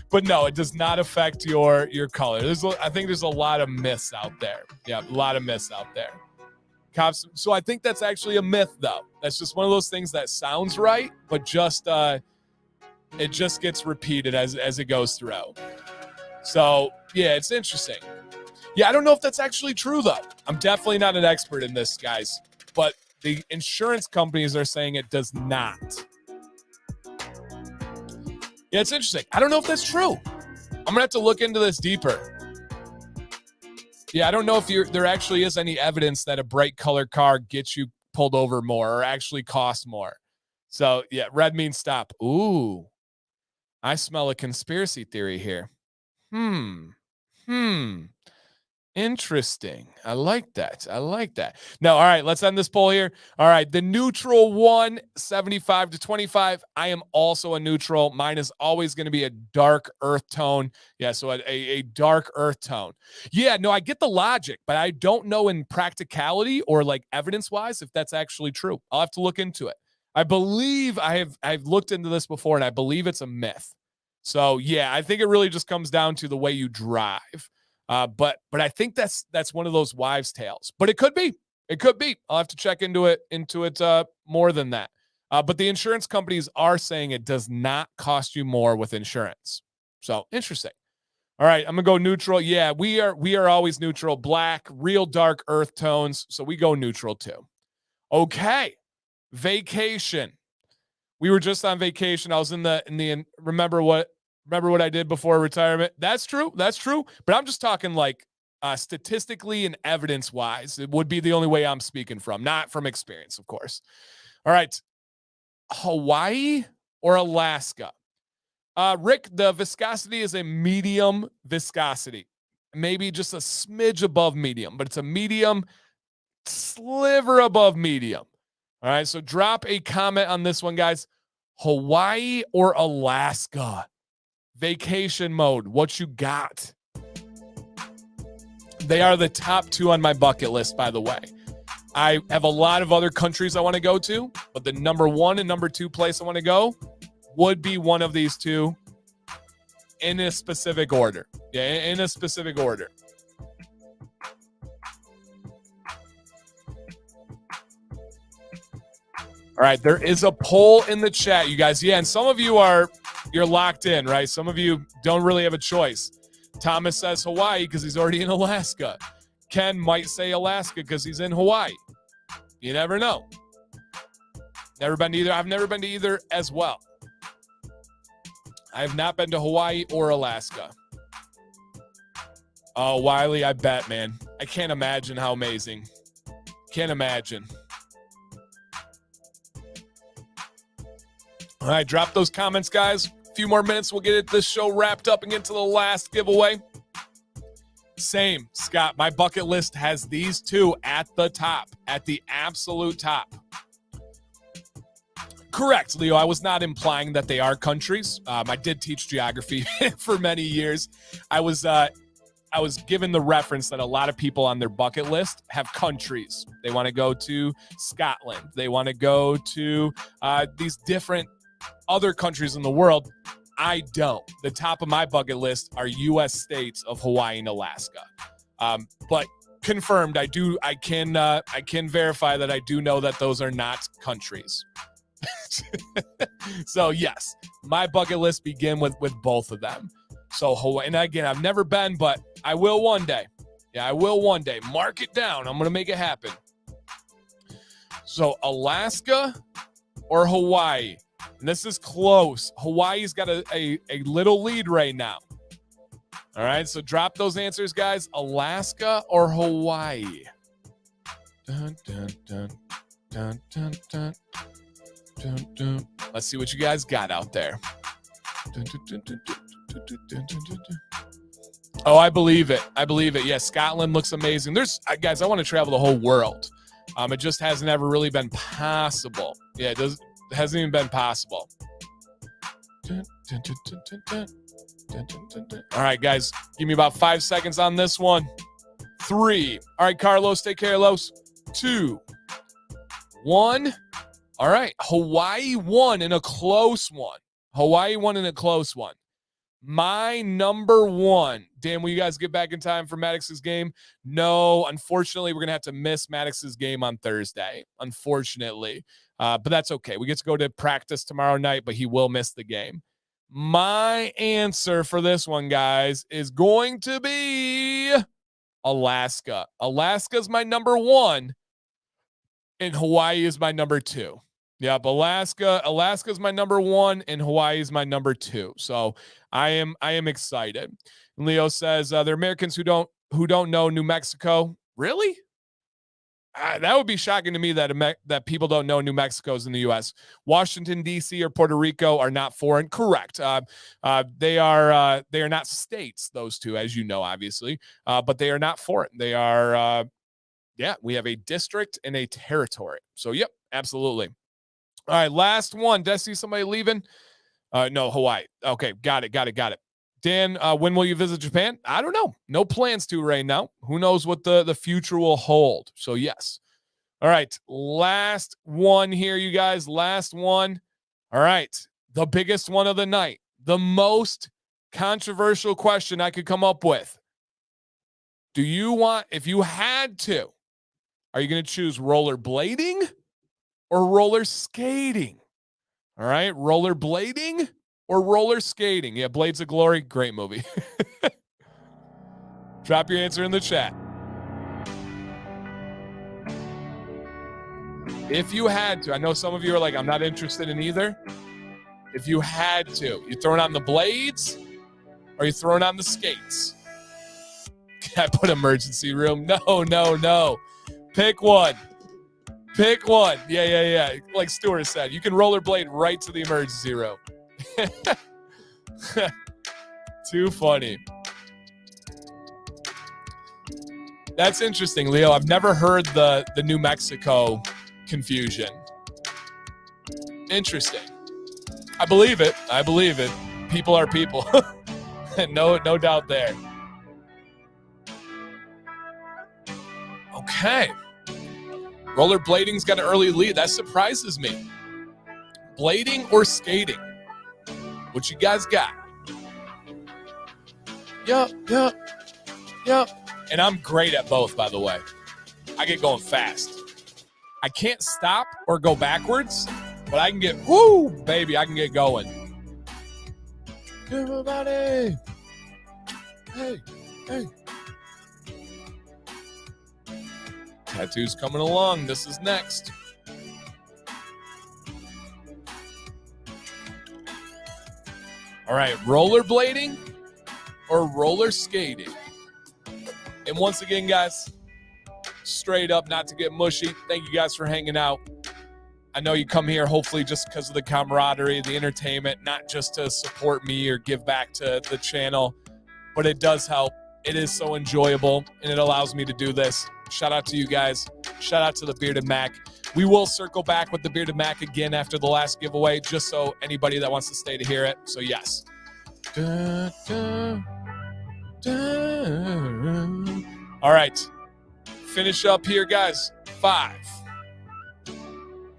A: But no, it does not affect your color. I think there's a lot of myths out there. Yeah, a lot of myths out there. Cops. So I think that's actually a myth though. That's just one of those things that sounds right, but just it just gets repeated as it goes through. So yeah, it's interesting. Yeah, I don't know if that's actually true, though. I'm definitely not an expert in this, guys. But the insurance companies are saying it does not. Yeah, it's interesting. I don't know if that's true. I'm going to have to look into this deeper. Yeah, I don't know if there actually is any evidence that a bright colored car gets you pulled over more or actually costs more. So, yeah, red means stop. Ooh, I smell a conspiracy theory here. Interesting. I like that. No, all right, let's end this poll here. All right, the neutral one, 75 to 25. I am also a neutral. Mine is always going to be a dark earth tone. Yeah, so a dark earth tone. Yeah, no, I get the logic, but I don't know in practicality or like evidence-wise if that's actually true. I'll have to look into it. I believe I've looked into this before, and I believe it's a myth. So yeah, I think it really just comes down to the way you drive. But I think that's one of those wives' tales. But it could be. It could be. I'll have to check into it more than that. But the insurance companies are saying it does not cost you more with insurance. So interesting. All right, I'm gonna go neutral. Yeah, we are always neutral. Black, real dark earth tones. So we go neutral too. Okay. Vacation. We were just on vacation. I was in the remember what I did before retirement. That's true. But I'm just talking like statistically and evidence wise. It would be the only way I'm speaking from, not from experience, of course. All right. Hawaii or Alaska? Rick, the viscosity is a medium viscosity. Maybe just a smidge above medium, but it's a medium sliver above medium. All right, so drop a comment on this one, guys. Hawaii or Alaska? Vacation mode, what you got? They are the top 2 on my bucket list, by the way. I have a lot of other countries I want to go to, but the number 1 and number 2 place I want to go would be one of these 2 in a specific order. Yeah, in a specific order. All right, there is a poll in the chat, you guys. Yeah, and some of you you're locked in, right? Some of you don't really have a choice. Thomas says Hawaii because he's already in Alaska. Ken might say Alaska because he's in Hawaii. You never know. Never been to either. I've never been to either as well. I have not been to Hawaii or Alaska. Oh, Wiley, I bet, man. I can't imagine how amazing. Can't imagine. All right, drop those comments, guys. A few more minutes, we'll get this show wrapped up and get to the last giveaway. Same, Scott. My bucket list has these 2 at the top, at the absolute top. Correct, Leo. I was not implying that they are countries. I did teach geography for many years. I was given the reference that a lot of people on their bucket list have countries. They want to go to Scotland. They want to go to these different other countries in the world. I don't. The top of my bucket list are U.S. states of Hawaii and Alaska. But confirmed, I can verify that I do know that those are not countries. So yes, my bucket list begin with both of them. So Hawaii, and again, I've never been, but I will one day. Yeah, I will one day. Mark it down. I'm going to make it happen. So Alaska or Hawaii? And this is close. Hawaii's got a little lead right now. All right, so drop those answers, guys. Alaska or Hawaii? Dun, dun, dun, dun, dun, dun, dun, dun. Let's see what you guys got out there. Dun, dun, dun, dun, dun, dun, dun, dun, dun, dun. Oh, I believe it. Yeah, Scotland looks amazing. Guys, I want to travel the whole world. It just hasn't ever really been possible. Yeah, it hasn't even been possible. Dun, dun, dun, dun, dun, dun. Dun, dun, dun, dun. All right, guys, give me about 5 seconds on this one. 3. All right, Carlos, take care, Los. 2, 1. All right, Hawaii won in a close one. My number 1. Dan, will you guys get back in time for Maddox's game? No, unfortunately, we're going to have to miss Maddox's game on Thursday, unfortunately. But that's okay. We get to go to practice tomorrow night, but he will miss the game. My answer for this one, guys, is going to be Alaska. Alaska's my number 1, and Hawaii is my number 2. Yep, Alaska's my number 1, and Hawaii is my number 2. So I am excited. Leo says there are Americans who don't know New Mexico. Really? That would be shocking to me that people don't know New Mexico's in the U.S. Washington, D.C. or Puerto Rico are not foreign. Correct. They are not states, those two, as you know, obviously, but they are not foreign. They are, we have a district and a territory. So, yep, absolutely. All right, last one. Did I see somebody leaving? No, Hawaii. Okay, got it. Dan, when will you visit Japan? I don't know. No plans to right now. Who knows what the future will hold. So, yes, All right. Last one here, you guys. Last one. All right. The biggest one of the night. The most controversial question I could come up with. Do you want, if you had to, are you going to choose rollerblading or roller skating? All right. Rollerblading or roller skating? Yeah. Blades of Glory. Great movie. Drop your answer in the chat. If you had to, I know some of you are like, I'm not interested in either. If you had to, you throwing on the blades or you throwing on the skates? Can I put emergency room? No. Pick one. Pick one. Yeah. Like Stuart said, you can rollerblade right to the emergency room. Too funny. That's interesting, Leo. I've never heard the New Mexico confusion. Interesting. I believe it. People are people. No doubt there. Okay. Rollerblading's got an early lead. That surprises me. Blading or skating? What you guys got? Yep. And I'm great at both, by the way. I get going fast. I can't stop or go backwards, but I can get, I can get going. Everybody. Hey. Tattoos coming along. This is next. All right, rollerblading or roller skating? And once again, guys, straight up, not to get mushy, thank you guys for hanging out. I know you come here hopefully just because of the camaraderie, the entertainment, not just to support me or give back to the channel, but it does help. It is so enjoyable, and it allows me to do this. Shout out to you guys. Shout out to the Bearded Mac. We will circle back with the Bearded Mac again after the last giveaway, just so anybody that wants to stay to hear it. So yes. All right. Finish up here, guys. 5,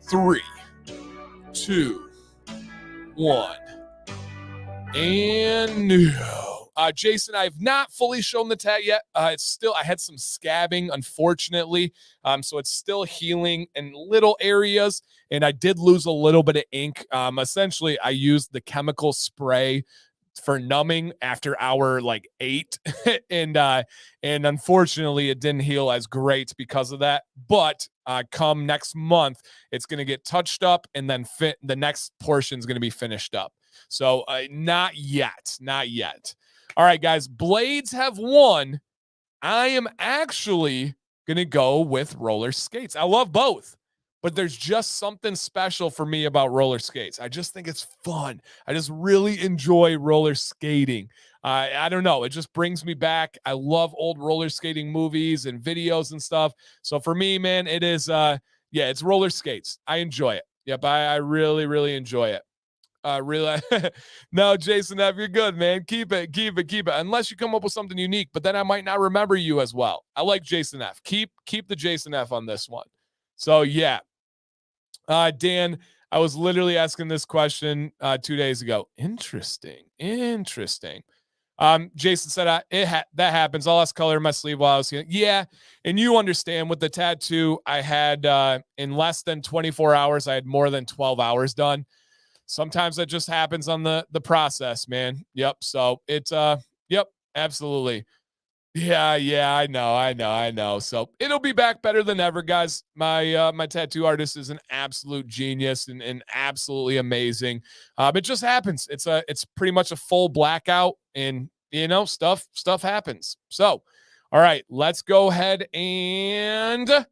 A: 3, 2, 1. And no. Jason, I have not fully shown the tat yet. It's still, I had some scabbing, unfortunately. So it's still healing in little areas. And I did lose a little bit of ink. Essentially, I used the chemical spray for numbing after hour 8. and unfortunately, it didn't heal as great because of that. But come next month, it's going to get touched up, and then the next portion is going to be finished up. So not yet. All right, guys, blades have won. I am actually going to go with roller skates. I love both, but there's just something special for me about roller skates. I just think it's fun. I just really enjoy roller skating. I don't know. It just brings me back. I love old roller skating movies and videos and stuff. So for me, man, it is, it's roller skates. I enjoy it. Yep, I really, really enjoy it. No, Jason F, you're good, man. Keep it. Unless you come up with something unique, but then I might not remember you as well. I like Jason F. Keep the Jason F on this one. So yeah. Dan, I was literally asking this question 2 days ago. Interesting. Jason said that happens. I lost color in my sleeve while I was here. Yeah, and you understand with the tattoo, I had in less than 24 hours, I had more than 12 hours done. Sometimes that just happens on the process, man. Yep. So it's absolutely. Yeah, I know. So it'll be back better than ever, guys. My tattoo artist is an absolute genius and absolutely amazing. It just happens. It's pretty much a full blackout, and stuff happens. So, all right, let's go ahead and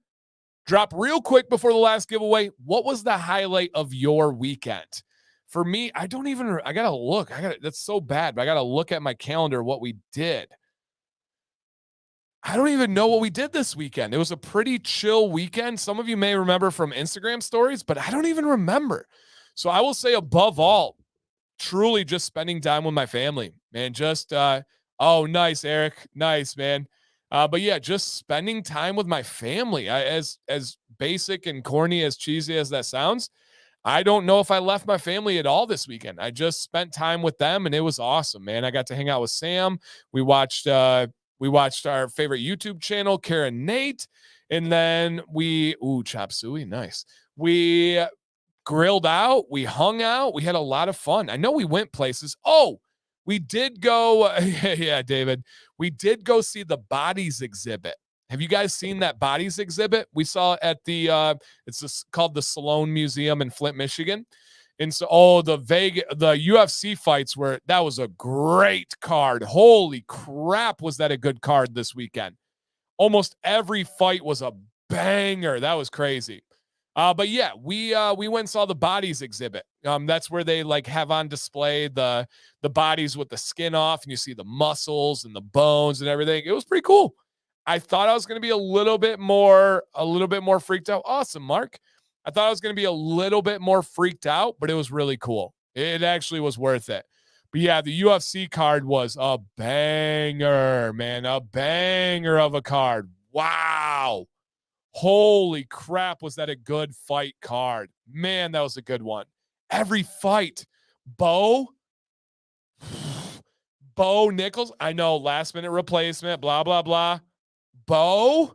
A: drop real quick before the last giveaway. What was the highlight of your weekend? For me, I gotta look. That's so bad, but I gotta look at my calendar what we did. I don't even know what we did this weekend. It was a pretty chill weekend. Some of you may remember from Instagram stories, but I don't even remember. So I will say above all, truly just spending time with my family, man. Just, oh, nice, Eric. Nice, man. But yeah, just spending time with my family. As basic and corny, as cheesy as that sounds, I don't know if I left my family at all this weekend. I just spent time with them and it was awesome, man. I got to hang out with Sam. We watched our favorite YouTube channel, Karen Nate, and then chop suey, nice. We grilled out, we hung out, we had a lot of fun. I know we went places. Oh, we did go, yeah, David, we did go see the bodies exhibit. Have you guys seen that bodies exhibit? We saw it at called the Sloan Museum in Flint, Michigan. And so, the UFC fights that was a great card. Holy crap, was that a good card this weekend? Almost every fight was a banger. That was crazy. But yeah, we went and saw the bodies exhibit. That's where they like have on display the bodies with the skin off, and you see the muscles and the bones and everything. It was pretty cool. I thought I was going to be a little bit more freaked out. Awesome, Mark. I thought I was going to be a little bit more freaked out, but it was really cool. It actually was worth it. But yeah, the UFC card was a banger, man, a banger of a card. Wow. Holy crap, was that a good fight card? Man, that was a good one. Every fight. Bo Nichols, I know, last minute replacement, blah, blah, blah. Bo?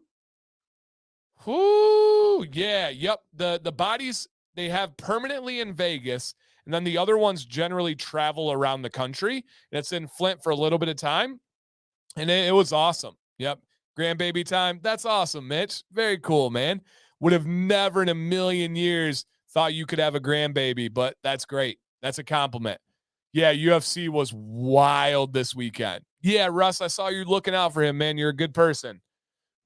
A: Whoo, yeah, yep. The bodies, they have permanently in Vegas, and then the other ones generally travel around the country. And it's in Flint for a little bit of time, and it was awesome. Yep. Grandbaby time. That's awesome, Mitch. Very cool, man. Would have never in a million years thought you could have a grandbaby, but that's great. That's a compliment. Yeah, UFC was wild this weekend. Yeah, Russ, I saw you looking out for him, man. You're a good person.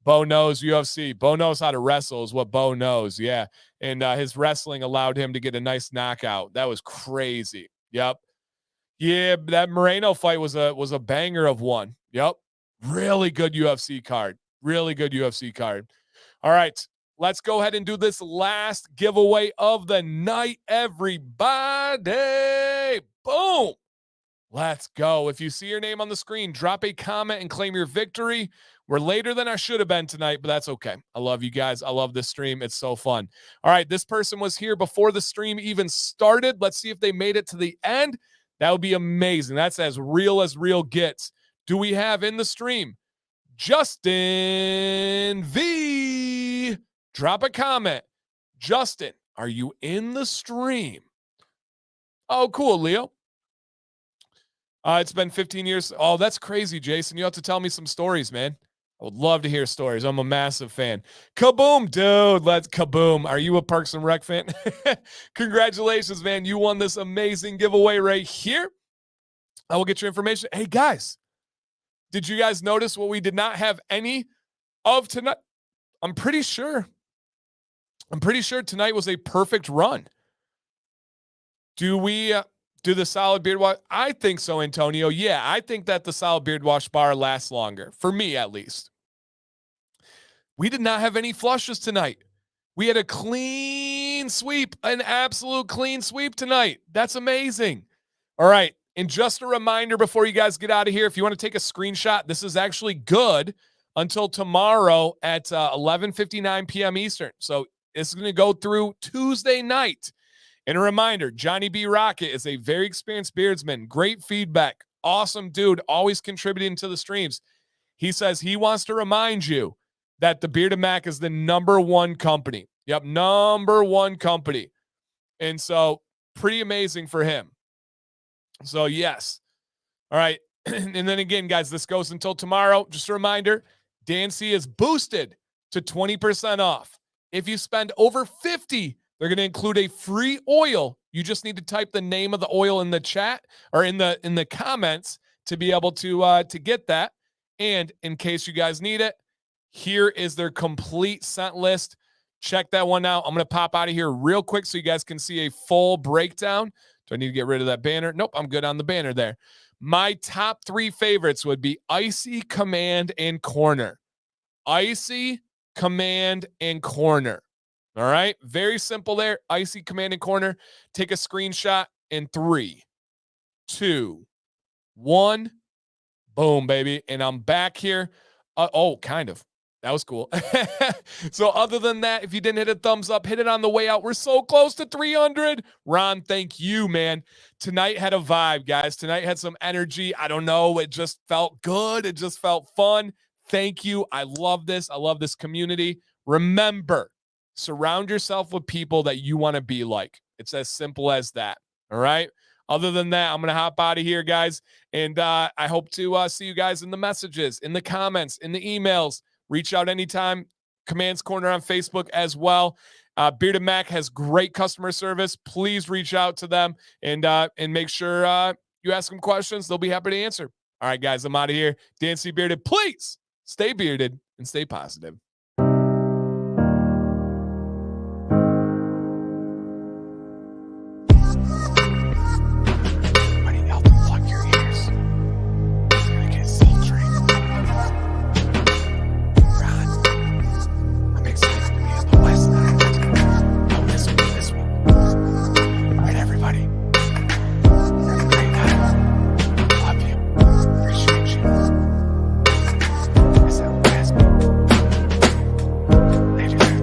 A: Bo knows UFC. Bo knows how to wrestle is what Bo knows. Yeah. And his wrestling allowed him to get a nice knockout. That was crazy. Yep. Yeah, that Moreno fight was a banger of one. Yep. Really good UFC card. Really good UFC card. All right. Let's go ahead and do this last giveaway of the night, everybody. Boom. Let's go. If you see your name on the screen, drop a comment and claim your victory. We're later than I should have been tonight, but that's okay. I love you guys. I love this stream. It's so fun. All right. This person was here before the stream even started. Let's see if they made it to the end. That would be amazing. That's as real gets. Do we have in the stream Justin V? Drop a comment. Justin, are you in the stream? Oh, cool, Leo. It's been 15 years. Oh, that's crazy, Jason. You have to tell me some stories, man. I would love to hear stories. I'm a massive fan. Kaboom, dude. Let's kaboom. Are you a Parks and Rec fan? Congratulations, man. You won this amazing giveaway right here. I will get your information. Hey, guys, did you guys notice what we did not have any of tonight? I'm pretty sure tonight was a perfect run. Do we do the solid beard wash? I think so, Antonio. Yeah, I think that the solid beard wash bar lasts longer, for me at least. We did not have any flushes tonight. We had a clean sweep, an absolute clean sweep tonight. That's amazing. All right. And just a reminder before you guys get out of here, if you want to take a screenshot, this is actually good until tomorrow at 11:59 p.m. Eastern. So it's going to go through Tuesday night. And a reminder, Johnny B. Rocket is a very experienced beardsman. Great feedback. Awesome dude. Always contributing to the streams. He says he wants to remind you that the Bearded Mac is the #1 company. Yep, #1 company. And so pretty amazing for him. So, yes. All right. And then again, guys, this goes until tomorrow. Just a reminder, Dancy is boosted to 20% off. If you spend over 50, they're going to include a free oil. You just need to type the name of the oil in the chat or in the comments to be able to get that. And in case you guys need it, here is their complete scent list. Check that one out. I'm going to pop out of here real quick so you guys can see a full breakdown. Do I need to get rid of that banner? Nope, I'm good on the banner there. My top 3 favorites would be Icy, Command, and Corner. Icy, Command, and Corner. All right, very simple there. Icy, Command, and Corner. Take a screenshot in 3, 2, 1. Boom, baby. And I'm back here. Kind of. That was cool. So other than that, if you didn't hit a thumbs up, hit it on the way out. We're so close to 300. Ron, thank you, man. Tonight had a vibe, guys. Tonight had some energy. I don't know. It just felt good. It just felt fun. Thank you. I love this. I love this community. Remember, surround yourself with people that you want to be like. It's as simple as that. All right. Other than that, I'm going to hop out of here, guys. And I hope to see you guys in the messages, in the comments, in the emails. Reach out anytime. Commands Corner on Facebook as well. Bearded Mack has great customer service. Please reach out to them and make sure you ask them questions. They'll be happy to answer. All right, guys, I'm out of here. Dan C. Bearded, please stay bearded and stay positive.